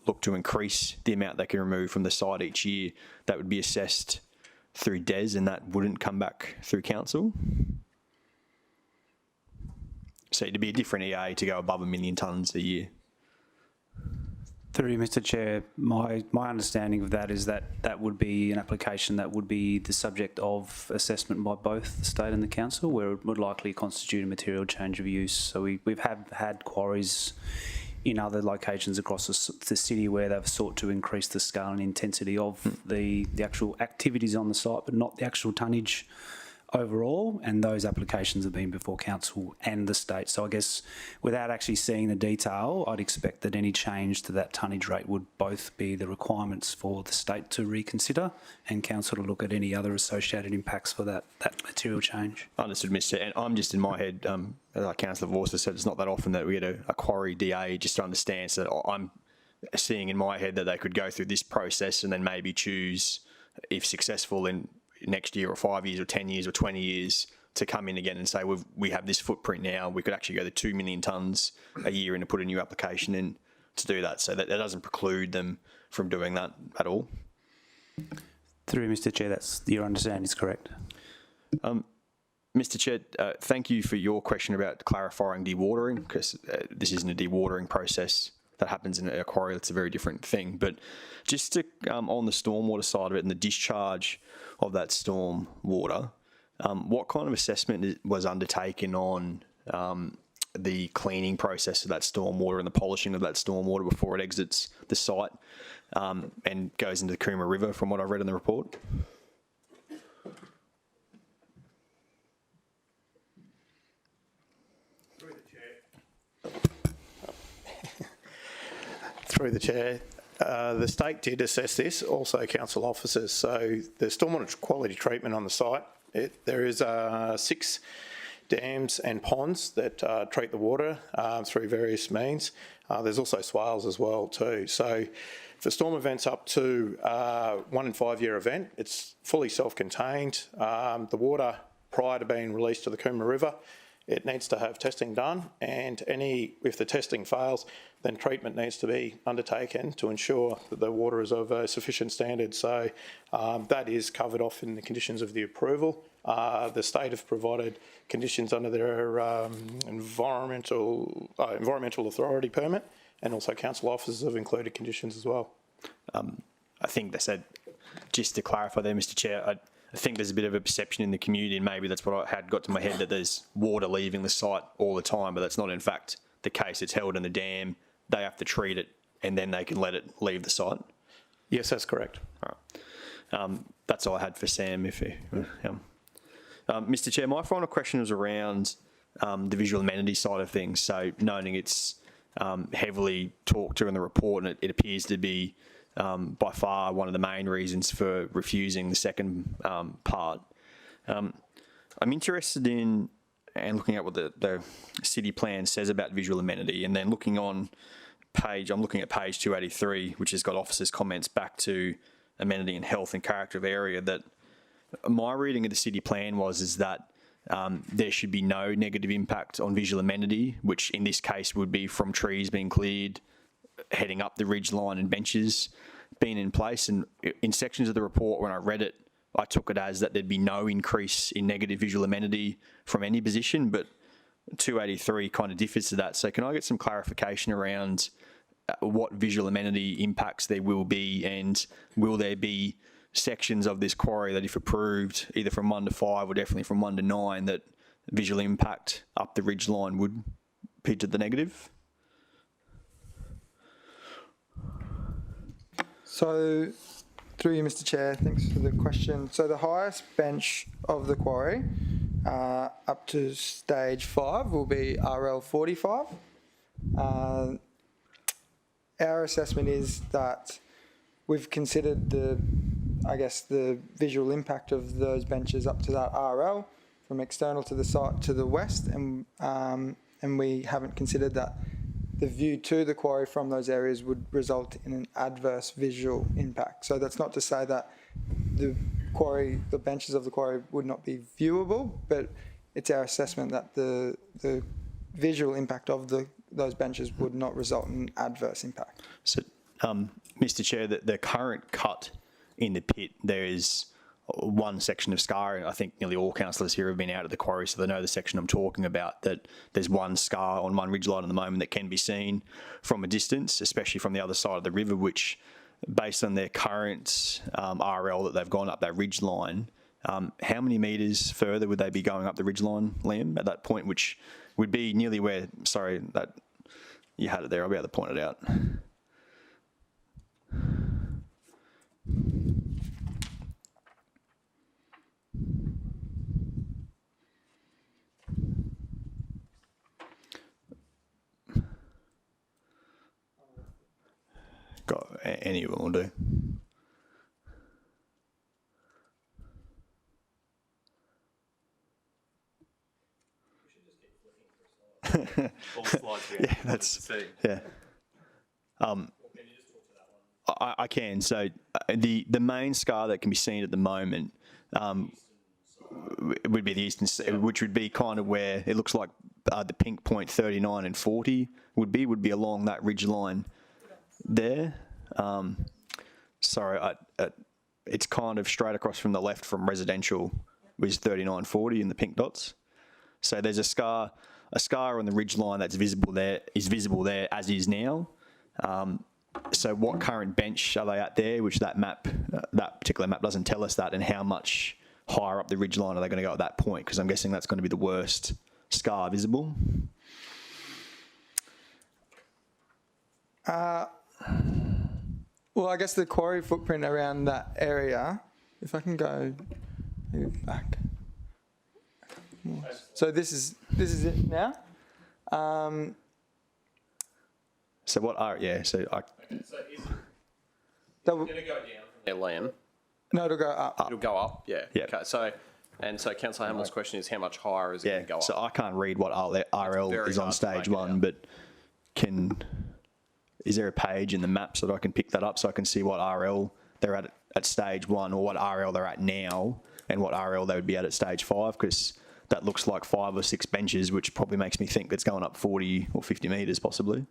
look to increase the amount they can remove from the site each year, that would be assessed through DES and that wouldn't come back through council? So it'd be a different EA to go above 1 million tonnes a year. Through you, Mr. Chair, my understanding of that is that that would be an application that would be the subject of assessment by both the state and the council, where it would likely constitute a material change of use. So we've had quarries in other locations across the city where they've sought to increase the scale and intensity of the actual activities on the site, but not the actual tonnage overall, and those applications have been before council and the state. So I guess without actually seeing the detail, I'd expect that any change to that tonnage rate would both be the requirements for the state to reconsider and council to look at any other associated impacts for that material change. Understood, Mr. And I'm just in my head, like Councillor Vorster said, it's not that often that we get a quarry DA, just to understand. So I'm seeing in my head that they could go through this process and then maybe choose, if successful, in next year or 5 years or 10 years or 20 years to come in again and say, we have this footprint now, we could actually go to 2 million tonnes a year and to put a new application in to do that. So that doesn't preclude them from doing that at all. Through Mr. Chair, that's your understanding is correct. Mr. Chair, thank you for your question about clarifying dewatering, because this isn't a dewatering process that happens in a quarry. That's a very different thing. But just to, on the stormwater side of it and the discharge of that storm water, what kind of assessment was undertaken on the cleaning process of that storm water and the polishing of that storm water before it exits the site and goes into the Coomera River, from what I've read in the report? Through the chair, the state did assess this, also council officers. So the stormwater quality treatment on the site, there is 6 dams and ponds that treat the water through various means. There's also swales as well too. So for storm events up to 1 in 5 year event, it's fully self-contained. The water prior to being released to the Coomera River, it needs to have testing done, and if the testing fails, then treatment needs to be undertaken to ensure that the water is of a sufficient standard. So that is covered off in the conditions of the approval. The state have provided conditions under their environmental authority permit, and also council officers have included conditions as well. I think they said, just to clarify there, Mr. Chair, I think there's a bit of a perception in the community, and maybe that's what I had got to my head, that there's water leaving the site all the time, but that's not in fact the case. It's held in the dam, they have to treat it, and then they can let it leave the site. Yes, that's correct. All right. That's all I had for Sam. Mr. Chair, my final question was around the visual amenity side of things. So noting it's heavily talked to in the report, and it appears to be by far one of the main reasons for refusing the second part. I'm interested in and looking at what the city plan says about visual amenity, and then looking on I'm looking at page 283, which has got officers' comments back to amenity and health and character of area. That my reading of the city plan is that there should be no negative impact on visual amenity, which in this case would be from trees being cleared, heading up the ridge line and benches being in place. And in sections of the report, when I read it, I took it as that there'd be no increase in negative visual amenity from any position, but 283 kind of differs to that. So can I get some clarification around what visual amenity impacts there will be, and will there be sections of this quarry that, if approved, either from 1 to 5 or definitely from 1 to 9, that visual impact up the ridge line would be to the negative? So, through you, Mr. Chair, thanks for the question. So the highest bench of the quarry up to stage 5 will be RL 45. Our assessment is that we've considered the visual impact of those benches up to that RL from external to the site to the west, and we haven't considered that the view to the quarry from those areas would result in an adverse visual impact. So that's not to say that the benches of the quarry would not be viewable, but it's our assessment that the visual impact of those benches would not result in adverse impact. So, Mr. Chair, the current cut in the pit, there is one section of scar, and I think nearly all councillors here have been out at the quarry, so they know the section I'm talking about, that there's one scar on one ridgeline at the moment that can be seen from a distance, especially from the other side of the river, which, based on their current RL that they've gone up that ridgeline, how many metres further would they be going up the ridgeline, Liam, at that point, which would be nearly where, sorry, that you had it there, I'll be able to point it out. Got any of them will do. Yeah, that's yeah. I can. So the main scar that can be seen at the moment would be the eastern, which would be kind of where it looks like the pink point 39 and 40 would be along that ridge line there. Sorry, it's kind of straight across from the left from residential, which is 3940 in the pink dots. So there's a scar on the ridge line that's visible there, as is now. So what current bench are they at there, which that particular map doesn't tell us that, and how much higher up the ridge line are they going to go at that point? Because I'm guessing that's going to be the worst scar visible. Well, I guess the quarry footprint around that area, if I can go back. So this is it now. So what are, yeah, so I... So is it going to go down from there, Liam? No, it'll go up. It'll go up, yeah. Yeah. Okay, so Councillor Hamill's question is how much higher is it going to go up? So I can't read what RL is on stage 1, but is there a page in the map so that I can pick that up so I can see what RL they're at stage 1, or what RL they're at now, and what RL they would be at stage 5? Because that looks like 5 or 6 benches, which probably makes me think it's going up 40 or 50 metres possibly.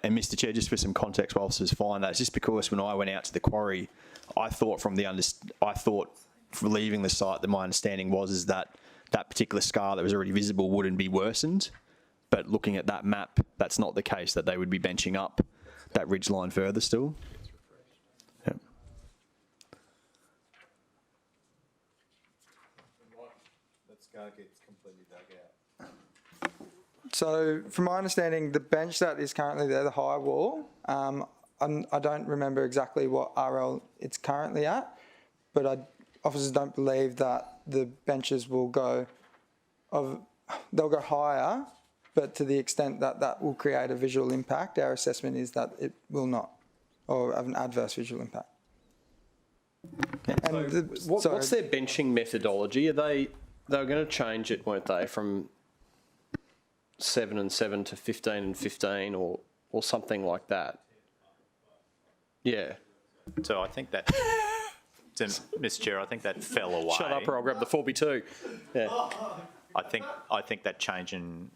And Mr. Chair, just for some context, while officers find that, it's just because when I went out to the quarry, I thought for leaving the site that my understanding was that particular scar that was already visible wouldn't be worsened. But looking at that map, that's not the case, that they would be benching up that ridge line further still. Yep. That scar gets completely dug out. So from my understanding, the bench that is currently there, the high wall, I don't remember exactly what RL it's currently at, but officers don't believe that the benches will go, they'll go higher, but to the extent that that will create a visual impact, our assessment is that it will not, or have an adverse visual impact. And What's their benching methodology? They were going to change it, weren't they, from 7 and 7 to 15 and 15 or something like that? Yeah. So I think that, Mr. Chair, I think that fell away. Shut up or I'll grab the 4B2. Yeah. I think that change in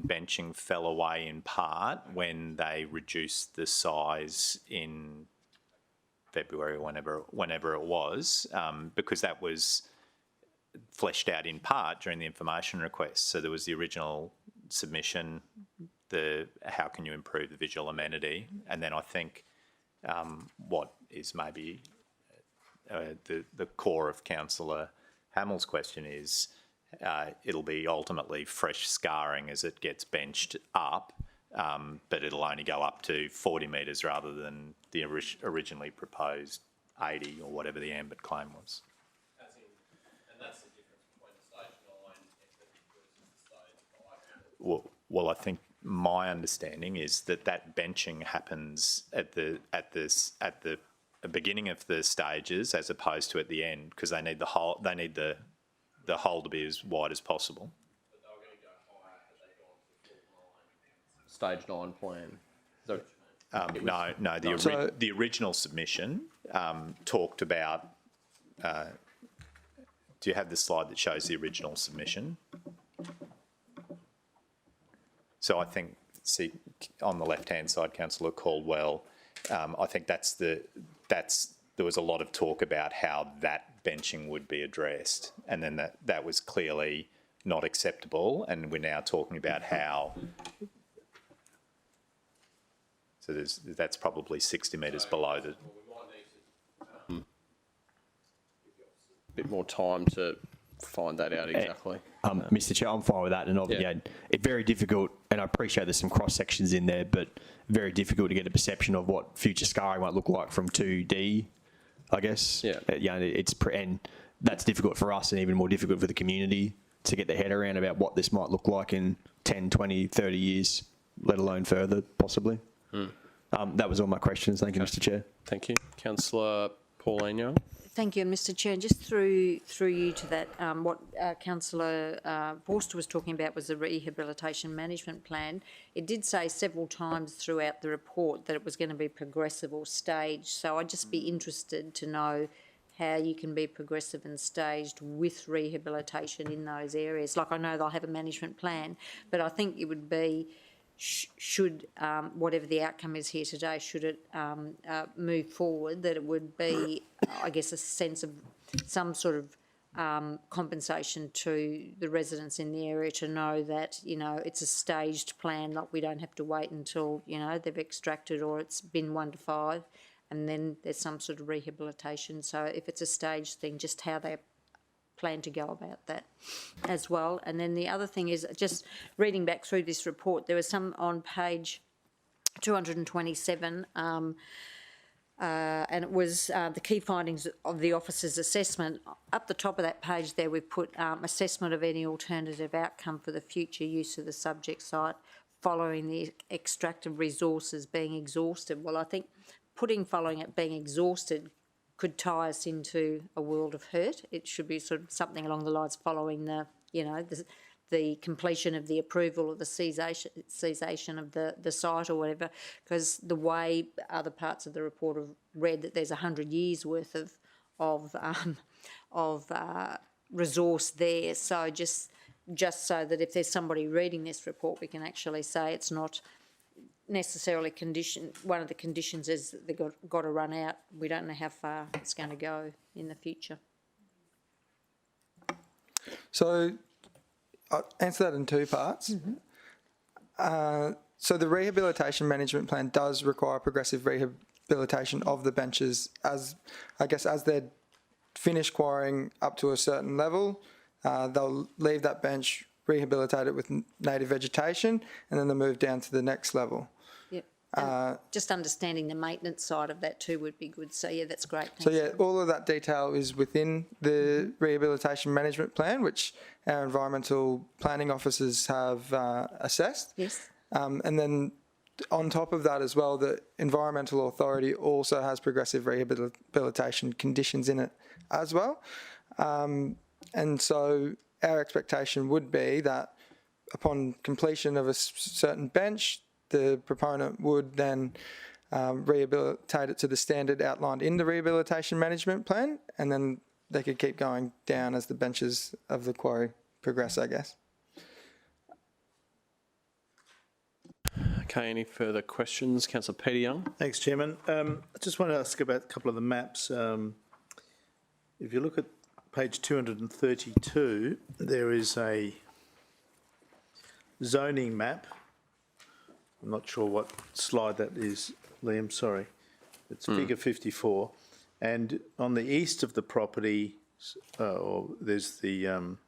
benching fell away in part when they reduced the size in February or whenever it was, because that was fleshed out in part during the information request. So there was the original submission, how can you improve the visual amenity, and then I think what is maybe the core of Councillor Hamill's question is it'll be ultimately fresh scarring as it gets benched up, but it'll only go up to 40 metres rather than the originally proposed 80 or whatever the ambit claim was. And that's the difference between the stage 9 versus the stage 5. Well, I think my understanding is that benching happens at the beginning of the stages as opposed to at the end, because they need the hole to be as wide as possible. But they were going to go higher had they gone to the full 9 stage 9 plan. So, The original submission talked about. Do you have the slide that shows the original submission? So I think, see, on the left-hand side, Councillor Caldwell, I think there was a lot of talk about how that benching would be addressed, and then that was clearly not acceptable, and we're now talking about how. So that's probably 60 metres below the. We might need to a bit more time to find that out exactly. Mr. Chair, I'm fine with that, and obviously, it's very difficult, and I appreciate there's some cross sections in there, but very difficult to get a perception of what future scarring might look like from 2D, I guess. Yeah. And that's difficult for us, and even more difficult for the community to get their head around about what this might look like in 10, 20, 30 years, let alone further, possibly. That was all my questions. Thank you, Mr. Chair. Thank you. Councillor Paulino. Thank you, Mr. Chair. Just through you to that, what Councillor Forster was talking about was the rehabilitation management plan. It did say several times throughout the report that it was going to be progressive or staged. So I'd just be interested to know how you can be progressive and staged with rehabilitation in those areas. Like, I know they'll have a management plan, but I think it would be, should whatever the outcome is here today, should it move forward, that it would be, I guess, a sense of some sort of compensation to the residents in the area to know that, you know, it's a staged plan, like we don't have to wait until, you know, they've extracted or it's been 1 to 5 and then there's some sort of rehabilitation. So if it's a staged thing, just how they plan to go about that as well. And then the other thing is, just reading back through this report, there was some on page 227, and it was the key findings of the officer's assessment. Up the top of that page there, we've put assessment of any alternative outcome for the future use of the subject site following the extractive resources being exhausted. Well, I think putting following it being exhausted could tie us into a world of hurt. It should be sort of something along the lines following the, you know, the completion of the approval or the cessation of the site or whatever, because the way other parts of the report have read that there's 100 years worth of resource there. So just so that if there's somebody reading this report, we can actually say it's not necessarily one of the conditions is that they've got to run out. We don't know how far it's going to go in the future. So I'll answer that in 2 parts. So the rehabilitation management plan does require progressive rehabilitation of the benches as they're finished quarrying up to a certain level. They'll leave that bench, rehabilitate it with native vegetation, and then they'll move down to the next level. Just understanding the maintenance side of that too would be good. So yeah, that's great. Thanks. So yeah, all of that detail is within the rehabilitation management plan, which our environmental planning officers have assessed. Yes. And then on top of that as well, the Environmental Authority also has progressive rehabilitation conditions in it as well. And so our expectation would be that upon completion of a certain bench, the proponent would then rehabilitate it to the standard outlined in the rehabilitation management plan, and then they could keep going down as the benches of the quarry progress, I guess. Okay, any further questions? Councillor Peter Young. Thanks, Chairman. I just want to ask about a couple of the maps. If you look at page 232, there is a zoning map. I'm not sure what slide that is, Liam, sorry. It's figure 54. And on the east of the property, or there's the,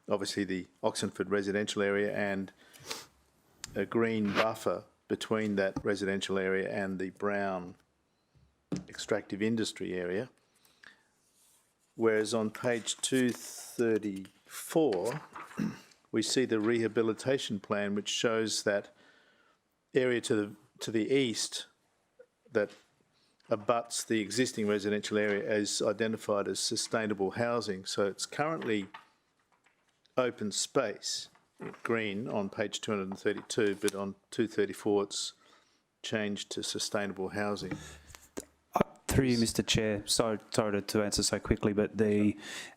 obviously the Oxenford residential area and a green buffer between that residential area and the brown extractive industry area. Whereas on page 234, we see the rehabilitation plan, which shows that area to the east that abuts the existing residential area as identified as sustainable housing. So it's currently open space, green, on page 232, but on 234 it's changed to sustainable housing. Through you, Mr. Chair, sorry to answer so quickly, but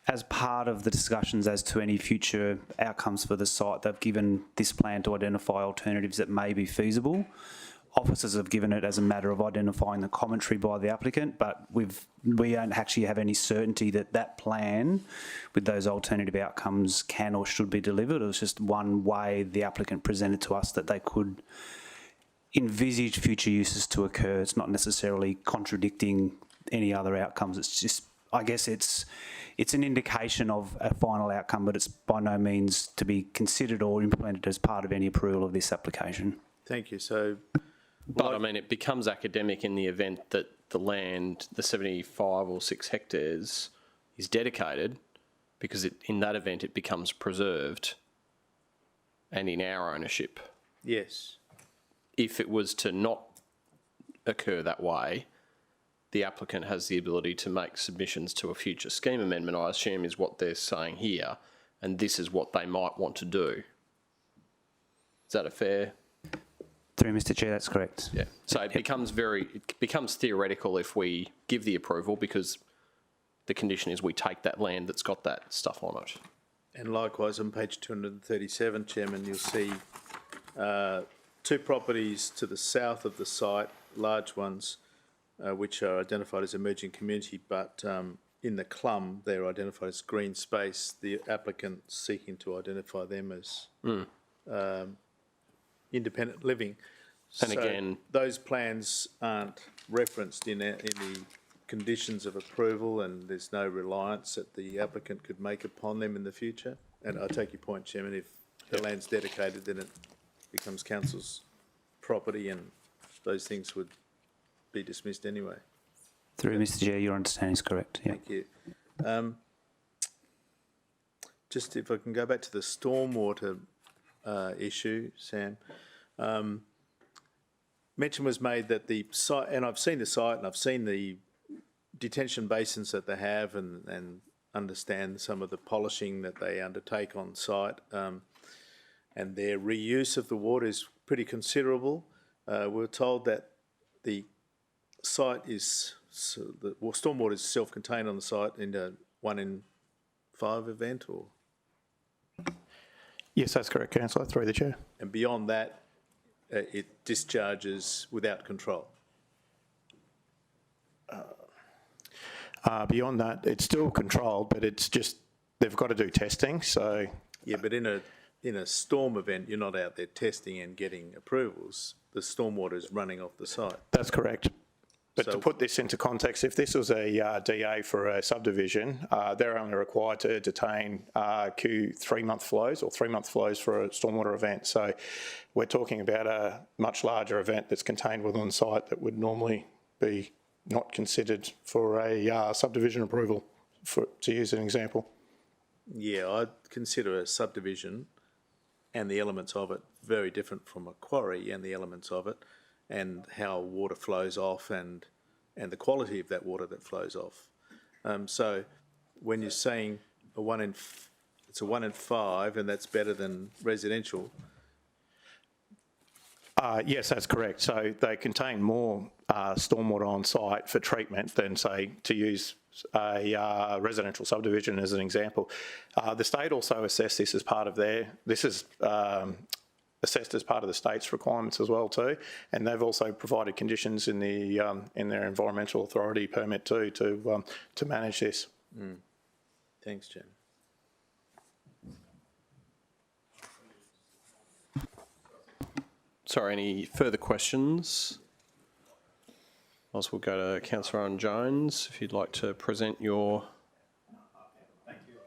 as part of the discussions as to any future outcomes for the site, they've given this plan to identify alternatives that may be feasible. Officers have given it as a matter of identifying the commentary by the applicant, but we don't actually have any certainty that that plan with those alternative outcomes can or should be delivered. It was just one way the applicant presented to us that they could envisage future uses to occur. It's not necessarily contradicting any other outcomes. It's just, I guess it's an indication of a final outcome, but it's by no means to be considered or implemented as part of any approval of this application. Thank you. So, but I mean, it becomes academic in the event that the land, the 75 or 6 hectares, is dedicated, because in that event it becomes preserved and in our ownership. yes. If it was to not occur that way, the applicant has the ability to make submissions to a future scheme amendment, I assume is what they're saying here, and this is what they might want to do. Is that a fair? Through Mr. Chair, that's correct. Yeah. So it becomes theoretical if we give the approval, because the condition is we take that land that's got that stuff on it. And likewise on page 237, Chairman, you'll see 2 properties to the south of the site, large ones, which are identified as emerging community, but in the clumb they're identified as green space. The applicant seeking to identify them as independent living. And So again, those plans aren't referenced in the conditions of approval, and there's no reliance that the applicant could make upon them in the future. And I take your point, Chairman, if the land's dedicated, then it becomes council's property and those things would be dismissed anyway. Through Mr. Chair, your understanding is correct. Yeah. Thank you. Just if I can go back to the stormwater issue, Sam. Mention was made that the site, and I've seen the site and I've seen the detention basins that they have and understand some of the polishing that they undertake on site, and their reuse of the water is pretty considerable. We're told that the site is, stormwater is self-contained on the site in a 1 in 5 event, or? Yes, that's correct, Councillor, through the chair. And beyond that, it discharges without control. Beyond that, it's still controlled, but it's just, they've got to do testing, so. Yeah, but in a storm event, you're not out there testing and getting approvals. The stormwater is running off the site. That's correct. But So- to put this into context, if this was a DA for a subdivision, they're only required to detain Q 3-month flows or 3-month flows for a stormwater event. So we're talking about a much larger event that's contained within site that would normally be not considered for a subdivision approval, to use an example. Yeah, I'd consider a subdivision and the elements of it very different from a quarry and the elements of it, and how water flows off and the quality of that water that flows off. So when you're saying it's a 1 in 5 and that's better than residential. Yes, that's correct. So they contain more stormwater on site for treatment than, say, to use a residential subdivision as an example. The state also assessed this as part of this is assessed as part of the state's requirements as well too, and they've also provided conditions in their environmental authority permit too to manage this. Thanks, Jen. Sorry, any further questions? Else we'll go to Councillor Owen Jones, if you'd like to present your... Thank you.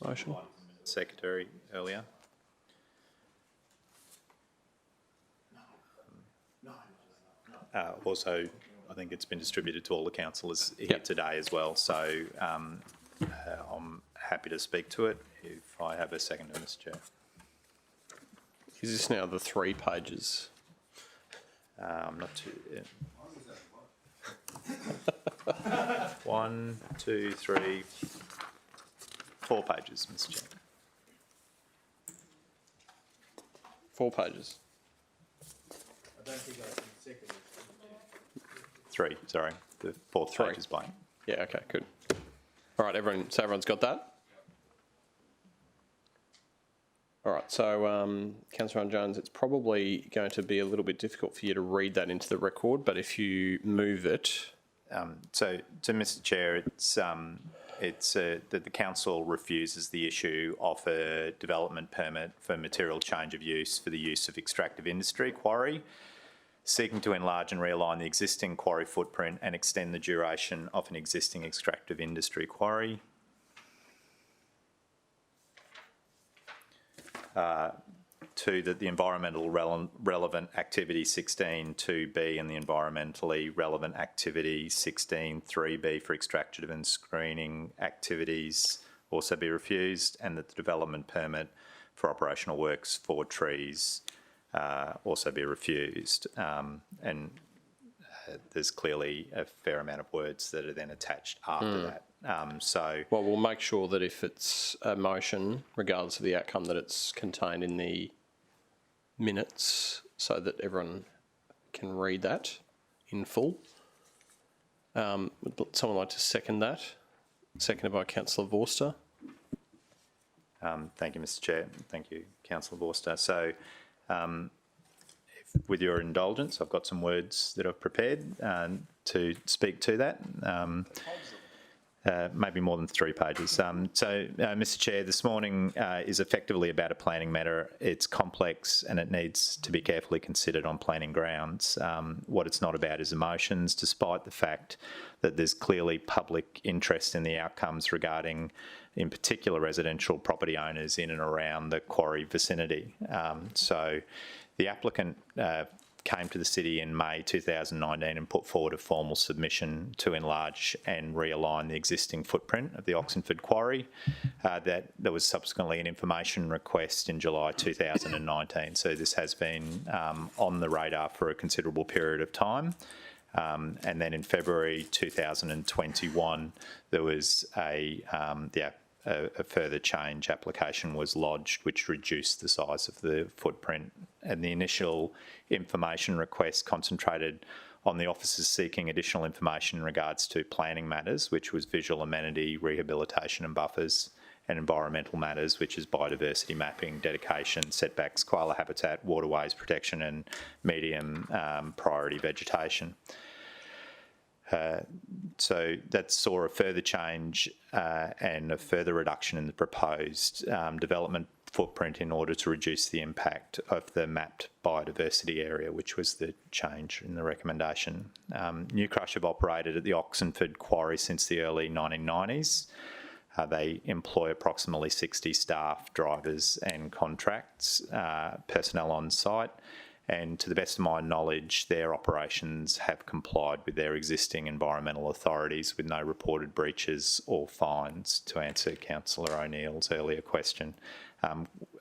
motion? Secretary earlier. Also, I think it's been distributed to all the councillors here today as well, so I'm happy to speak to it if I have a second, Mr Chair. Is this now the 3 pages? I'm not too... 1, 2, 3, 4 pages, Mr Chair. 4 pages. 3, sorry. The 4th page is blank. Yeah, okay, good. All right, so everyone's got that? All right, so Councillor Jones, it's probably going to be a little bit difficult for you to read that into the record, but if you move it... So, Mr Chair, it's that the council refuses the issue of a development permit for material change of use for the use of extractive industry quarry, seeking to enlarge and realign the existing quarry footprint and extend the duration of an existing extractive industry quarry. 2, that the environmental relevant activity 16.2b and the environmentally relevant activity 16.3b for extractive and screening activities also be refused, and that the development permit for operational works for trees also be refused. And there's clearly a fair amount of words that are then attached after that. Well, we'll make sure that if it's a motion, regardless of the outcome, that it's contained in the minutes so that everyone can read that in full. Would someone like to second that? Seconded by Councillor Vorster. Thank you, Mr Chair. Thank you, Councillor Vorster. So, with your indulgence, I've got some words that I've prepared to speak to that. Maybe more than 3 pages. Mr Chair, this morning is effectively about a planning matter. It's complex and it needs to be carefully considered on planning grounds. What it's not about is emotions, despite the fact that there's clearly public interest in the outcomes regarding, in particular, residential property owners in and around the quarry vicinity. So the applicant came to the city in May 2019 and put forward a formal submission to enlarge and realign the existing footprint of the Oxenford Quarry. There was subsequently an information request in July 2019. So this has been on the radar for a considerable period of time. And then in February 2021, there was a further change application was lodged, which reduced the size of the footprint. And the initial information request concentrated on the officers seeking additional information in regards to planning matters, which was visual amenity, rehabilitation and buffers, and environmental matters, which is biodiversity mapping, dedication, setbacks, koala habitat, waterways protection and medium priority vegetation. So that saw a further change and a further reduction in the proposed development footprint in order to reduce the impact of the mapped biodiversity area, which was the change in the recommendation. Newcrush have operated at the Oxenford Quarry since the early 1990s. They employ approximately 60 staff, drivers and contracts personnel on site. And to the best of my knowledge, their operations have complied with their existing environmental authorities with no reported breaches or fines, to answer Councillor O'Neill's earlier question.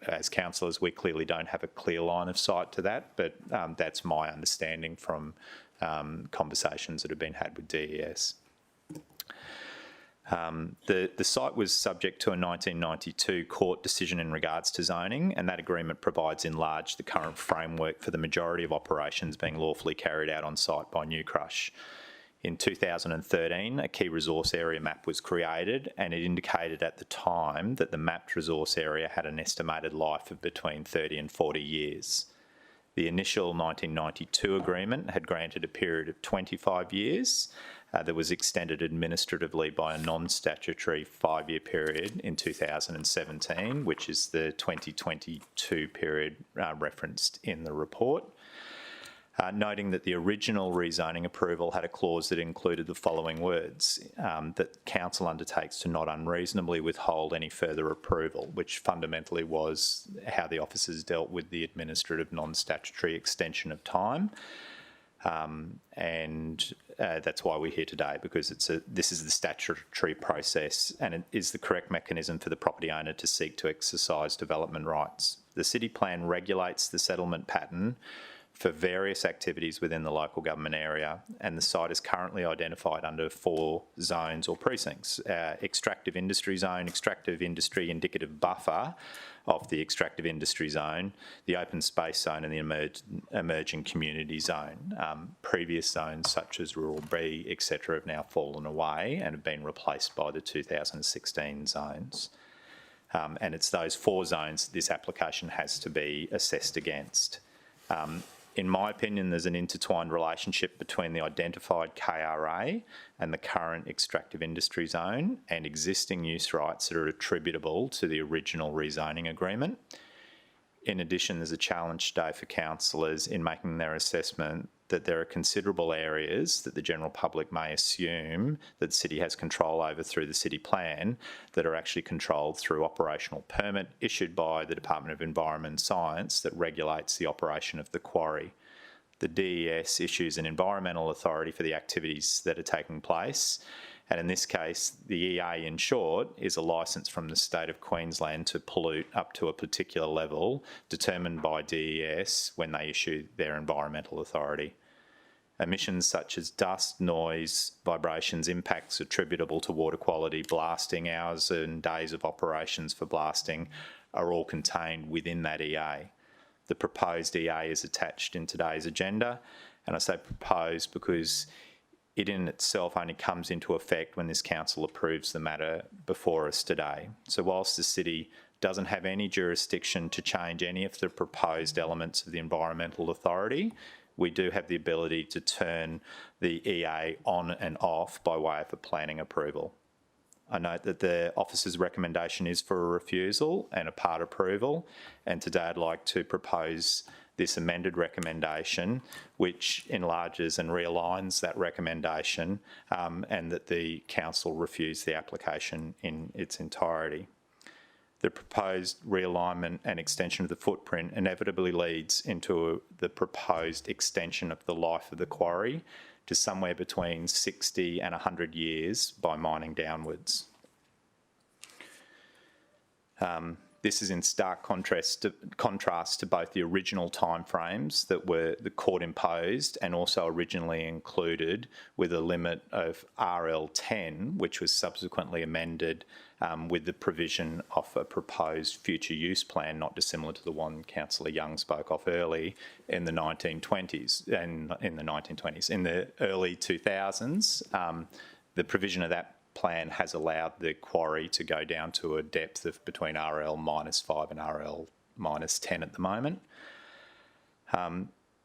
As councillors, we clearly don't have a clear line of sight to that, but that's my understanding from conversations that have been had with DES. The site was subject to a 1992 court decision in regards to zoning, and that agreement provides enlarged the current framework for the majority of operations being lawfully carried out on site by Newcrush. In 2013, a key resource area map was created, and it indicated at the time that the mapped resource area had an estimated life of between 30 and 40 years. The initial 1992 agreement had granted a period of 25 years that was extended administratively by a non-statutory 5-year period in 2017, which is the 2022 period referenced in the report. noting that the original rezoning approval had a clause that included the following words, that council undertakes to not unreasonably withhold any further approval, which fundamentally was how the officers dealt with the administrative non-statutory extension of time. That's why we're here today, because this is the statutory process and it is the correct mechanism for the property owner to seek to exercise development rights. The city plan regulates the settlement pattern for various activities within the local government area, and the site is currently identified under 4 zones or precincts: extractive industry zone, extractive industry indicative buffer of the extractive industry zone, the open space zone and the emerging community zone. Previous zones such as rural B, etc. have now fallen away and have been replaced by the 2016 zones. And it's those 4 zones this application has to be assessed against. In my opinion, there's an intertwined relationship between the identified KRA and the current extractive industry zone and existing use rights that are attributable to the original rezoning agreement. In addition, there's a challenge today for councillors in making their assessment that there are considerable areas that the general public may assume that the city has control over through the city plan that are actually controlled through operational permit issued by the Department of Environment and Science that regulates the operation of the quarry. The DES issues an environmental authority for the activities that are taking place, and in this case, the EA, in short, is a licence from the state of Queensland to pollute up to a particular level determined by DES when they issue their environmental authority. Emissions such as dust, noise, vibrations, impacts attributable to water quality, blasting, hours and days of operations for blasting are all contained within that EA. The proposed EA is attached in today's agenda, and I say proposed because it in itself only comes into effect when this council approves the matter before us today. So whilst the city doesn't have any jurisdiction to change any of the proposed elements of the environmental authority, we do have the ability to turn the EA on and off by way of a planning approval. I note that the officer's recommendation is for a refusal and a part approval, and today I'd like to propose this amended recommendation, which enlarges and realigns that recommendation, and that the council refuse the application in its entirety. The proposed realignment and extension of the footprint inevitably leads into the proposed extension of the life of the quarry to somewhere between 60 and 100 years by mining downwards. This is in stark contrast to both the original timeframes that were the court imposed and also originally included with a limit of RL10, which was subsequently amended with the provision of a proposed future use plan, not dissimilar to the one Councillor Young spoke of early in the 1920s. In the early 2000s, the provision of that plan has allowed the quarry to go down to a depth of between RL-5 and RL-10 at the moment.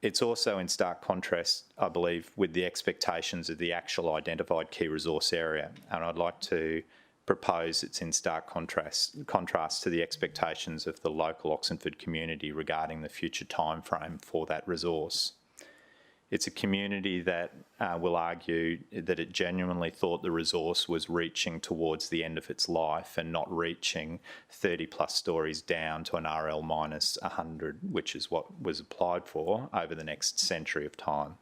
It's also in stark contrast, I believe, with the expectations of the actual identified key resource area, and I'd like to propose it's in stark contrast to the expectations of the local Oxenford community regarding the future timeframe for that resource. It's a community that will argue that it genuinely thought the resource was reaching towards the end of its life and not reaching 30 plus stories down to an RL minus 100, which is what was applied for over the next century of time.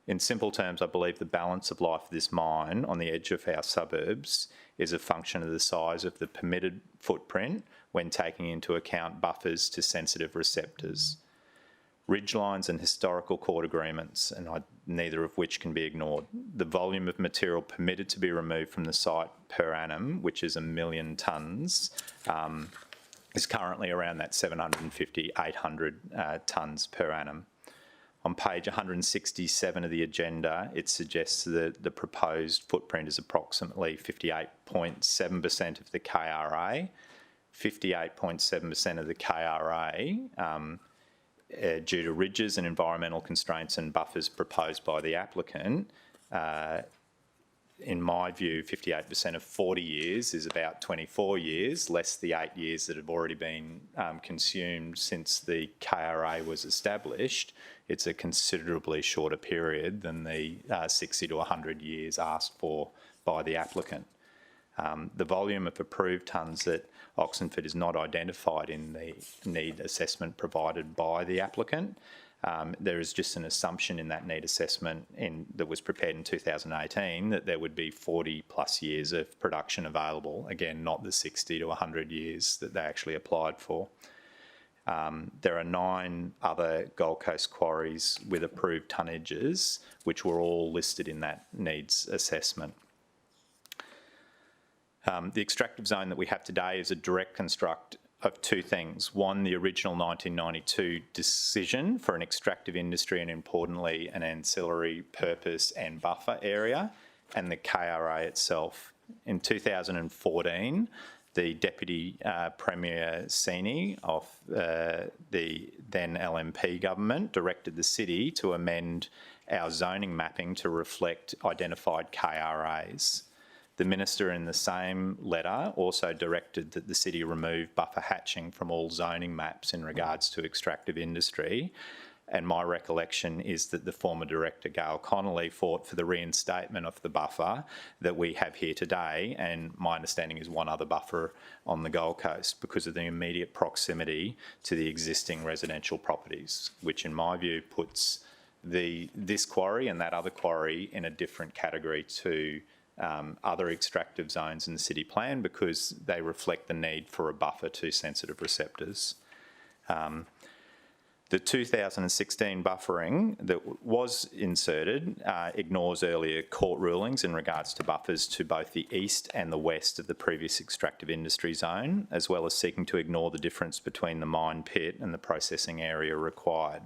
In simple terms, I believe the balance of life of this mine on the edge of our suburbs is a function of the size of the permitted footprint when taking into account buffers to sensitive receptors. Ridgelines and historical court agreements, and neither of which can be ignored. The volume of material permitted to be removed from the site per annum, which is 1 million tonnes, is currently around that 750, 800 tonnes per annum. On page 167 of the agenda, it suggests that the proposed footprint is approximately 58.7% of the KRA. 58.7% of the KRA, due to ridges and environmental constraints and buffers proposed by the applicant, in my view, 58% of 40 years is about 24 years, less the 8 years that have already been consumed since the KRA was established, it's a considerably shorter period than the 60 to 100 years asked for by the applicant. The volume of approved tonnes at Oxenford is not identified in the need assessment provided by the applicant. There is just an assumption in that need assessment that was prepared in 2018 that there would be 40 plus years of production available. Again, not the 60 to 100 years that they actually applied for. There are 9 other Gold Coast quarries with approved tonnages, which were all listed in that needs assessment. The extractive zone that we have today is a direct construct of 2 things. One, the original 1992 decision for an extractive industry and, importantly, an ancillary purpose and buffer area, and the KRA itself. In 2014, the Deputy Premier Sini of the then LNP government directed the city to amend our zoning mapping to reflect identified KRAs. The Minister in the same letter also directed that the city remove buffer hatching from all zoning maps in regards to extractive industry. And my recollection is that the former Director, Gail Connolly, fought for the reinstatement of the buffer that we have here today, and my understanding is one other buffer on the Gold Coast because of the immediate proximity to the existing residential properties, which in my view puts this quarry and that other quarry in a different category to other extractive zones in the city plan because they reflect the need for a buffer to sensitive receptors. The 2016 buffering that was inserted ignores earlier court rulings in regards to buffers to both the east and the west of the previous extractive industry zone, as well as seeking to ignore the difference between the mine pit and the processing area required.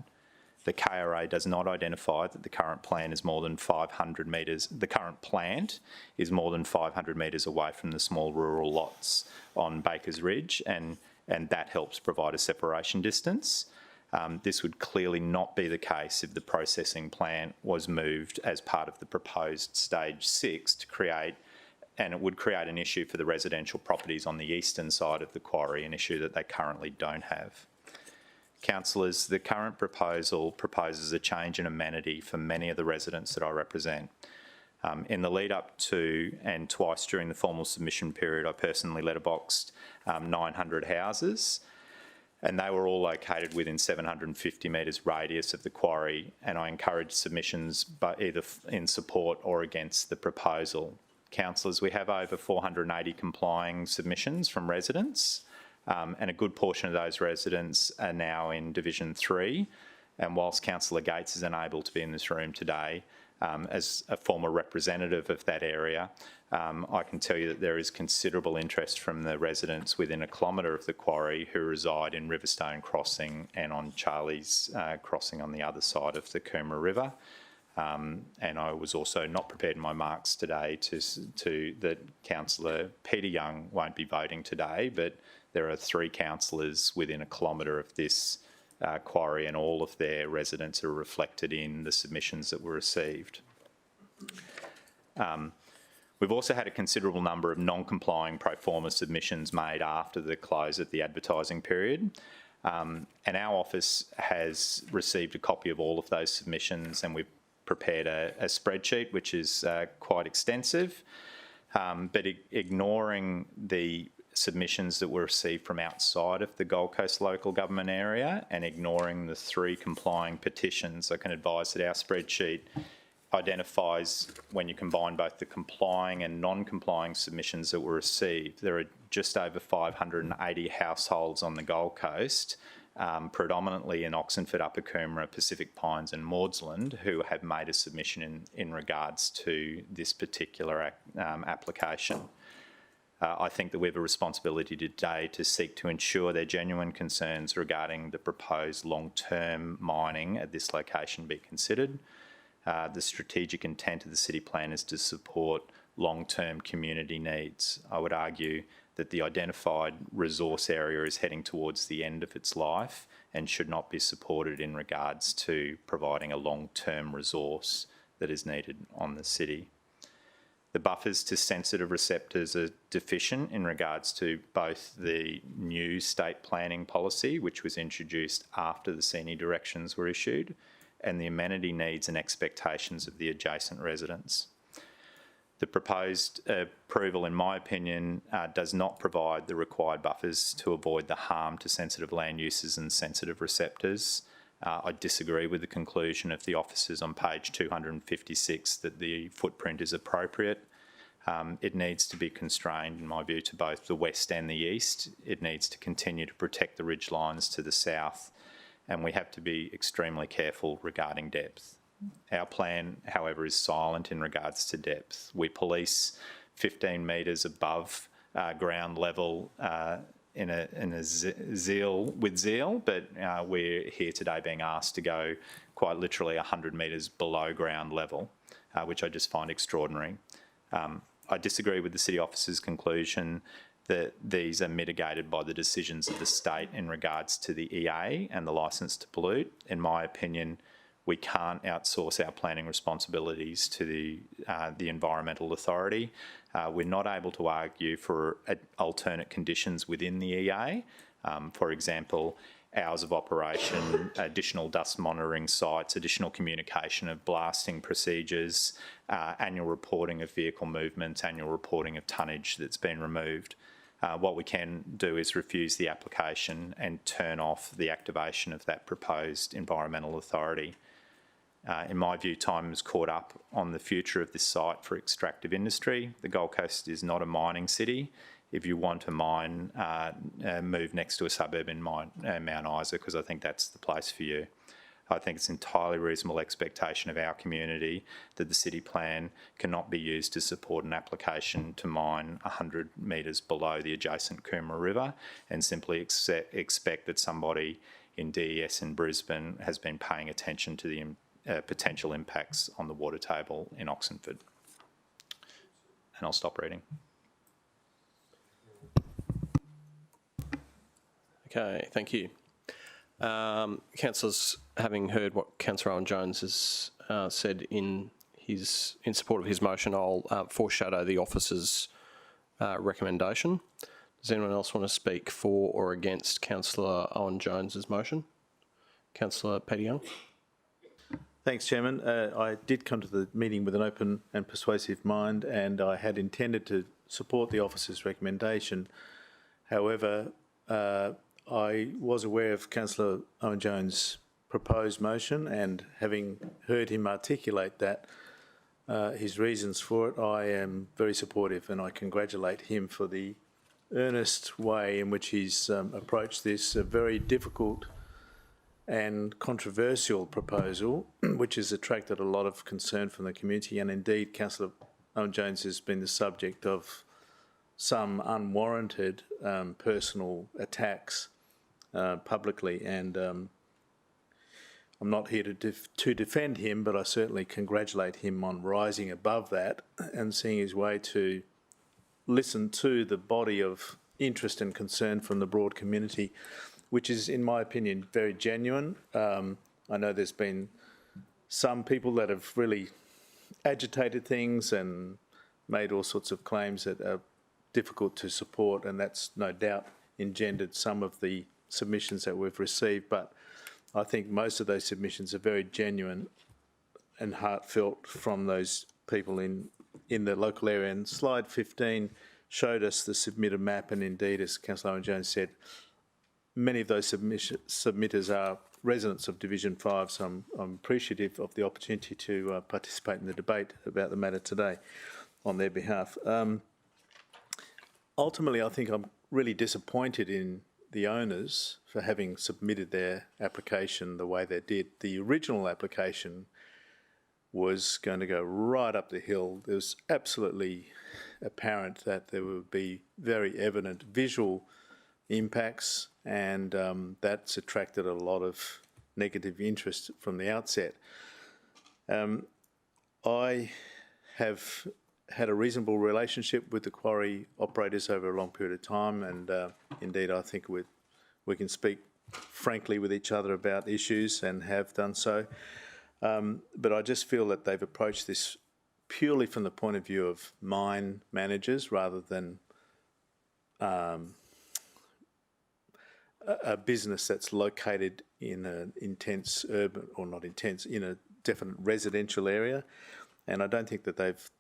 The KRA does not identify that the current plan is more than 500 metres, the current plant is more than 500 metres away from the small rural lots on Baker's Ridge, and that helps provide a separation distance. This would clearly not be the case if the processing plant was moved as part of the proposed stage 6 to create, and it would create an issue for the residential properties on the eastern side of the quarry, an issue that they currently don't have. Councillors, the current proposal proposes a change in amenity for many of the residents that I represent. In the lead up to and twice during the formal submission period, I personally letterboxed 900 houses, and they were all located within 750 metres radius of the quarry, and I encouraged submissions but either in support or against the proposal. Councillors, we have over 480 complying submissions from residents, and a good portion of those residents are now in Division 3. And whilst Councillor Gates is unable to be in this room today, as a former representative of that area, I can tell you that there is considerable interest from the residents within a kilometre of the quarry who reside in Riverstone Crossing and on Charlie's Crossing on the other side of the Coomera River. And I was also not prepared in my marks today that Councillor Peter Young won't be voting today, but there are 3 councillors within a kilometre of this quarry, and all of their residents are reflected in the submissions that were received. We've also had a considerable number of non-complying pro forma submissions made after the close of the advertising period. And our office has received a copy of all of those submissions, and we've prepared a spreadsheet which is quite extensive, but ignoring the submissions that were received from outside of the Gold Coast local government area and ignoring the 3 complying petitions, I can advise that our spreadsheet identifies, when you combine both the complying and non-complying submissions that were received, there are just over 580 households on the Gold Coast, predominantly in Oxenford, Upper Coomera, Pacific Pines and Maudsley, who have made a submission in regards to this particular application. I think that we have a responsibility today to seek to ensure their genuine concerns regarding the proposed long-term mining at this location be considered. The strategic intent of the city plan is to support long-term community needs. I would argue that the identified resource area is heading towards the end of its life and should not be supported in regards to providing a long-term resource that is needed on the city. The buffers to sensitive receptors are deficient in regards to both the new state planning policy, which was introduced after the CNI directions were issued, and the amenity needs and expectations of the adjacent residents. The proposed approval, in my opinion, does not provide the required buffers to avoid the harm to sensitive land uses and sensitive receptors. I disagree with the conclusion of the officers on page 256 that the footprint is appropriate. It needs to be constrained, in my view, to both the west and the east. It needs to continue to protect the ridge lines to the south, and we have to be extremely careful regarding depth. Our plan, however, is silent in regards to depth. We police 15 metres above ground level with zeal, but we're here today being asked to go quite literally 100 metres below ground level, which I just find extraordinary. I disagree with the city officer's conclusion that these are mitigated by the decisions of the state in regards to the EA and the licence to pollute. In my opinion, we can't outsource our planning responsibilities to the Environmental Authority. We're not able to argue for alternate conditions within the EA. For example, hours of operation, additional dust monitoring sites, additional communication of blasting procedures, annual reporting of vehicle movements, annual reporting of tonnage that's been removed. What we can do is refuse the application and turn off the activation of that proposed Environmental Authority. In my view, time has caught up on the future of this site for extractive industry. The Gold Coast is not a mining city. If you want to mine, move next to a suburb in Mount Isa, because I think that's the place for you. I think it's entirely reasonable expectation of our community that the city plan cannot be used to support an application to mine 100 metres below the adjacent Coomera River and simply expect that somebody in DES in Brisbane has been paying attention to the potential impacts on the water table in Oxenford. And I'll stop reading. Okay, thank you. Councillors, having heard what Councillor Owen-Jones has said in support of his motion, I'll foreshadow the officer's recommendation. Does anyone else want to speak for or against Councillor Owen-Jones's motion? Councillor Peter Young. Thanks, Chairman. I did come to the meeting with an open and persuasive mind, and I had intended to support the officer's recommendation. However, I was aware of Councillor Owen-Jones' proposed motion, and having heard him articulate that, his reasons for it, I am very supportive, and I congratulate him for the earnest way in which he's approached this very difficult and controversial proposal, which has attracted a lot of concern from the community, and indeed Councillor Owen-Jones has been the subject of some unwarranted personal attacks publicly, and I'm not here to defend him, but I certainly congratulate him on rising above that and seeing his way to listen to the body of interest and concern from the broad community, which is, in my opinion, very genuine. I know there's been some people that have really agitated things and made all sorts of claims that are difficult to support, and that's no doubt engendered some of the submissions that we've received, but I think most of those submissions are very genuine and heartfelt from those people in the local area. And slide 15 showed us the submitted map, and indeed, as Councillor Owen-Jones said, many of those submitters are residents of Division 5, so I'm appreciative of the opportunity to participate in the debate about the matter today on their behalf. Ultimately, I think I'm really disappointed in the owners for having submitted their application the way they did. The original application was going to go right up the hill. It was absolutely apparent that there would be very evident visual impacts, and that's attracted a lot of negative interest from the outset. I have had a reasonable relationship with the quarry operators over a long period of time, and indeed I think we can speak frankly with each other about issues and have done so. But I just feel that they've approached this purely from the point of view of mine managers rather than a business that's located in an intense urban, or not intense, in a definite residential area. And I don't think that they've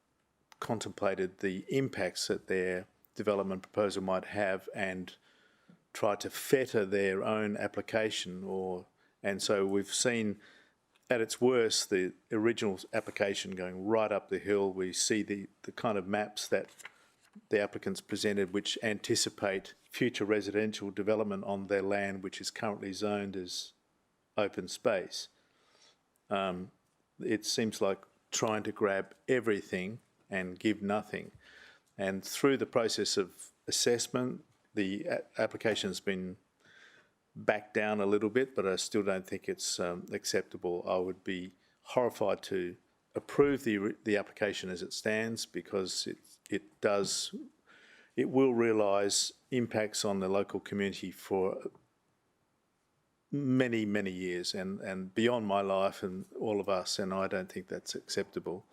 contemplated the impacts that their development proposal might have and try to fetter their own application. And so we've seen at its worst the original application going right up the hill. We see the kind of maps that the applicants presented which anticipate future residential development on their land which is currently zoned as open space. It seems like trying to grab everything and give nothing. And through the process of assessment, the application has been backed down a little bit, but I still don't think it's acceptable. I would be horrified to approve the application as it stands, because it will realise impacts on the local community for many, many years and beyond my life and all of us, and I don't think that's acceptable.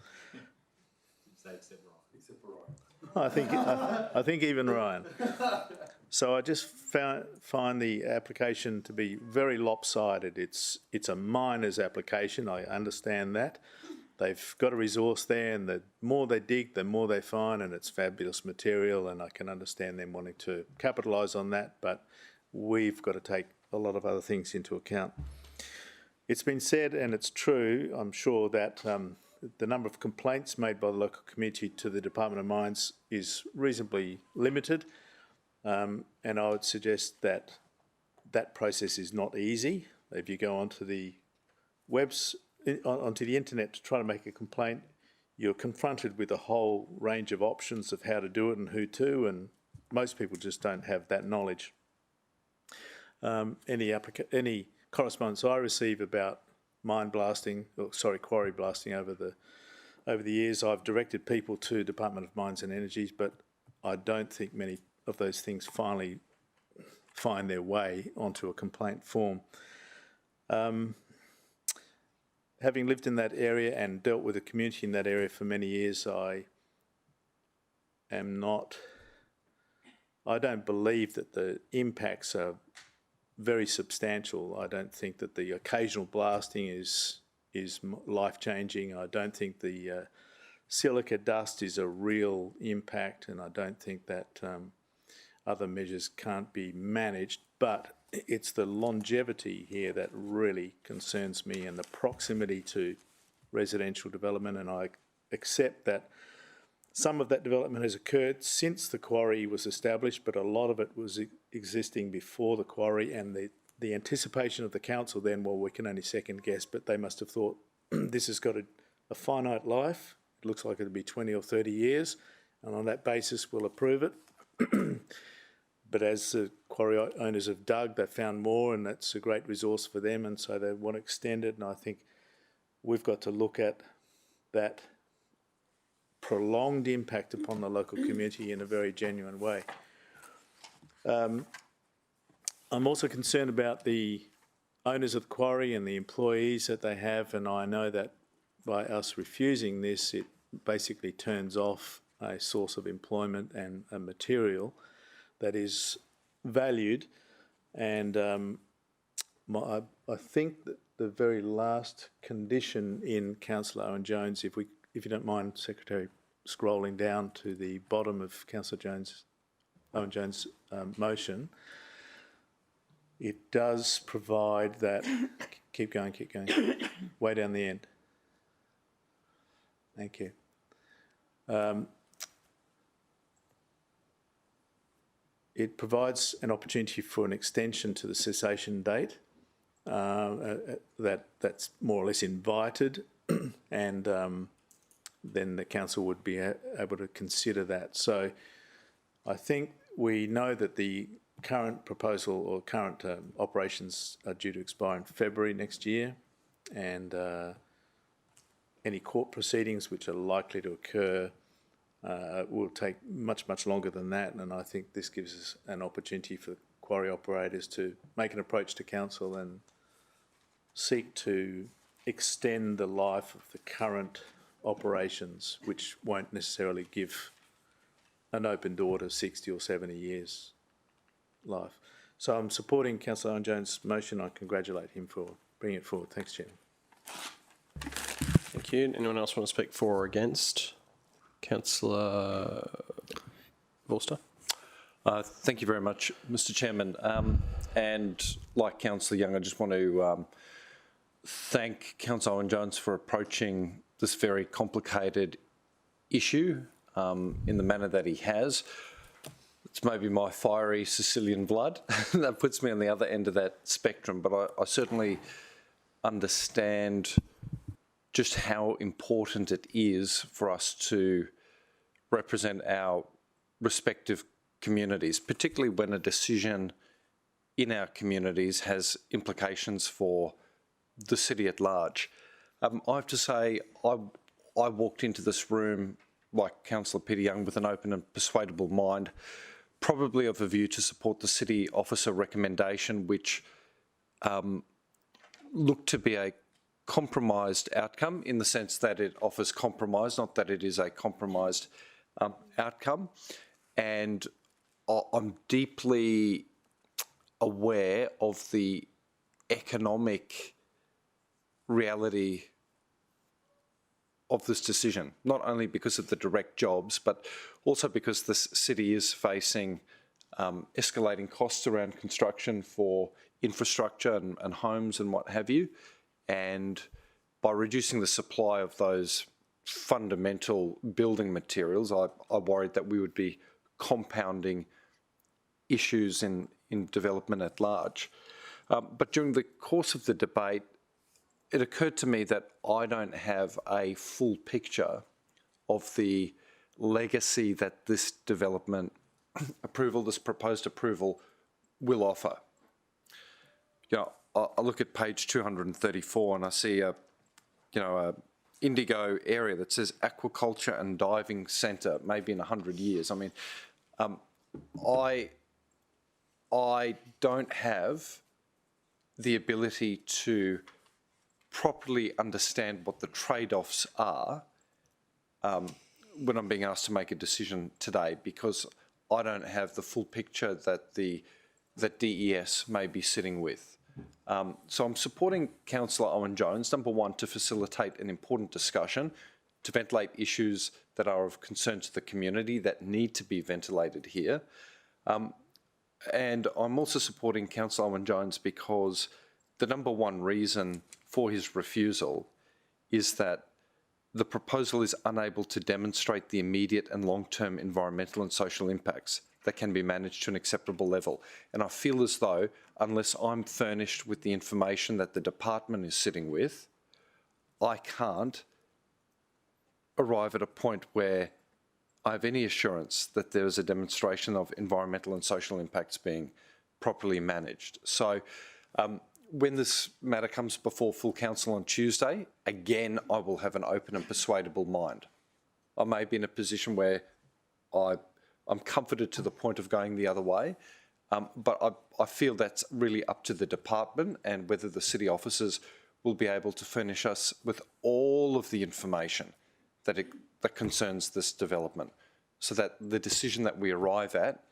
I think even Ryan. So I just find the application to be very lopsided. It's a miner's application, I understand that. They've got a resource there, and the more they dig, the more they find, and it's fabulous material, and I can understand them wanting to capitalise on that, but we've got to take a lot of other things into account. It's been said, and it's true, I'm sure, that the number of complaints made by the local community to the Department of Mines is reasonably limited, and I would suggest that that process is not easy. If you go onto the onto the internet to try to make a complaint, you're confronted with a whole range of options of how to do it and who to, and most people just don't have that knowledge. Any correspondence I receive about quarry blasting over the years, I've directed people to Department of Mines and Energies, but I don't think many of those things finally find their way onto a complaint form. Having lived in that area and dealt with the community in that area for many years, I don't believe that the impacts are very substantial. I don't think that the occasional blasting is life-changing. I don't think the silica dust is a real impact, and I don't think that other measures can't be managed, but it's the longevity here that really concerns me, and the proximity to residential development, and I accept that some of that development has occurred since the quarry was established, but a lot of it was existing before the quarry, and the anticipation of the council then, well, we can only second guess, but they must have thought this has got a finite life. It looks like it'll be 20 or 30 years, and on that basis we'll approve it. But as the quarry owners have dug, they've found more, and that's a great resource for them, and so they want to extend it, and I think we've got to look at that prolonged impact upon the local community in a very genuine way. I'm also concerned about the owners of the quarry and the employees that they have, and I know that by us refusing this, it basically turns off a source of employment and a material that is valued. And I think that the very last condition in Councillor Owen-Jones, if you don't mind, Secretary, scrolling down to the bottom of Councillor Owen-Jones' motion, it does provide that. Keep going, way down the end. Thank you. It provides an opportunity for an extension to the cessation date. That's more or less invited, and then the council would be able to consider that. So I think we know that the current proposal or current operations are due to expire in February next year, and any court proceedings which are likely to occur will take much, much longer than that, and I think this gives us an opportunity for quarry operators to make an approach to council and seek to extend the life of the current operations, which won't necessarily give an open door to 60 or 70 years life. So I'm supporting Councillor Owen Jones' motion. I congratulate him for bringing it forward. Thanks, Chairman. Thank you. Anyone else want to speak for or against? Councillor Vorster. Thank you very much, Mr. Chairman. And like Councillor Young, I just want to thank Councillor Owen Jones for approaching this very complicated issue in the manner that he has. It's maybe my fiery Sicilian blood that puts me on the other end of that spectrum, but I certainly understand just how important it is for us to represent our respective communities, particularly when a decision in our communities has implications for the city at large. I have to say, I walked into this room, like Councillor Peter Young, with an open and persuadable mind, probably of a view to support the city officer recommendation, which looked to be a compromised outcome in the sense that it offers compromise, not that it is a compromised outcome. And I'm deeply aware of the economic reality of this decision, not only because of the direct jobs, but also because this city is facing escalating costs around construction for infrastructure and homes and what have you. And by reducing the supply of those fundamental building materials, I worried that we would be compounding issues in development at large. But during the course of the debate, it occurred to me that I don't have a full picture of the legacy that this development approval, this proposed approval, will offer. You know, I look at page 234 and I see a indigo area that says aquaculture and diving centre, maybe in 100 years. I mean, I don't have the ability to properly understand what the trade-offs are when I'm being asked to make a decision today, because I don't have the full picture that that DES may be sitting with. So I'm supporting Councillor Owen Jones, number one, to facilitate an important discussion, to ventilate issues that are of concern to the community that need to be ventilated here. And I'm also supporting Councillor Owen Jones because the number one reason for his refusal is that the proposal is unable to demonstrate the immediate and long-term environmental and social impacts that can be managed to an acceptable level. And I feel as though, unless I'm furnished with the information that the department is sitting with, I can't arrive at a point where I have any assurance that there is a demonstration of environmental and social impacts being properly managed. So when this matter comes before full council on Tuesday, again, I will have an open and persuadable mind. I may be in a position where I'm comforted to the point of going the other way, but I feel that's really up to the department and whether the city officers will be able to furnish us with all of the information that concerns this development, so that the decision that we arrive at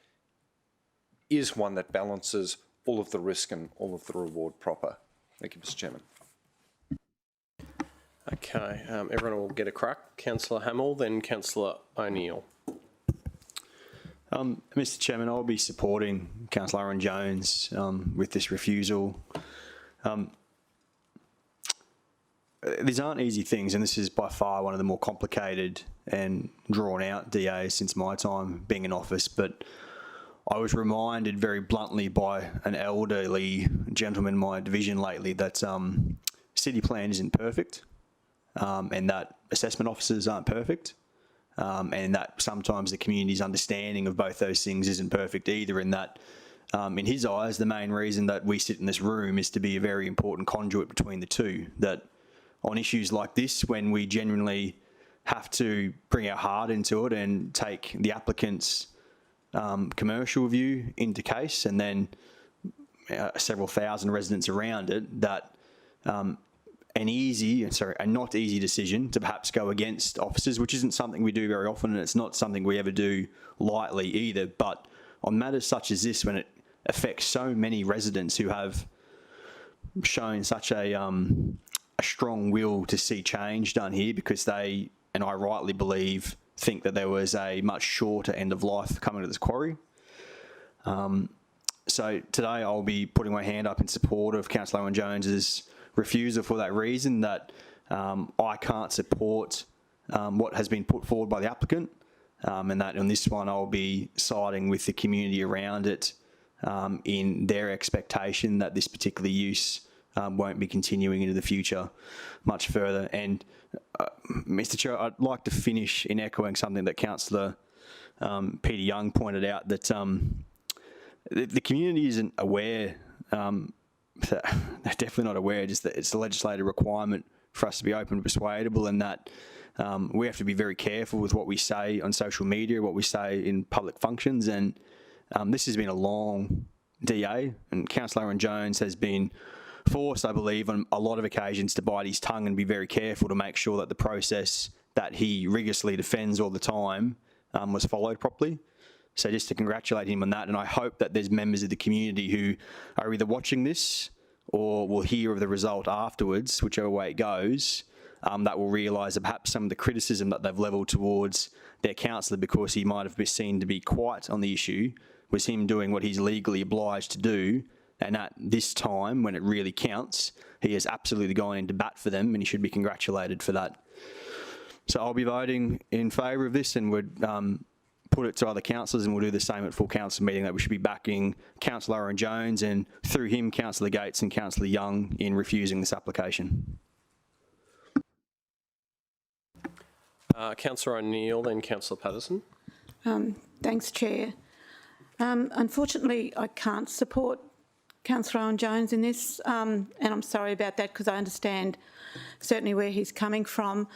is one that balances all of the risk and all of the reward proper. Thank you, Mr. Chairman. Okay, everyone will get a crack. Councillor Hamill, then Councillor O'Neill. Mr. Chairman, I'll be supporting Councillor Owen Jones with this refusal. These aren't easy things, and this is by far one of the more complicated and drawn-out DAs since my time being in office, but I was reminded very bluntly by an elderly gentleman in my division lately that city plan isn't perfect, and that assessment officers aren't perfect, and that sometimes the community's understanding of both those things isn't perfect either, and that in his eyes, the main reason that we sit in this room is to be a very important conduit between the two, that on issues like this, when we genuinely have to bring our heart into it and take the applicant's commercial view into case, and then several thousand residents around it, that a not easy decision to perhaps go against officers, which isn't something we do very often, and it's not something we ever do lightly either. But on matters such as this, when it affects so many residents who have shown such a strong will to see change done here, because they, and I rightly believe, think that there was a much shorter end of life coming to this quarry. So today I'll be putting my hand up in support of Councillor Owen-Jones's refusal for that reason, that I can't support what has been put forward by the applicant, and that on this one I'll be siding with the community around it in their expectation that this particular use won't be continuing into the future much further. And Mr Chair, I'd like to finish in echoing something that Councillor Peter Young pointed out, that the community isn't aware, they're definitely not aware, just that it's a legislative requirement for us to be open and persuadable, and that we have to be very careful with what we say on social media, what we say in public functions. And this has been a long DA, and Councillor Owen-Jones has been forced, I believe, on a lot of occasions to bite his tongue and be very careful to make sure that the process that he rigorously defends all the time was followed properly. So just to congratulate him on that, and I hope that there's members of the community who are either watching this or will hear of the result afterwards, whichever way it goes, that will realise that perhaps some of the criticism that they've levelled towards their councillor because he might have been seen to be quiet on the issue was him doing what he's legally obliged to do. And at this time, when it really counts, he has absolutely gone into bat for them, and he should be congratulated for that. So I'll be voting in favour of this, and would put it to other councillors, and we'll do the same at full council meeting, that we should be backing Councillor Owen-Jones and through him Councillor Gates and Councillor Young in refusing this application. Councillor O'Neill, then Councillor Patterson. Thanks, Chair. Unfortunately, I can't support Councillor Owen-Jones in this, and I'm sorry about that, because I understand certainly where he's coming from.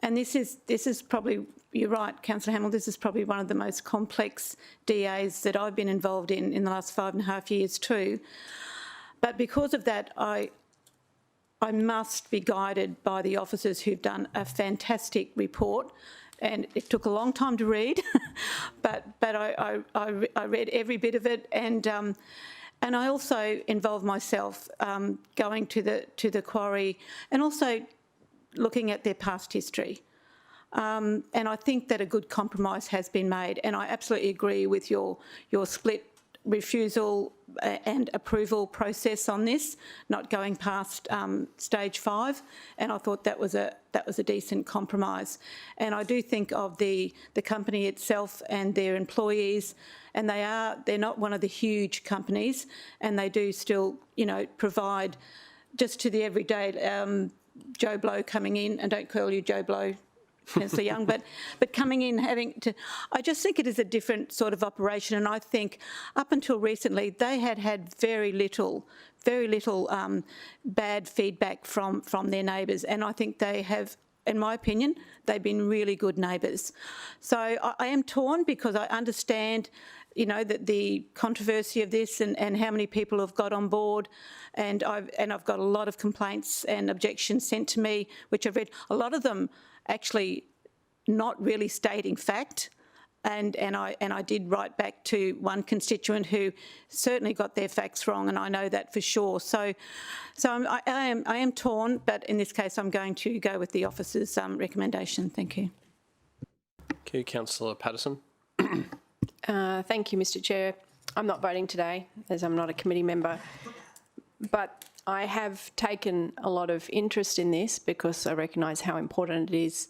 And this is probably, you're right, Councillor Hamill, this is probably one of the most complex DAs that I've been involved in the last 5.5 years too. But because of that, I must be guided by the officers who've done a fantastic report, and it took a long time to read, but I read every bit of it, and I also involved myself going to the quarry and also looking at their past history. And I think that a good compromise has been made, and I absolutely agree with your split refusal and approval process on this, not going past stage 5, and I thought that was a decent compromise. And I do think of the company itself and their employees, and they're not one of the huge companies, and they do still, you know, provide just to the everyday Joe Blow coming in, and don't call you Joe Blow, Councillor Young, but coming in, having to, I just think it is a different sort of operation, and I think up until recently they had very little bad feedback from their neighbours, and I think they have, in my opinion, they've been really good neighbours. So I am torn, because I understand, you know, that the controversy of this and how many people have got on board, and I've got a lot of complaints and objections sent to me, which I've read. A lot of them actually not really stating fact, and I did write back to one constituent who certainly got their facts wrong, and I know that for sure. So I am torn, but in this case I'm going to go with the officer's recommendation. Thank you. Okay, Councillor Patterson. Thank you, Mr Chair. I'm not voting today, as I'm not a committee member, but I have taken a lot of interest in this because I recognise how important it is,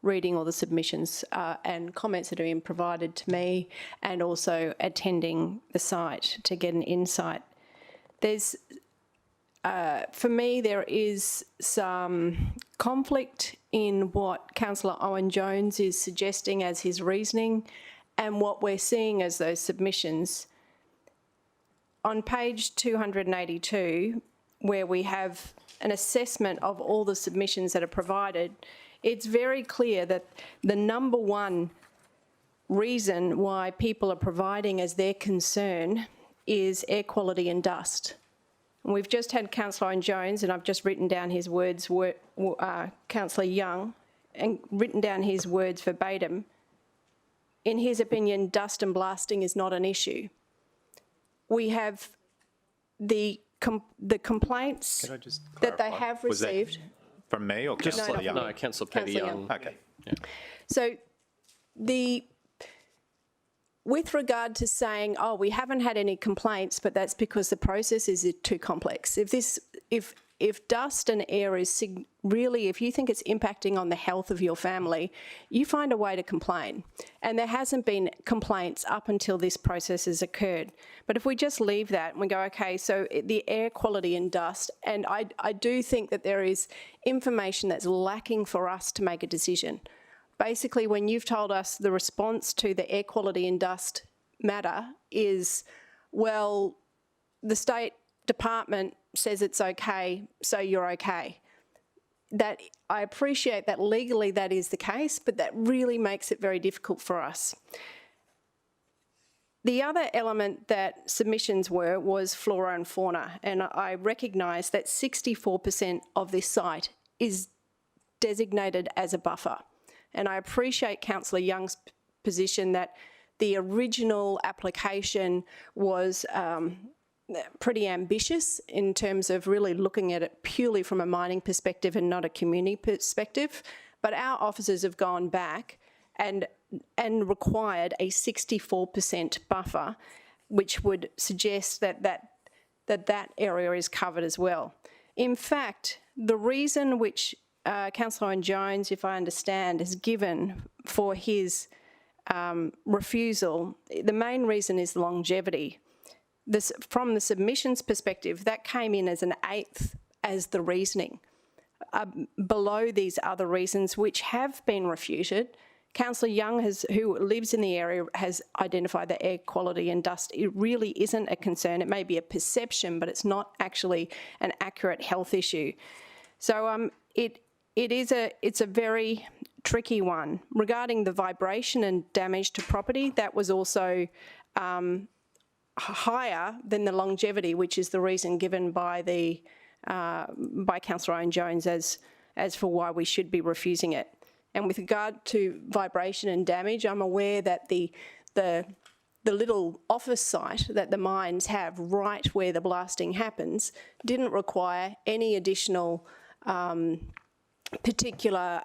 reading all the submissions and comments that are being provided to me, and also attending the site to get an insight. There's, for me, there is some conflict in what Councillor Owen-Jones is suggesting as his reasoning and what we're seeing as those submissions. On page 282, where we have an assessment of all the submissions that are provided, it's very clear that the number one reason why people are providing as their concern is air quality and dust. And we've just had Councillor Owen-Jones, and I've just written down his words, Councillor Young, and written down his words verbatim. In his opinion, dust and blasting is not an issue. we have the complaints Could I just that they clarify? have Was that received. from me or Councillor Young? No, Councillor Peter Councillor Young. Okay. So with regard to saying, oh, we haven't had any complaints, but that's because the process is too complex. If dust and air is really, if you think it's impacting on the health of your family, you find a way to complain. And there hasn't been complaints up until this process has occurred. But if we just leave that and we go, okay, so the air quality and dust, and I do think that there is information that's lacking for us to make a decision. Basically, when you've told us the response to the air quality and dust matter is, well, the State Department says it's okay, so you're okay. That I appreciate that legally that is the case, but that really makes it very difficult for us. The other element that submissions was flora and fauna, and I recognise that 64% of this site is designated as a buffer. And I appreciate Councillor Young's position that the original application was pretty ambitious in terms of really looking at it purely from a mining perspective and not a community perspective. But our officers have gone back and required a 64% buffer, which would suggest that area is covered as well. In fact, the reason which Councillor Owen Jones, if I understand, has given for his refusal, the main reason is longevity. From the submissions perspective, that came in as an eighth as the reasoning. Below these other reasons, which have been refuted, Councillor Young, who lives in the area, has identified that air quality and dust, it really isn't a concern. It may be a perception, but it's not actually an accurate health issue. So it's a very tricky one. Regarding the vibration and damage to property, that was also higher than the longevity, which is the reason given by Councillor Owen Jones as for why we should be refusing it. And with regard to vibration and damage, I'm aware that the little office site that the mines have right where the blasting happens didn't require any additional particular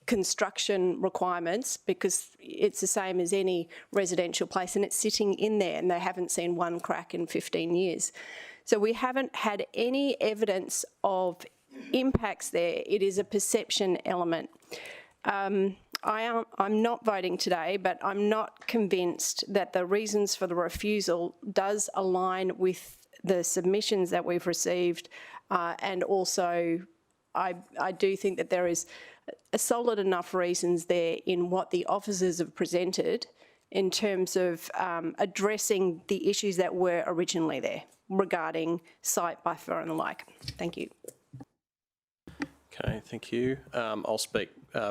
construction requirements, because it's the same as any residential place and it's sitting in there and they haven't seen one crack in 15 years. So we haven't had any evidence of impacts there. It is a perception element. I'm not voting today, but I'm not convinced that the reasons for the refusal does align with the submissions that we've received, and also I do think that there is a solid enough reasons there in what the officers have presented in terms of addressing the issues that were originally there regarding site buffer and the like. Thank you. Okay, thank you. I'll speak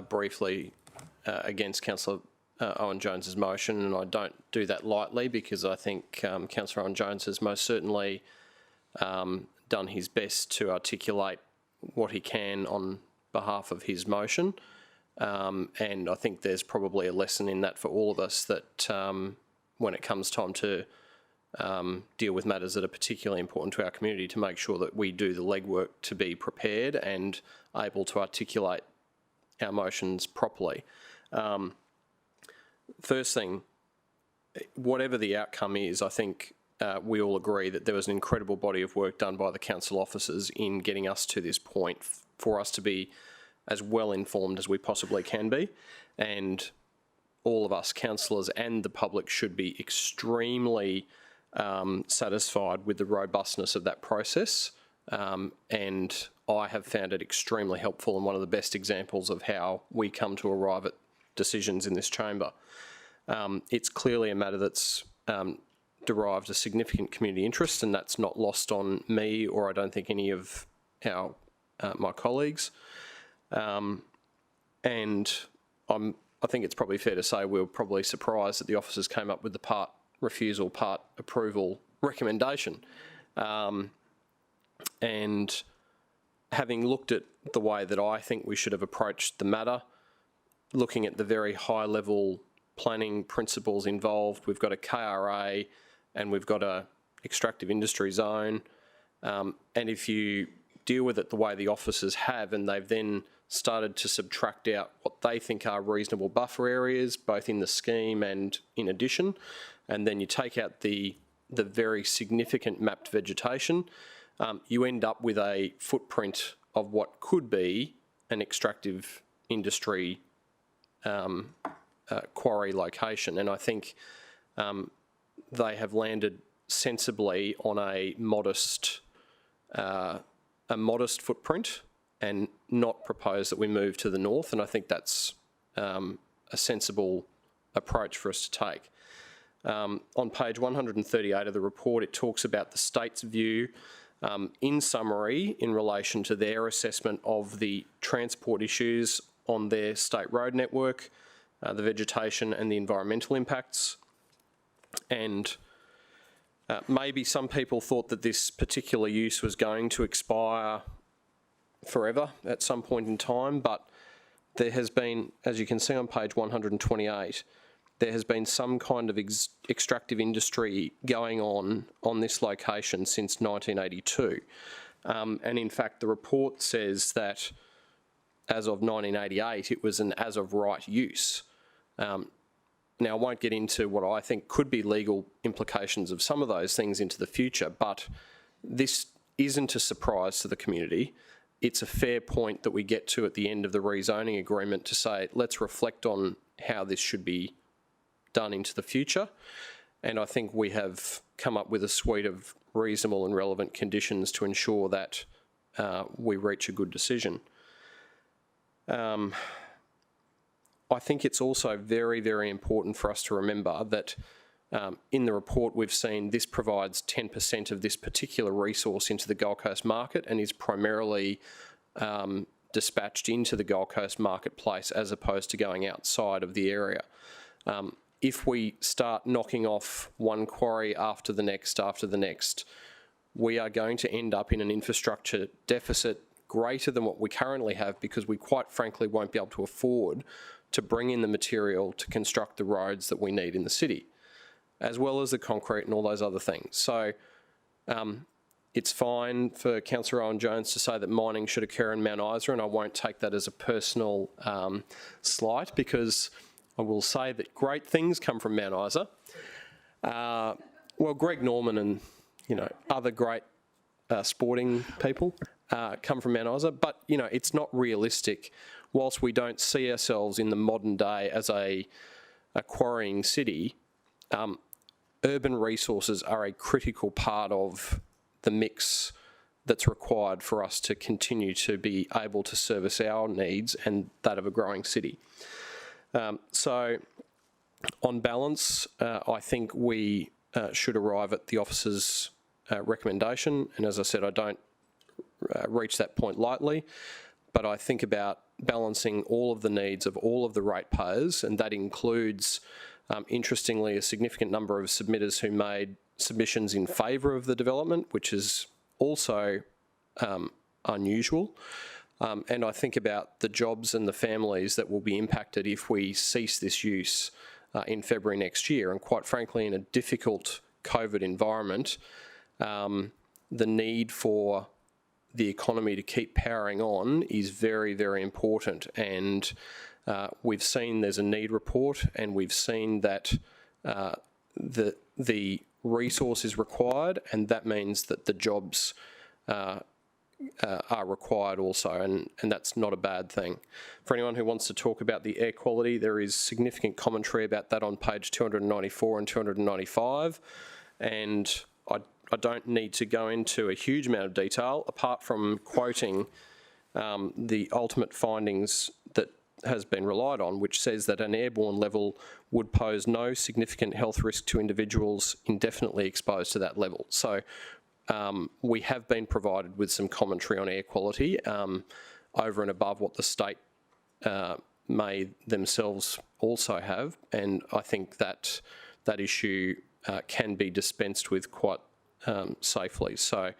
briefly against Councillor Owen Jones's motion, and I don't do that lightly because I think Councillor Owen Jones has most certainly done his best to articulate what he can on behalf of his motion, and I think there's probably a lesson in that for all of us, that when it comes time to deal with matters that are particularly important to our community, to make sure that we do the legwork to be prepared and able to articulate our motions properly. First thing, whatever the outcome is, I think we all agree that there was an incredible body of work done by the council officers in getting us to this point for us to be as well informed as we possibly can be, and all of us councillors and the public should be extremely satisfied with the robustness of that process, and I have found it extremely helpful and one of the best examples of how we come to arrive at decisions in this chamber. It's clearly a matter that's derived a significant community interest, and that's not lost on me, or I don't think any of our my colleagues. And I think it's probably fair to say we were probably surprised that the officers came up with the part refusal, part approval recommendation. And having looked at the way that I think we should have approached the matter, looking at the very high level planning principles involved, we've got a KRA and we've got a extractive industry zone, and if you deal with it the way the officers have, and they've then started to subtract out what they think are reasonable buffer areas, both in the scheme and in addition, and then you take out the very significant mapped vegetation, you end up with a footprint of what could be an extractive industry quarry location. And I think they have landed sensibly on a modest footprint and not propose that we move to the north. And I think that's a sensible approach for us to take. On page 138 of the report, it talks about the state's view in summary in relation to their assessment of the transport issues on their state road network, the vegetation and the environmental impacts. And maybe some people thought that this particular use was going to expire forever at some point in time, but there has been, as you can see on page 128, there has been some kind of extractive industry going on this location since 1982. And in fact, the report says that as of 1988, it was an as-of-right use. Now, I won't get into what I think could be legal implications of some of those things into the future, but this isn't a surprise to the community. It's a fair point that we get to at the end of the rezoning agreement to say, let's reflect on how this should be done into the future. And I think we have come up with a suite of reasonable and relevant conditions to ensure that we reach a good decision. I think it's also very, very important for us to remember that in the report we've seen this provides 10% of this particular resource into the Gold Coast market and is primarily dispatched into the Gold Coast marketplace as opposed to going outside of the area. If we start knocking off one quarry after the next, we are going to end up in an infrastructure deficit greater than what we currently have because we quite frankly won't be able to afford to bring in the material to construct the roads that we need in the city, as well as the concrete and all those other things. So it's fine for Councillor Owen-Jones to say that mining should occur in Mount Isa, and I won't take that as a personal slight because I will say that great things come from Mount Isa. Well, Greg Norman and other great sporting people come from Mount Isa, but it's not realistic. Whilst we don't see ourselves in the modern day as a quarrying city, urban resources are a critical part of the mix that's required for us to continue to be able to service our needs and that of a growing city. So, on balance, I think we should arrive at the officer's recommendation, and as I said, I don't reach that point lightly, but I think about balancing all of the needs of all of the ratepayers, and that includes, interestingly, a significant number of submitters who made submissions in favour of the development, which is also unusual. And I think about the jobs and the families that will be impacted if we cease this use in February next year. And quite frankly, in a difficult COVID environment, the need for the economy to keep powering on is very, very important. And we've seen there's a need report, and we've seen that the resource is required, and that means that the jobs are required also, and that's not a bad thing. For anyone who wants to talk about the air quality, there is significant commentary about that on page 294 and 295, and I don't need to go into a huge amount of detail apart from quoting the ultimate findings that has been relied on, which says that an airborne level would pose no significant health risk to individuals indefinitely exposed to that level. So we have been provided with some commentary on air quality over and above what the state may themselves also have, and I think that that issue can be dispensed with quite safely. So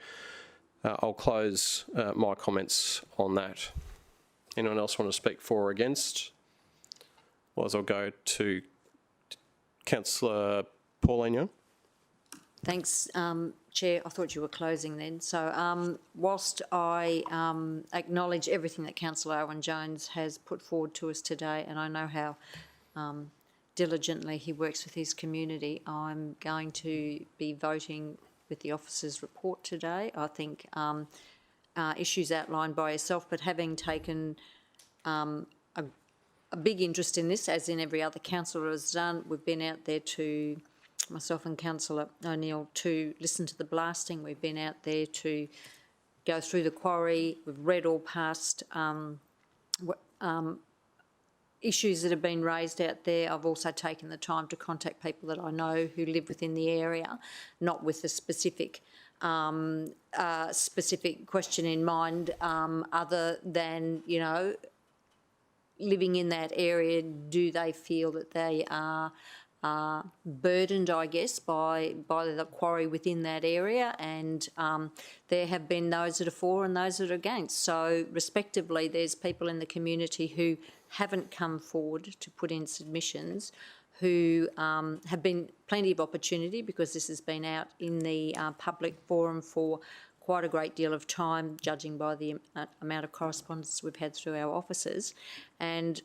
I'll close my comments on that. Anyone else want to speak for or against? Otherwise, I'll go to Councillor Pauline Young. Thanks, Chair. I thought you were closing then. So whilst I acknowledge everything that Councillor Owen-Jones has put forward to us today, and I know how diligently he works with his community, I'm going to be voting with the officer's report today. I think issues outlined by yourself, but having taken a big interest in this, as in every other councillor has done, we've been out there to, myself and Councillor O'Neill, to listen to the blasting. We've been out there to go through the quarry. We've read all past issues that have been raised out there. I've also taken the time to contact people that I know who live within the area, not with a specific question in mind, other than, you know, living in that area, do they feel that they are burdened, I guess, by the quarry within that area? And there have been those that are for and those that are against. So respectively, there's people in the community who haven't come forward to put in submissions, who have been plenty of opportunity, because this has been out in the public forum for quite a great deal of time, judging by the amount of correspondence we've had through our offices. And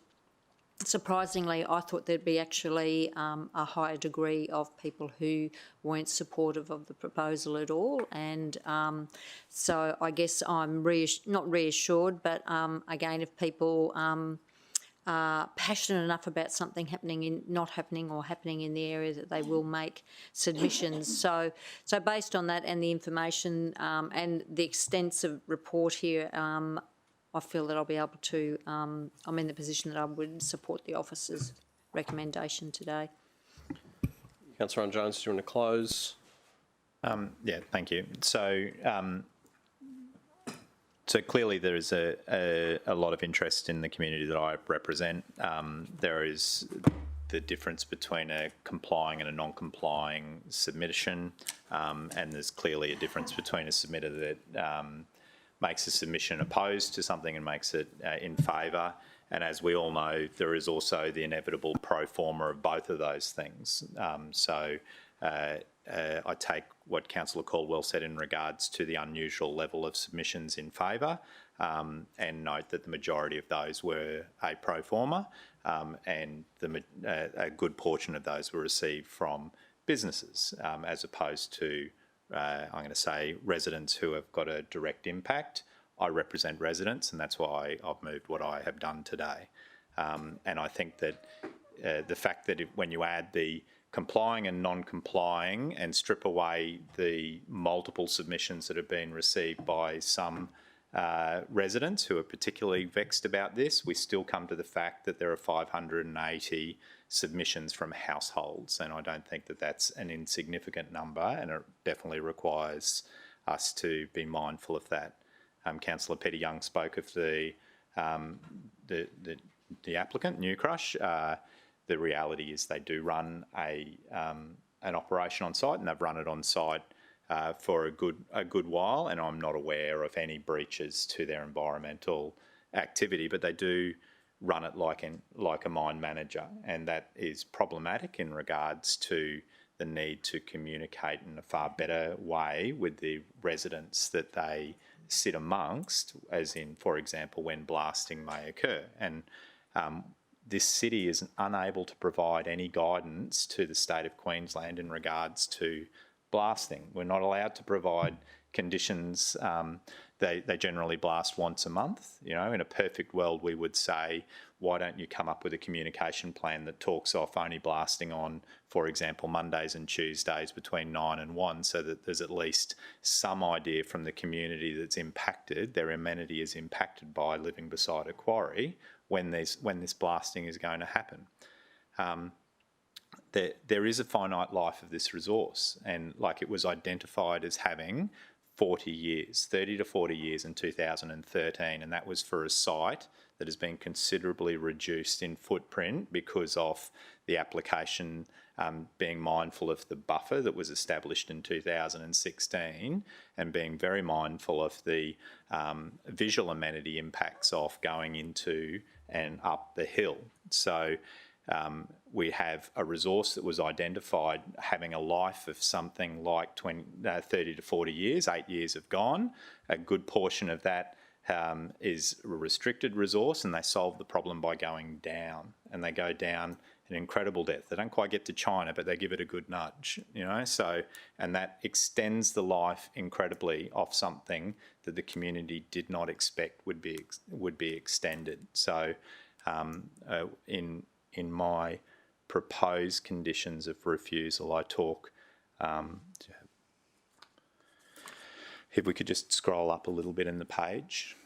surprisingly, I thought there'd be actually a higher degree of people who weren't supportive of the proposal at all. And so I guess I'm not reassured, but again, if people are passionate enough about something not happening or happening in the area, that they will make submissions. So based on that and the information and the extensive report here, I feel that I'll be able to, I'm in the position that I would support the officer's recommendation today. Councillor Jones, do you want to close? Yeah, thank you. So clearly there is a lot of interest in the community that I represent. There is the difference between a complying and a non-complying submission, and there's clearly a difference between a submitter that makes a submission opposed to something and makes it in favour. And as we all know, there is also the inevitable pro forma of both of those things. I take what Councillor Caldwell said in regards to the unusual level of submissions in favour, and note that the majority of those were a pro forma, and a good portion of those were received from businesses, as opposed to, I'm going to say, residents who have got a direct impact. I represent residents, and that's why I've moved what I have done today. And I think that the fact that when you add the complying and non-complying and strip away the multiple submissions that have been received by some residents who are particularly vexed about this, we still come to the fact that there are 580 submissions from households, and I don't think that that's an insignificant number, and it definitely requires us to be mindful of that. Councillor Petty-Young spoke of the applicant, Newcrush. The reality is they do run an operation on site, and they've run it on site for a good while, and I'm not aware of any breaches to their environmental activity, but they do run it like a mine manager, and that is problematic in regards to the need to communicate in a far better way with the residents that they sit amongst, as in, for example, when blasting may occur. And this city is unable to provide any guidance to the state of Queensland in regards to blasting. We're not allowed to provide conditions. They generally blast once a month. You know, in a perfect world, we would say, why don't you come up with a communication plan that talks off only blasting on, for example, Mondays and Tuesdays between 9 and 1, so that there's at least some idea from the community that's impacted, their amenity is impacted by living beside a quarry when this blasting is going to happen. There is a finite life of this resource, and like it was identified as having 40 years, 30 to 40 years in 2013, and that was for a site that has been considerably reduced in footprint because of the application being mindful of the buffer that was established in 2016 and being very mindful of the visual amenity impacts of going into and up the hill. So we have a resource that was identified having a life of something like 30 to 40 years. 8 years have gone. A good portion of that is a restricted resource, and they solve the problem by going down, and they go down an incredible depth. They don't quite get to China, but they give it a good nudge, you know. So, and that extends the life incredibly of something that the community did not expect would be extended. So, in my proposed conditions of refusal, I talk. If we could just scroll up a little bit in the page.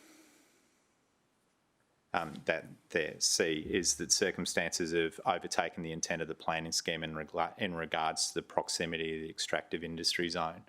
That there, C, is that circumstances have overtaken the intent of the planning scheme in regards to the proximity of the extractive industry zone.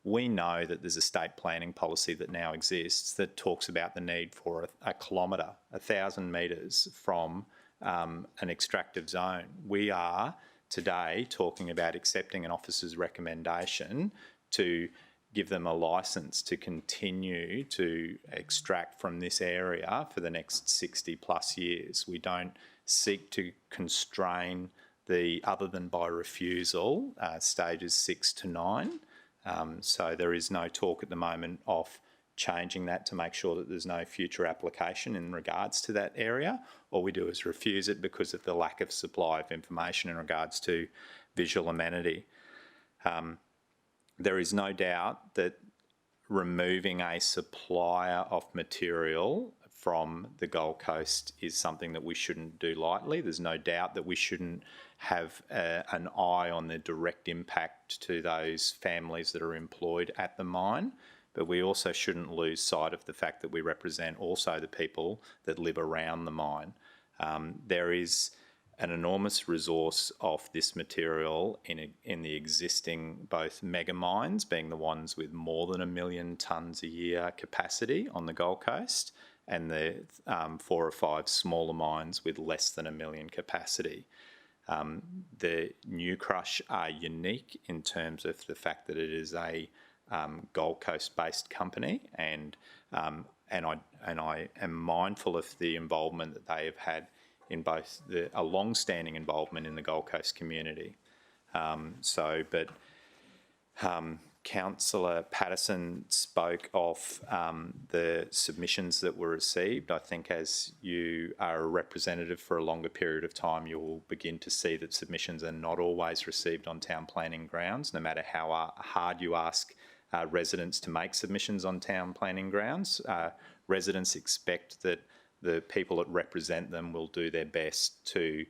We know that there's a state planning policy that now exists that talks about the need for a kilometre, 1,000 metres from an extractive zone. We are today talking about accepting an officer's recommendation to give them a licence to continue to extract from this area for the next 60 plus years. We don't seek to constrain the, other than by refusal, stages 6 to 9. So there is no talk at the moment of changing that to make sure that there's no future application in regards to that area. All we do is refuse it because of the lack of supply of information in regards to visual amenity. There is no doubt that removing a supplier of material from the Gold Coast is something that we shouldn't do lightly. There's no doubt that we shouldn't have an eye on the direct impact to those families that are employed at the mine, but we also shouldn't lose sight of the fact that we represent also the people that live around the mine. There is an enormous resource of this material in the existing both mega mines, being the ones with more than 1 million tonnes a year capacity on the Gold Coast, and the 4 or 5 smaller mines with less than 1 million capacity. The Newcrush are unique in terms of the fact that it is a Gold Coast-based company, and I am mindful of the involvement that they have had in both a long-standing involvement in the Gold Coast community. Councillor Patterson spoke of the submissions that were received. I think as you are a representative for a longer period of time, you will begin to see that submissions are not always received on town planning grounds, no matter how hard you ask residents to make submissions on town planning grounds. Residents expect that the people that represent them will do their best to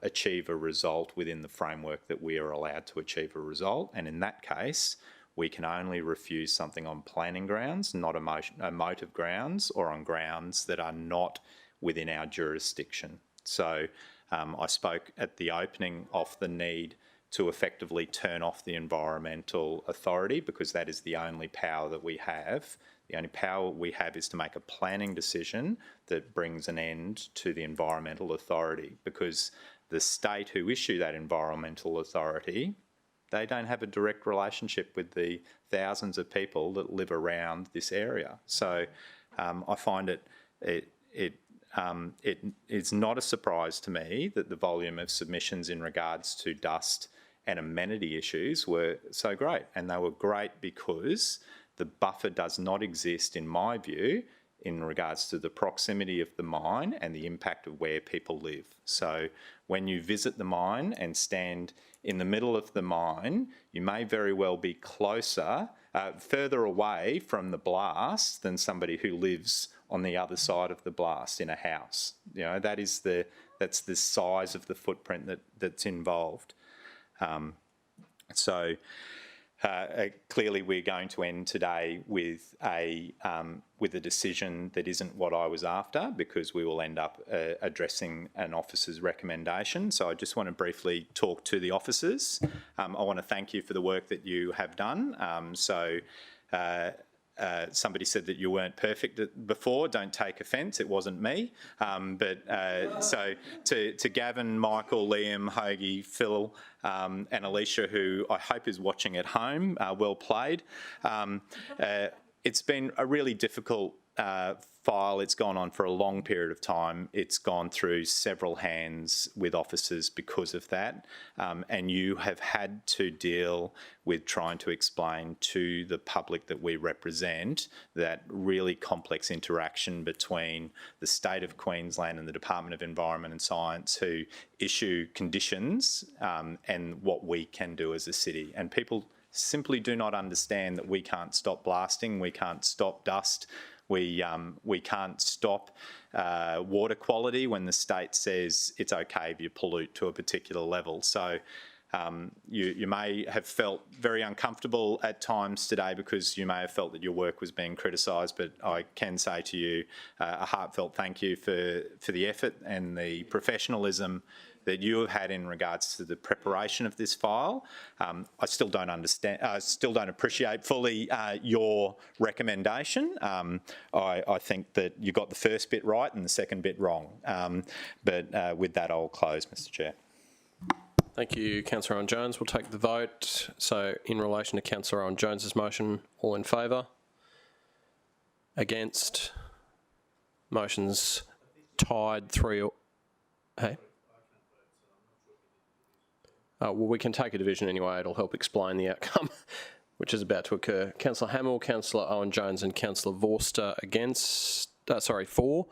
achieve a result within the framework that we are allowed to achieve a result. And in that case, we can only refuse something on planning grounds, not emotive grounds, or on grounds that are not within our jurisdiction. So I spoke at the opening of the need to effectively turn off the environmental authority, because that is the only power that we have. The only power we have is to make a planning decision that brings an end to the environmental authority, because the state who issue that environmental authority, they don't have a direct relationship with the thousands of people that live around this area. So I find it is not a surprise to me that the volume of submissions in regards to dust and amenity issues were so great. And they were great because the buffer does not exist, in my view, in regards to the proximity of the mine and the impact of where people live. So when you visit the mine and stand in the middle of the mine, you may very well be further away from the blast than somebody who lives on the other side of the blast in a house. You know, that's the size of the footprint that's involved. Clearly, we're going to end today with a decision that isn't what I was after, because we will end up addressing an officer's recommendation. So I just want to briefly talk to the officers. I want to thank you for the work that you have done. Somebody said that you weren't perfect before. Don't take offence, it wasn't me. So to Gavin, Michael, Liam, Hoagie, Phil and Alicia, who I hope is watching at home, well played. It's been a really difficult file, it's gone on for a long period of time. It's gone through several hands with officers because of that. And you have had to deal with trying to explain to the public that we represent that really complex interaction between the State of Queensland and the Department of Environment and Science, who issue conditions, and what we can do as a city. And people simply do not understand that we can't stop blasting, we can't stop dust, we can't stop water quality when the state says it's okay if you pollute to a particular level. So you may have felt very uncomfortable at times today because you may have felt that your work was being criticised, but I can say to you a heartfelt thank you for the effort and the professionalism that you have had in regards to the preparation of this file. I still don't understand, still don't appreciate fully your recommendation. I think that you got the first bit right and the second bit wrong. But with that, I'll close, Mr. Chair. Thank you, Councillor Owen-Jones. We'll take the vote. So in relation to Councillor Owen-Jones's motion, all in favour? Against? Motion's tied 3. Hey? Well, we can take a division anyway. It'll help explain the outcome, which is about to occur. Councillor Hamill, Councillor Owen-Jones and Councillor Vorster against, for.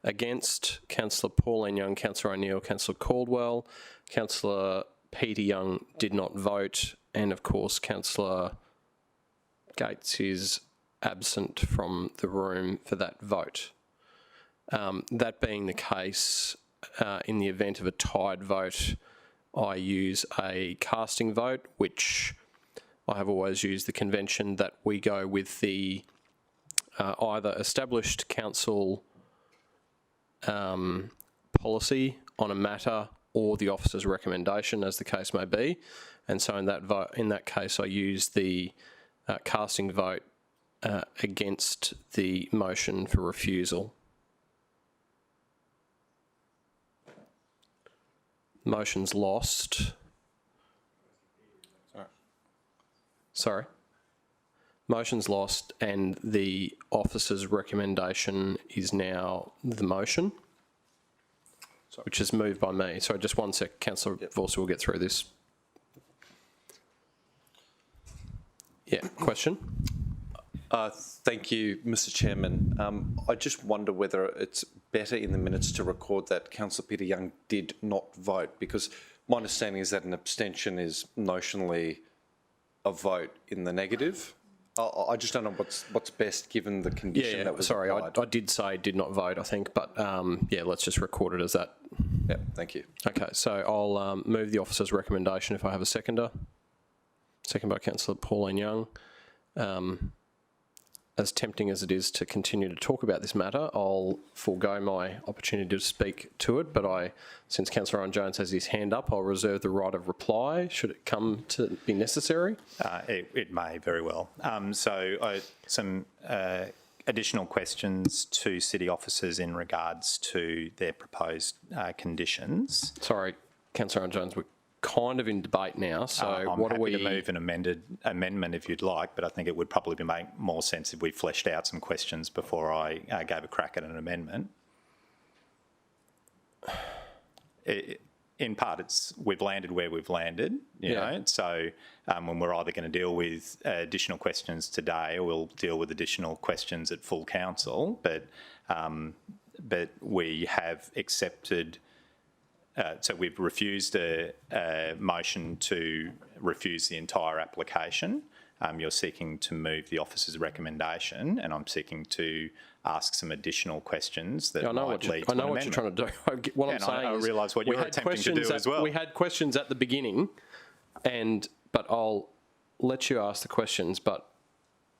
Against, Councillor Pauline Young, Councillor O'Neill, Councillor Caldwell. Councillor Peter Young did not vote. And of course, Councillor Gates is absent from the room for that vote. That being the case, in the event of a tied vote, I use a casting vote, which I have always used the convention that we go with the either established council policy on a matter or the officer's recommendation, as the case may be. And so in that case, I use the casting vote against the motion for refusal. Motion's lost. Sorry. Motion's lost, and the officer's recommendation is now the motion, which is moved by me. So just one sec, Councillor Vorster will get through this. Yeah, question? Thank you, Mr. Chairman. I just wonder whether it's better in the minutes to record that Councillor Peter Young did not vote, because my understanding is that an abstention is notionally a vote in the negative. I just don't know what's best given the condition that was sorry, applied. I did say did not vote, I think, but yeah, let's just record it as that. Yeah, thank you. Okay, so I'll move the officer's recommendation if I have a seconder. Second by Councillor Pauline Young. As tempting as it is to continue to talk about this matter, I'll forego my opportunity to speak to it, but since Councillor Owen-Jones has his hand up, I'll reserve the right of reply should it come to be necessary. It may very well. Some additional questions to city officers in regards to their proposed conditions. Sorry, Councillor Owen-Jones, we're kind of in debate now, so I'm happy to move an amendment if you'd like, but I think it would probably make more sense if we fleshed out some questions before I gave a crack at an amendment. In part, we've landed where we've landed, you know, so when we're either going to deal with additional questions today or we'll deal with additional questions at full council, but we have accepted. So we've refused a motion to refuse the entire application. You're seeking to move the officer's recommendation, and I'm seeking to ask some additional questions that might lead to an amendment. I know what you're trying to do. What I'm saying is, I realise what you're attempting to do as well. We had questions at the beginning, but I'll let you ask the questions. But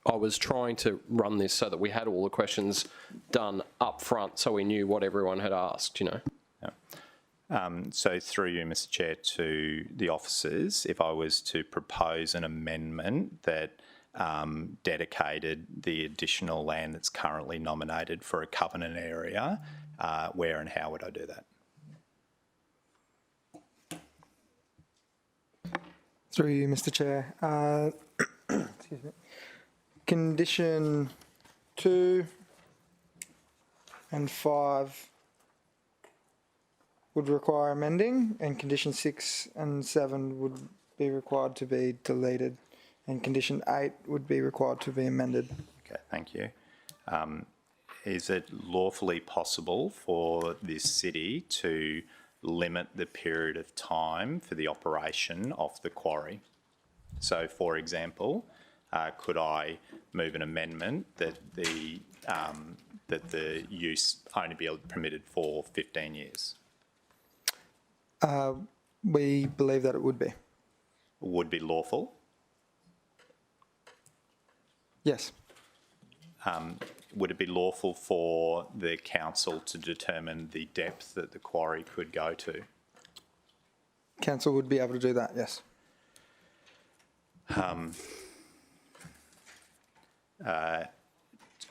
I was trying to run this so that we had all the questions done up front, so we knew what everyone had asked. You know. Yeah. So through you, Mr. Chair, to the officers, if I was to propose an amendment that dedicated the additional land that's currently nominated for a covenant area, where and how would I do that? Through you, Mr. Chair. Excuse me. Condition 2, and 5 would require amending, and condition 6 and 7 would be required to be deleted, and condition 8 would be required to be amended. Okay, thank you. Is it lawfully possible for this city to limit the period of time for the operation of the quarry? So, for example, could I move an amendment that the use only be permitted for 15 years? We believe that it would be. Would be lawful? Yes. Would it be lawful for the council to determine the depth that the quarry could go to? Council would be able to do that, yes.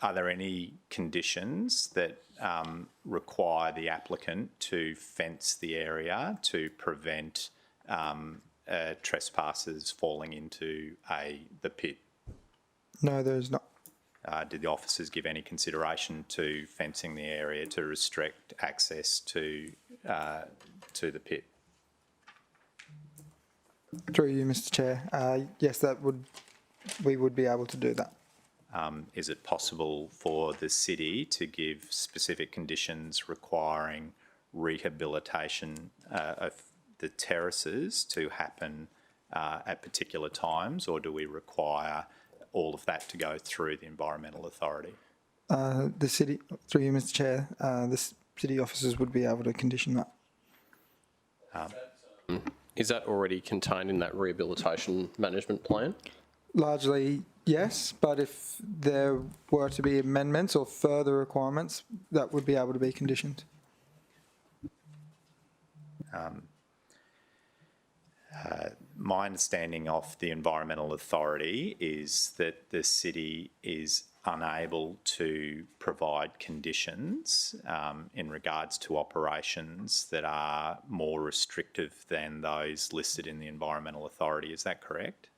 Are there any conditions that require the applicant to fence the area to prevent trespassers falling into the pit? No, there is not. Did the officers give any consideration to fencing the area to restrict access to the pit? Through you, Mr. Chair. Yes, we would be able to do that. Is it possible for the city to give specific conditions requiring rehabilitation of the terraces to happen at particular times, or do we require all of that to go through the Environmental Authority? The city, through you, Mr. Chair, the city officers would be able to condition that. Is that already contained in that rehabilitation management plan? Largely, yes, but if there were to be amendments or further requirements, that would be able to be conditioned. My understanding of the Environmental Authority is that the city is unable to provide conditions in regards to operations that are more restrictive than those listed in the Environmental Authority. Is that correct?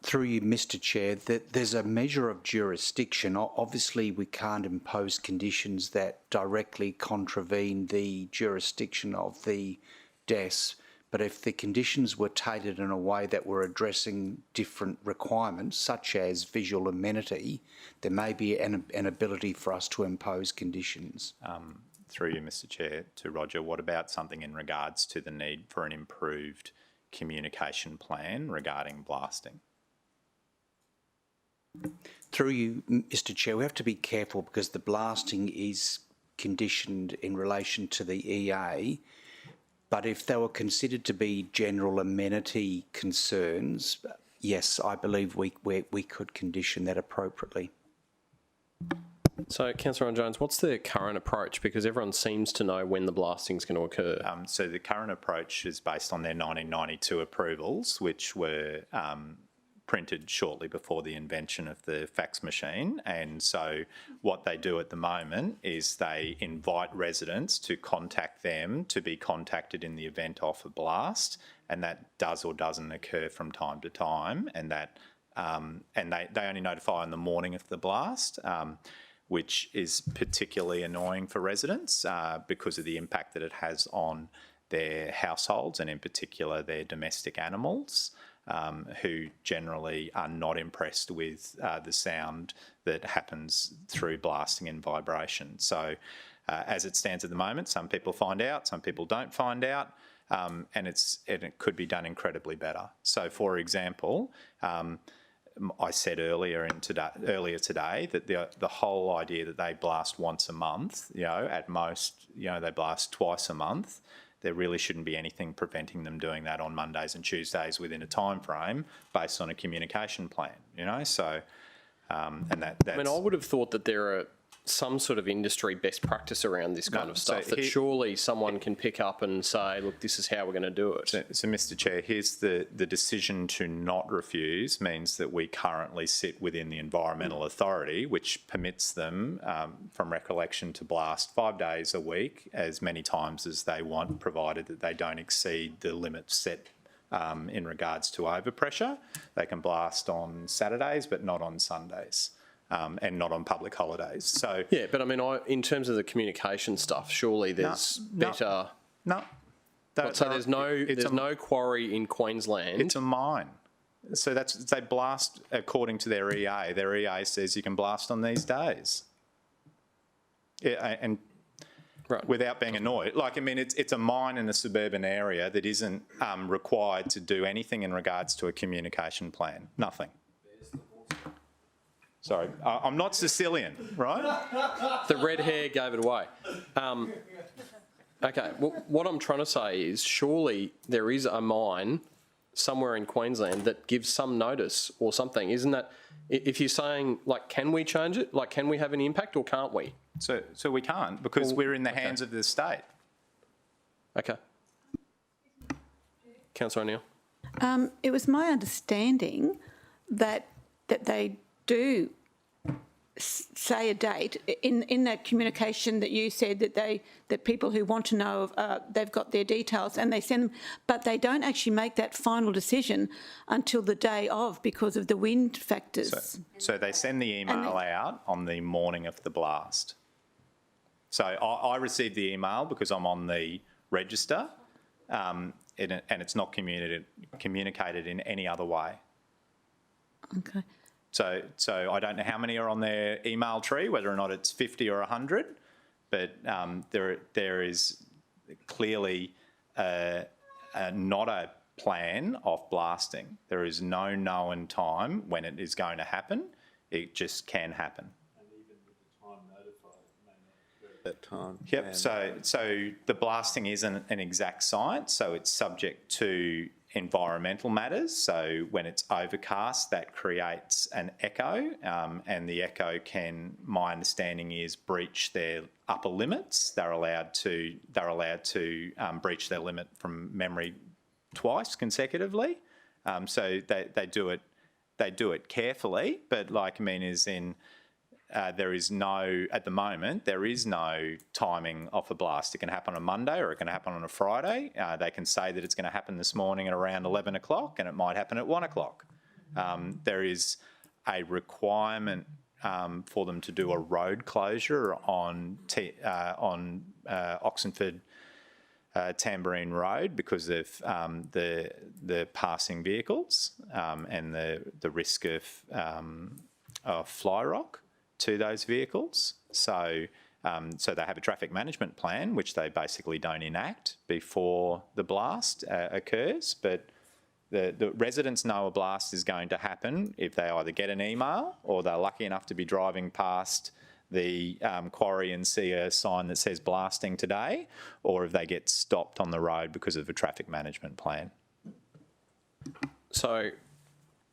Through you, Mr. Chair, that there's a measure of jurisdiction. Obviously, we can't impose conditions that directly contravene the jurisdiction of the DES, but if the conditions were tailored in a way that were addressing different requirements, such as visual amenity, there may be an ability for us to impose conditions. Through you, Mr. Chair, to Roger, what about something in regards to the need for an improved communication plan regarding blasting? Through you, Mr. Chair, we have to be careful because the blasting is conditioned in relation to the EA, but if they were considered to be general amenity concerns, yes, I believe we could condition that appropriately. So, Councillor Jones, what's the current approach? Because everyone seems to know when the blasting is going to occur. So the current approach is based on their 1992 approvals, which were printed shortly before the invention of the fax machine. And so what they do at the moment is they invite residents to contact them to be contacted in the event of a blast, and that does or doesn't occur from time to time, and that they only notify on the morning of the blast, which is particularly annoying for residents because of the impact that it has on their households and in particular their domestic animals, who generally are not impressed with the sound that happens through blasting and vibration. So as it stands at the moment, some people find out, some people don't find out, and it could be done incredibly better. So for example, I said earlier today that the whole idea that they blast once a month, at most, they blast twice a month. There really shouldn't be anything preventing them doing that on Mondays and Tuesdays within a time frame based on a communication plan. So and that's. I mean, I would have thought that there are some sort of industry best practice around this kind of stuff, that surely someone can pick up and say, look, this is how we're going to do it. So Mr. Chair, here's the decision to not refuse means that we currently sit within the Environmental Authority, which permits them, from recollection, to blast 5 days a week, as many times as they want, provided that they don't exceed the limits set in regards to overpressure. They can blast on Saturdays, but not on Sundays. and not on public holidays. So Yeah, but I mean, in terms of the communication stuff, surely there's better. no, So there's no quarry in Queensland. it's a mine. So they blast according to their EA. Their EA says you can blast on these days. Yeah, and right. Without being annoyed, it's a mine in a suburban area that isn't required to do anything in regards to a communication plan. Nothing. Sorry, I'm not Sicilian, right? The red hair gave it away. Okay, well, what I'm trying to say is surely there is a mine somewhere in Queensland that gives some notice or something. Isn't that, if you're saying, can we change it? Can we have an impact or can't we? So we can't because we're in the hands of the state. Okay. Councillor O'Neill. It was my understanding that they do say a date in that communication that you said that people who want to know they've got their details and they send them, but they don't actually make that final decision until the day of because of the wind factors. So they send the email out on the morning of the blast. So I received the email because I'm on the register, and it's not communicated in any other way. Okay. So I don't know how many are on their email tree, whether or not it's 50 or 100, but there is clearly not a plan of blasting. There is no known time when it is going to happen. It just can happen. And even with the time notified, it may not be that time. Yep. So the blasting isn't an exact science, so it's subject to environmental matters. So when it's overcast, that creates an echo, and the echo can, my understanding is, breach their upper limits. They're allowed to breach their limit from memory twice consecutively. So they do it carefully, but there is no, at the moment, there is no timing of a blast. It can happen on a Monday or it can happen on a Friday. They can say that it's going to happen this morning at around 11 o'clock and it might happen at 1 o'clock. There is a requirement for them to do a road closure on Oxenford Tambourine Road because of the passing vehicles and the risk of fly rock to those vehicles. So they have a traffic management plan, which they basically don't enact before the blast occurs. But the residents know a blast is going to happen if they either get an email or they're lucky enough to be driving past the quarry and see a sign that says blasting today, or if they get stopped on the road because of a traffic management plan. So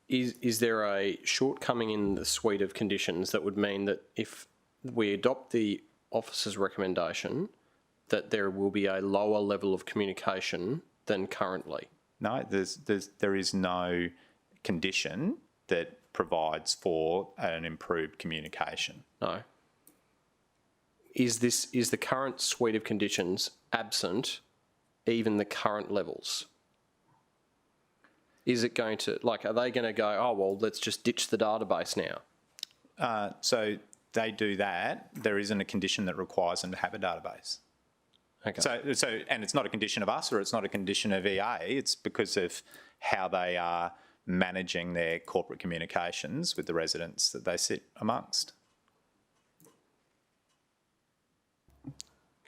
is there a shortcoming in the suite of conditions that would mean that if we adopt the officer's recommendation, that there will be a lower level of communication than currently? No, there is no condition that provides for an improved communication. No. Is the current suite of conditions absent even the current levels? Is it going to, are they going to go, oh, well, let's just ditch the database now? So they do that. There isn't a condition that requires them to have a database. Okay. So, and it's not a condition of us or it's not a condition of EA. It's because of how they are managing their corporate communications with the residents that they sit amongst.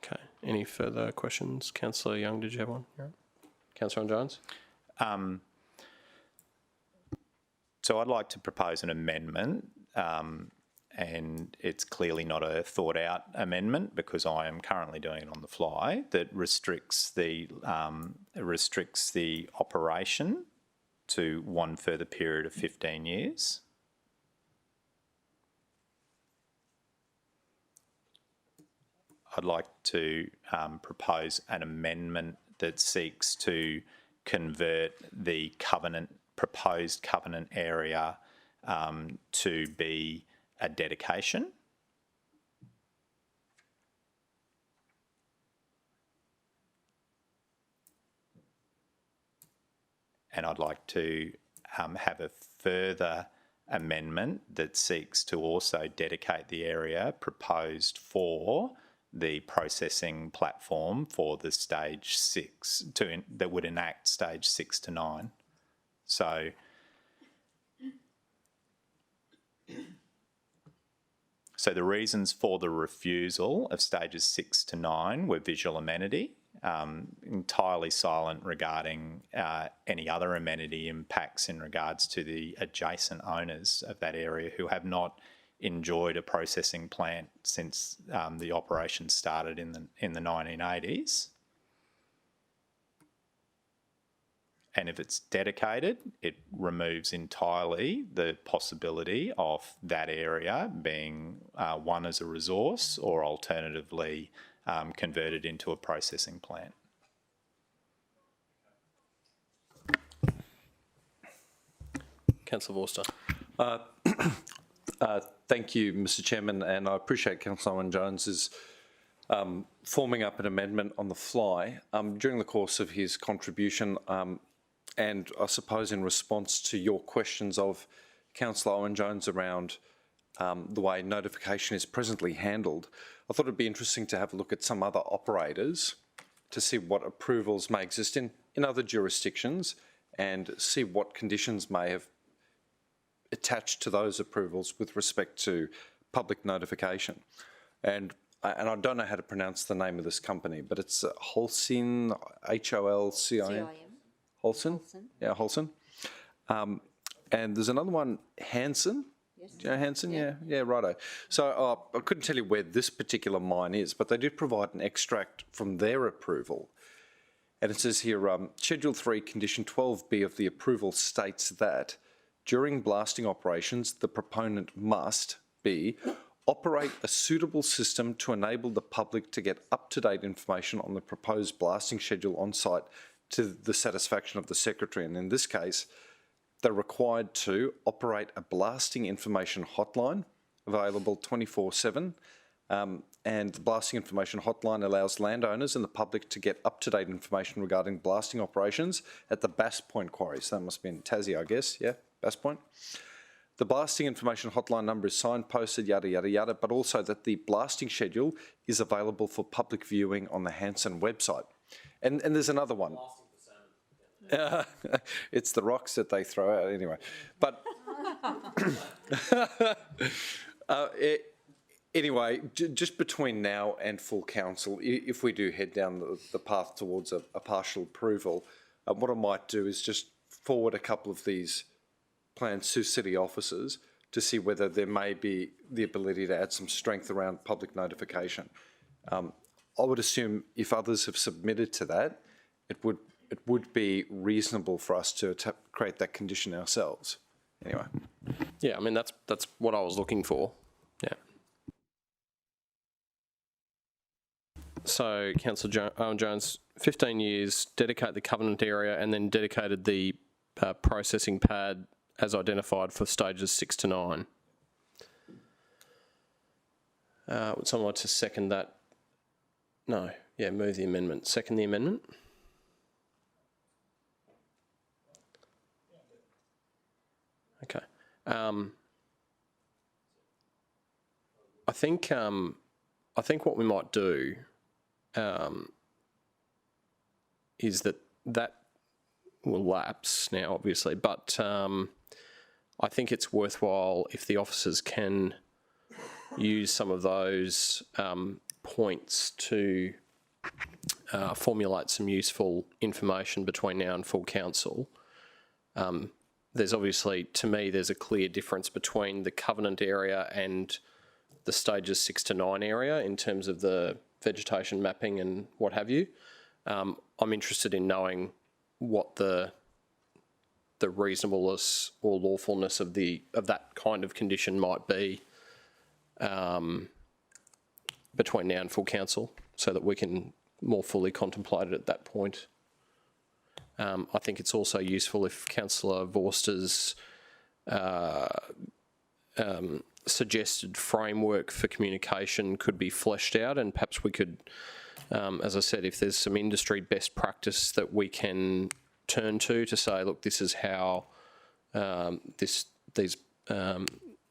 Okay. Any further questions? Councillor Young, did you have one? Yeah. Councillor Jones? So I'd like to propose an amendment, and it's clearly not a thought-out amendment because I am currently doing it on the fly, that restricts the operation to one further period of 15 years. I'd like to propose an amendment that seeks to convert the proposed covenant area to be a dedication. And I'd like to have a further amendment that seeks to also dedicate the area proposed for the processing platform for the stage 6 that would enact stage 6 to 9. So the reasons for the refusal of stages 6 to 9 were visual amenity, entirely silent regarding any other amenity impacts in regards to the adjacent owners of that area who have not enjoyed a processing plant since the operation started in the 1980s. And if it's dedicated, it removes entirely the possibility of that area being one as a resource or alternatively converted into a processing plant. Councillor Vorster. Thank you, Mr Chairman, and I appreciate Councillor Owen-Jones's forming up an amendment on the fly during the course of his contribution, and I suppose in response to your questions of Councillor Owen-Jones around the way notification is presently handled. I thought it'd be interesting to have a look at some other operators to see what approvals may exist in other jurisdictions and see what conditions may have attached to those approvals with respect to public notification. And I don't know how to pronounce the name of this company, but it's Holcim, H-O-L-C-I-M. Holcim? Yeah, Holcim. And there's another one, Hanson. Do you know Hanson? Yeah, righto. So I couldn't tell you where this particular mine is, but they did provide an extract from their approval. And it says here, Schedule 3, Condition 12B of the approval states that during blasting operations, the proponent must be operate a suitable system to enable the public to get up-to-date information on the proposed blasting schedule on site to the satisfaction of the Secretary. And in this case, they're required to operate a blasting information hotline available 24/7. And the blasting information hotline allows landowners and the public to get up-to-date information regarding blasting operations at the Bass Point Quarry. So that must be in Tassie, I guess, yeah, Bass Point. The blasting information hotline number is signposted, yada, yada, yada, but also that the blasting schedule is available for public viewing on the Hanson website. And there's another one. It's the rocks that they throw out anyway. But anyway, just between now and full council, if we do head down the path towards a partial approval, what I might do is just forward a couple of these plans to city officers to see whether there may be the ability to add some strength around public notification. I would assume if others have submitted to that, it would be reasonable for us to create that condition ourselves. Anyway. Yeah, I mean, that's what I was looking for. Yeah. So, Councillor Owen-Jones, 15 years, dedicate the covenant area and then dedicated the processing pad as identified for stages 6 to 9. Would someone like to second that? No. Yeah, move the amendment. Second the amendment. Okay. I think what we might do is that will lapse now, obviously, but I think it's worthwhile if the officers can use some of those points to formulate some useful information between now and full council. There's obviously, to me, there's a clear difference between the covenant area and the stages 6 to 9 area in terms of the vegetation mapping and what have you. I'm interested in knowing what the reasonableness or lawfulness of that kind of condition might be between now and full council, so that we can more fully contemplate it at that point. I think it's also useful if Councillor Vorster's suggested framework for communication could be fleshed out, and perhaps we could, as I said, if there's some industry best practice that we can turn to say, look, this is how these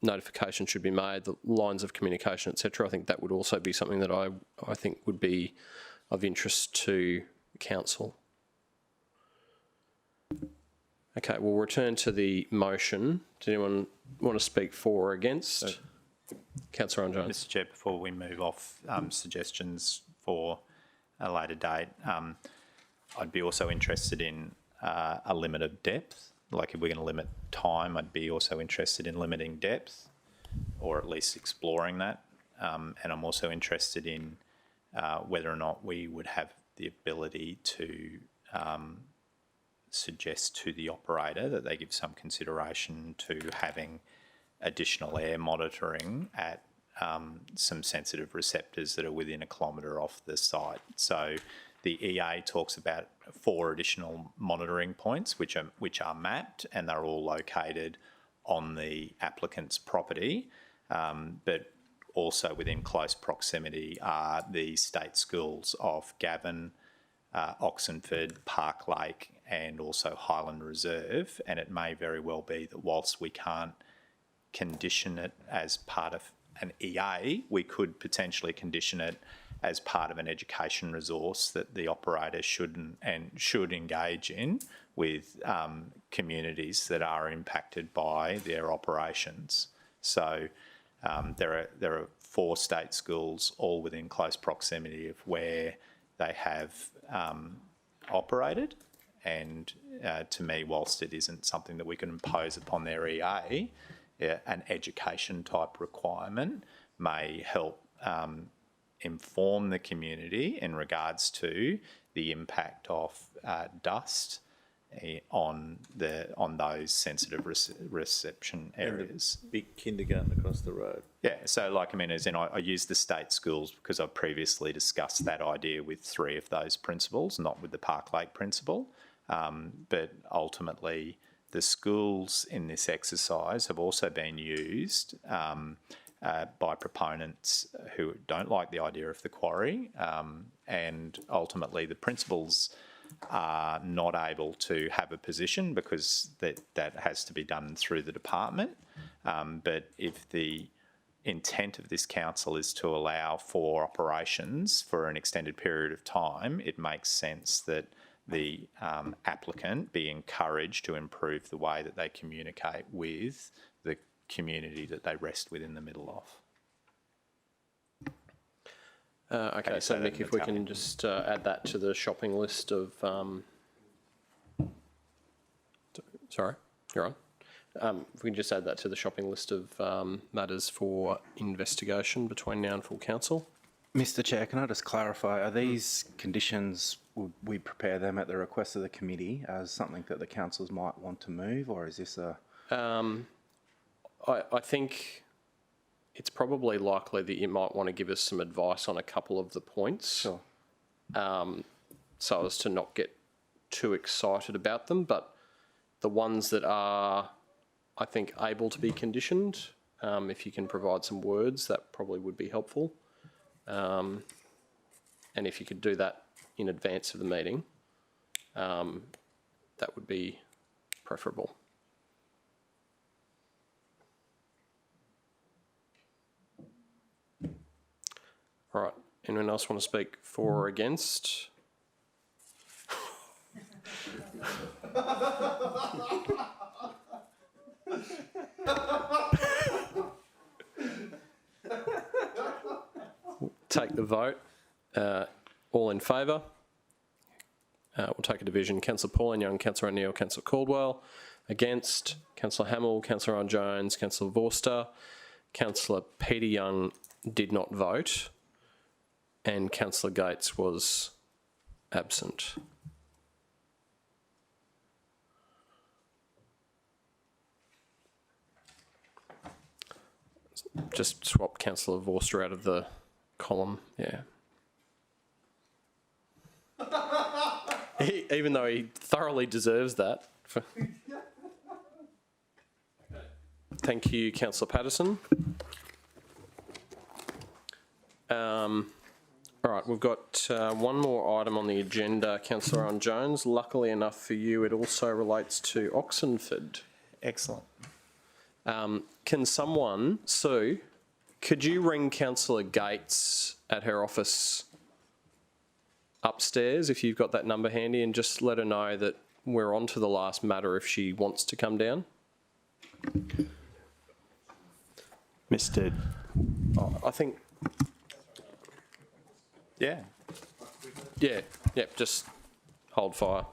notification should be made, the lines of communication, etc. I think that would also be something that I think would be of interest to council. Okay, we'll return to the motion. Does anyone want to speak for or against? Councillor Owen Jones. Mr Chair, before we move off suggestions for a later date, I'd be also interested in a limit of depth. Like if we're going to limit time, I'd be also interested in limiting depth, or at least exploring that. And I'm also interested in whether or not we would have the ability to suggest to the operator that they give some consideration to having additional air monitoring at some sensitive receptors that are within a kilometre off the site. So the EA talks about 4 additional monitoring points which are mapped, and they're all located on the applicant's property, but also within close proximity are the state schools of Gavin, Oxenford, Park Lake, and also Highland Reserve. And it may very well be that whilst we can't condition it as part of an EA, we could potentially condition it as part of an education resource that the operator should engage in with communities that are impacted by their operations. So there are 4 state schools, all within close proximity of where they have operated. And to me, whilst it isn't something that we can impose upon their EA, an education type requirement may help inform the community in regards to the impact of dust on those sensitive reception areas. Big kindergarten across the road. Yeah, so like, I mean, as in I use the state schools because I've previously discussed that idea with 3 of those principals, not with the Park Lake principal. But ultimately, the schools in this exercise have also been used by proponents who don't like the idea of the quarry, and ultimately the principals are not able to have a position because that has to be done through the department. But if the intent of this council is to allow for operations for an extended period of time, it makes sense that the applicant be encouraged to improve the way that they communicate with the community that they rest within the middle of. Okay, so Nick, if we can just add that to the shopping list of... sorry, you're on. If we can just add that to the shopping list of matters for investigation between now and full council. Mr Chair, can I just clarify, are these conditions, would we prepare them at the request of the committee as something that the councils might want to move, or is this a... I think it's probably likely that you might want to give us some advice on a couple of the points. Sure. So as to not get too excited about them, but the ones that are, I think, able to be conditioned, if you can provide some words, that probably would be helpful. And if you could do that in advance of the meeting, that would be preferable. All right, anyone else want to speak for or against? Take the vote. All in favour? We'll take a division. Councillor Pauline Young, Councillor O'Neill, Councillor Caldwell. Against, Councillor Hamill, Councillor Owen Jones, Councillor Vorster. Councillor Peter Young did not vote. And Councillor Gates was absent. Just swap Councillor Vorster out of the column, yeah. Even though he thoroughly deserves that. Thank you, Councillor Patterson. All right, we've got one more item on the agenda, Councillor Owen Jones. Luckily enough for you, it also relates to Oxenford. Excellent. Can someone, Sue, could you ring Councillor Gates at her office upstairs if you've got that number handy, and just let her know that we're on to the last matter if she wants to come down? Mr. I think, Yeah. yeah, just hold fire.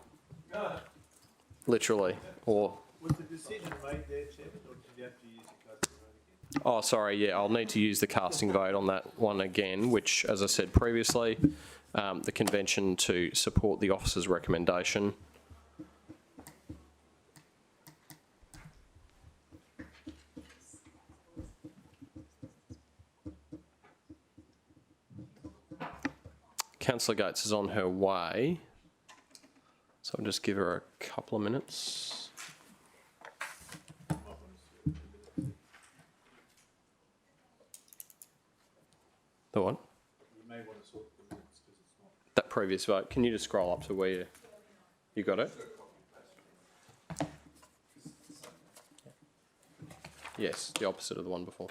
Literally, or... Was the decision made there, Chairman, or did you have to use the casting vote again? Oh, sorry, yeah, I'll need to use the casting vote on that one again, which, as I said previously, the convention to support the officer's recommendation. Councillor Gates is on her way, so I'll just give her a couple of minutes. The what? You may want to sort the minutes because it's not. That previous vote. Can you just scroll up to where you got it? Yes, the opposite of the one before.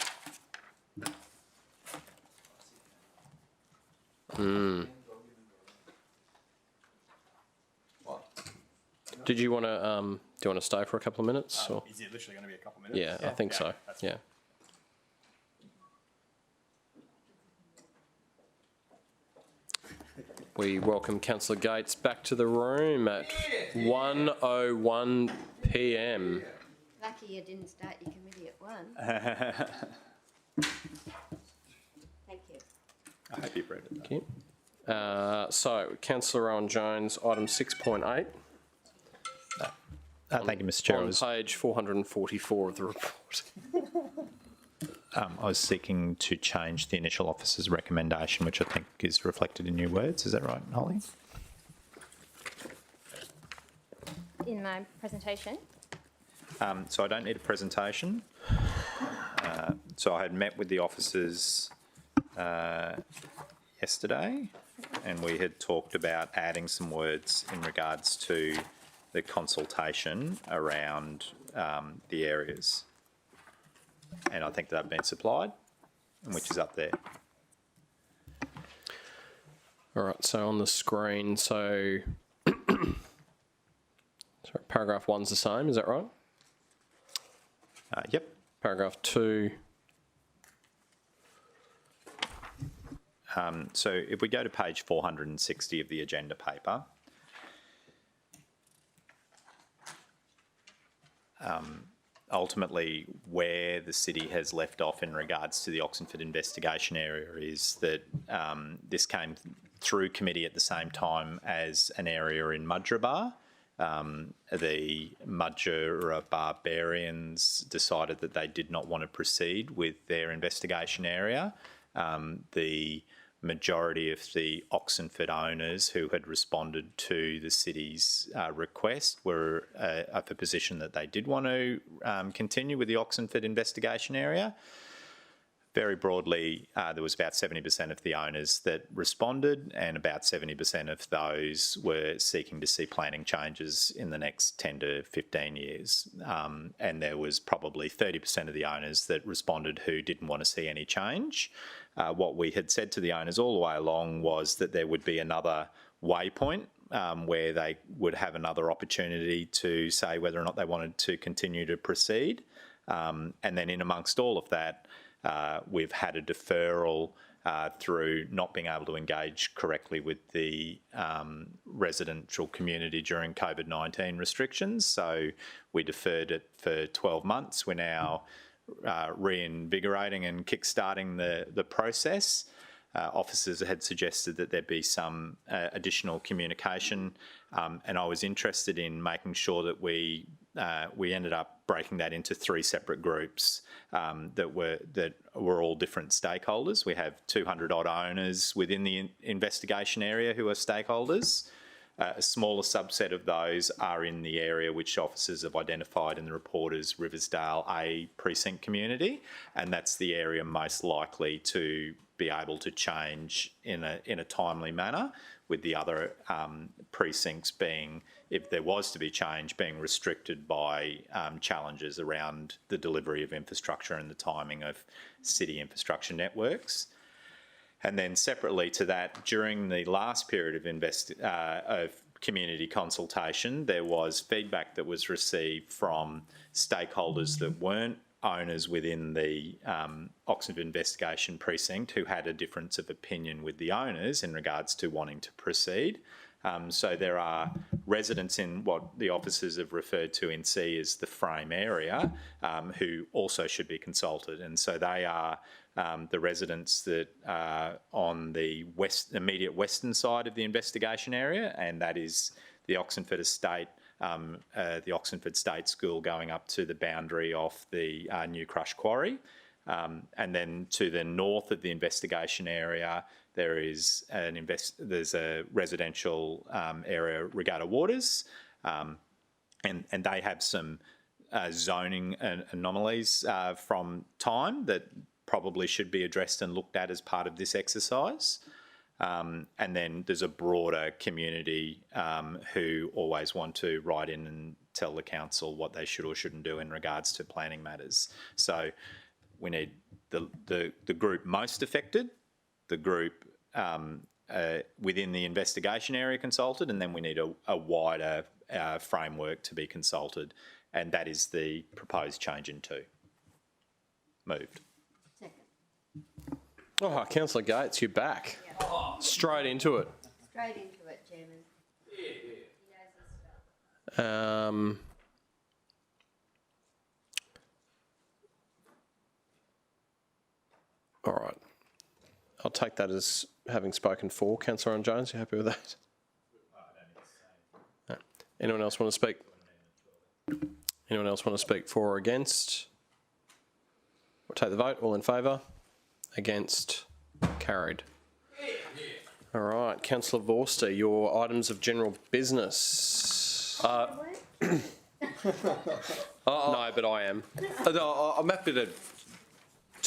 Did you want to? Do you want to stay for a couple of minutes? Or? Is it literally going to be a couple of minutes? Yeah, I think so. That's Yeah. We welcome Councillor Gates back to the room at 1:01 p.m. Lucky you didn't start your committee at 1. Thank you. I hope you've read it. Thank you. So, Councillor Owen Jones, item 6.8. Thank you, Mr Chair. On page 444 of the report. I was seeking to change the initial officer's recommendation, which I think is reflected in your words. Is that right, Holly? In my presentation? So I don't need a presentation. So I had met with the officers yesterday, and we had talked about adding some words in regards to the consultation around the areas. And I think they've been supplied, which is up there. All right, so on the screen, so sorry, paragraph 1's the same, is that right? Yep. Paragraph 2. So if we go to page 460 of the agenda paper, ultimately where the city has left off in regards to the Oxenford investigation area is that this came through committee at the same time as an area in Mudgeeraba. The Mudgeeraba barbarians decided that they did not want to proceed with their investigation area. The majority of the Oxenford owners who had responded to the city's request were of the position that they did want to continue with the Oxenford investigation area. Very broadly, there was about 70% of the owners that responded, and about 70% of those were seeking to see planning changes in the next 10 to 15 years. And there was probably 30% of the owners that responded who didn't want to see any change. What we had said to the owners all the way along was that there would be another waypoint where they would have another opportunity to say whether or not they wanted to continue to proceed. And then in amongst all of that, we've had a deferral through not being able to engage correctly with the residential community during COVID-19 restrictions. So we deferred it for 12 months. We're now reinvigorating and kickstarting the process. Officers had suggested that there be some additional communication, and I was interested in making sure that we ended up breaking that into 3 separate groups that were all different stakeholders. We have 200 odd owners within the investigation area who are stakeholders. A smaller subset of those are in the area which officers have identified in the report as Riversdale A precinct community, and that's the area most likely to be able to change in a timely manner, with the other precincts being, if there was to be change, being restricted by challenges around the delivery of infrastructure and the timing of city infrastructure networks. And then separately to that, during the last period of community consultation, there was feedback that was received from stakeholders that weren't owners within the Oxford Investigation Precinct who had a difference of opinion with the owners in regards to wanting to proceed. So there are residents in what the officers have referred to in C as the frame area who also should be consulted. And so they are the residents that are on the immediate western side of the investigation area, and that is the Oxenford Estate, the Oxenford State School going up to the boundary of the New Crush Quarry. And then to the north of the investigation area, there's a residential area, Regatta Waters, and they have some zoning anomalies from time that probably should be addressed and looked at as part of this exercise. And then there's a broader community who always want to write in and tell the council what they should or shouldn't do in regards to planning matters. So we need the group most affected, the group within the investigation area consulted, and then we need a wider framework to be consulted, and that is the proposed change in 2. Moved. Oh, Councillor Gates, you're back. Yeah. Straight into it. Straight into it, Chairman. All right. I'll take that as having spoken for. Councillor Owen-Jones, you happy with that? No. Anyone else want to speak? Anyone else want to speak for or against? We'll take the vote. All in favour? Against? Carried. All right. Councillor Vorster, your items of general business. No, but I am. No, I'm happy to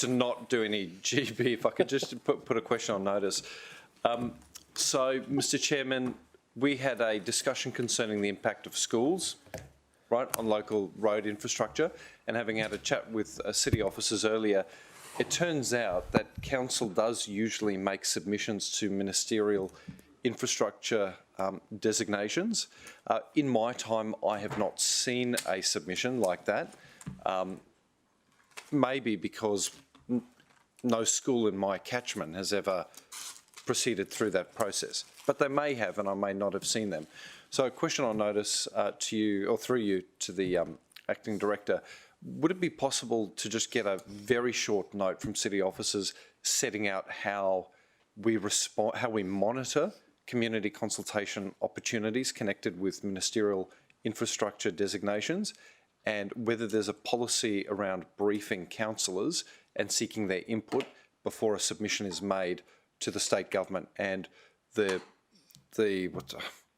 not do any GB, if I could just put a question on notice. So, Mr. Chairman, we had a discussion concerning the impact of schools, right, on local road infrastructure, and having had a chat with city officers earlier, it turns out that council does usually make submissions to ministerial infrastructure designations. In my time, I have not seen a submission like that. Maybe because no school in my catchment has ever proceeded through that process, but they may have, and I may not have seen them. So a question on notice to you, or through you to the acting director, would it be possible to just get a very short note from city officers setting out how we respond, how we monitor community consultation opportunities connected with ministerial infrastructure designations, and whether there's a policy around briefing councillors and seeking their input before a submission is made to the state government? And I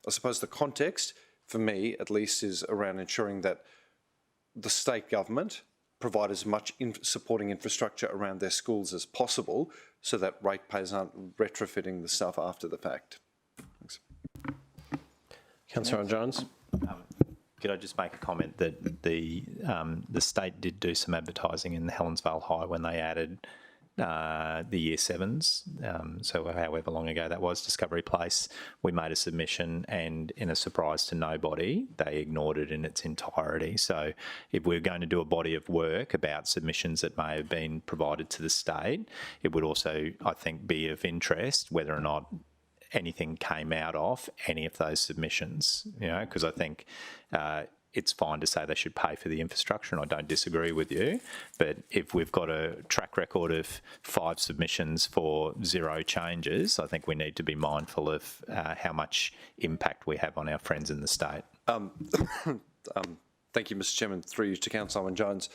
suppose the context, for me at least, is around ensuring that the state government provide as much supporting infrastructure around their schools as possible so that ratepayers aren't retrofitting the stuff after the fact. Thanks. Councillor Owen-Jones. Could I just make a comment that the state did do some advertising in Helensvale High when they added the Year 7s, so however long ago that was, Discovery Place. We made a submission, and in a surprise to nobody, they ignored it in its entirety. So if we're going to do a body of work about submissions that may have been provided to the state, it would also, I think, be of interest whether or not anything came out of any of those submissions, you know, because I think it's fine to say they should pay for the infrastructure, and I don't disagree with you, but if we've got a track record of 5 submissions for 0 changes, I think we need to be mindful of how much impact we have on our friends in the state. Thank you, Mr. Chairman. Through you to Councillor Owen-Jones.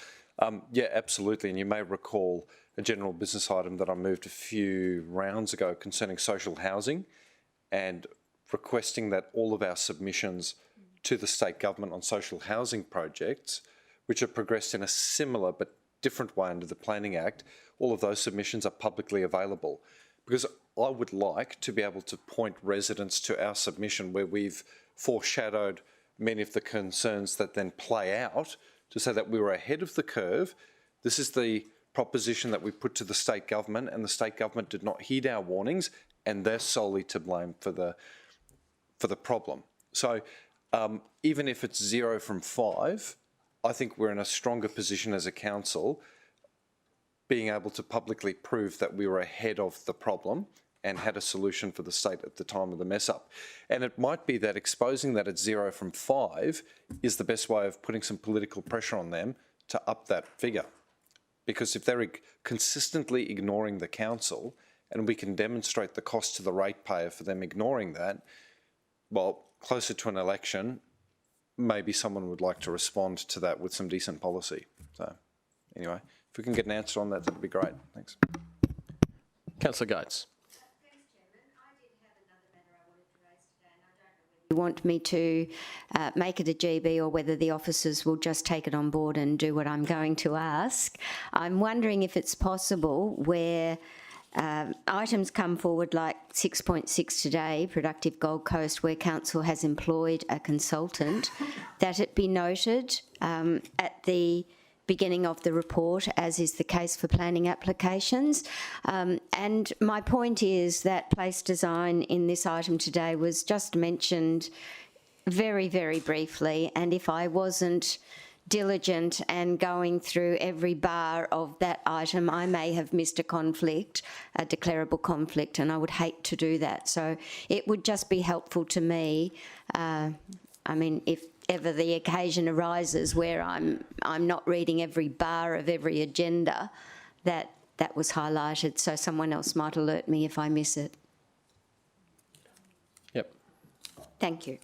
Yeah, absolutely, and you may recall a general business item that I moved a few rounds ago concerning social housing, and requesting that all of our submissions to the state government on social housing projects, which have progressed in a similar but different way under the Planning Act, all of those submissions are publicly available. Because I would like to be able to point residents to our submission where we've foreshadowed many of the concerns that then play out to say that we were ahead of the curve. This is the proposition that we put to the state government, and the state government did not heed our warnings, and they're solely to blame for the problem. So even if it's 0 from 5, I think we're in a stronger position as a council being able to publicly prove that we were ahead of the problem and had a solution for the state at the time of the mess up. And it might be that exposing that it's 0 from 5 is the best way of putting some political pressure on them to up that figure. Because if they're consistently ignoring the council and we can demonstrate the cost to the ratepayer for them ignoring that, well, closer to an election, maybe someone would like to respond to that with some decent policy. So anyway, if we can get an answer on that, that'd be great. Thanks. Councillor Gates. You want me to make it a GB or whether the officers will just take it on board and do what I'm going to ask. I'm wondering if it's possible where items come forward like 6.6 today, Productive Gold Coast, where council has employed a consultant, that it be noted at the beginning of the report, as is the case for planning applications. And my point is that place design in this item today was just mentioned very, very briefly, and if I wasn't diligent and going through every bar of that item, I may have missed a conflict, a declarable conflict, and I would hate to do that. So it would just be helpful to me, I mean, if ever the occasion arises where I'm not reading every bar of every agenda, that was highlighted, so someone else might alert me if I miss it. Yep. Thank you.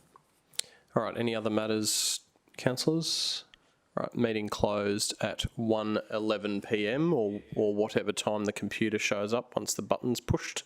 All right, any other matters, councillors? All right, meeting closed at 1:11 p.m. or whatever time the computer shows up once the button's pushed.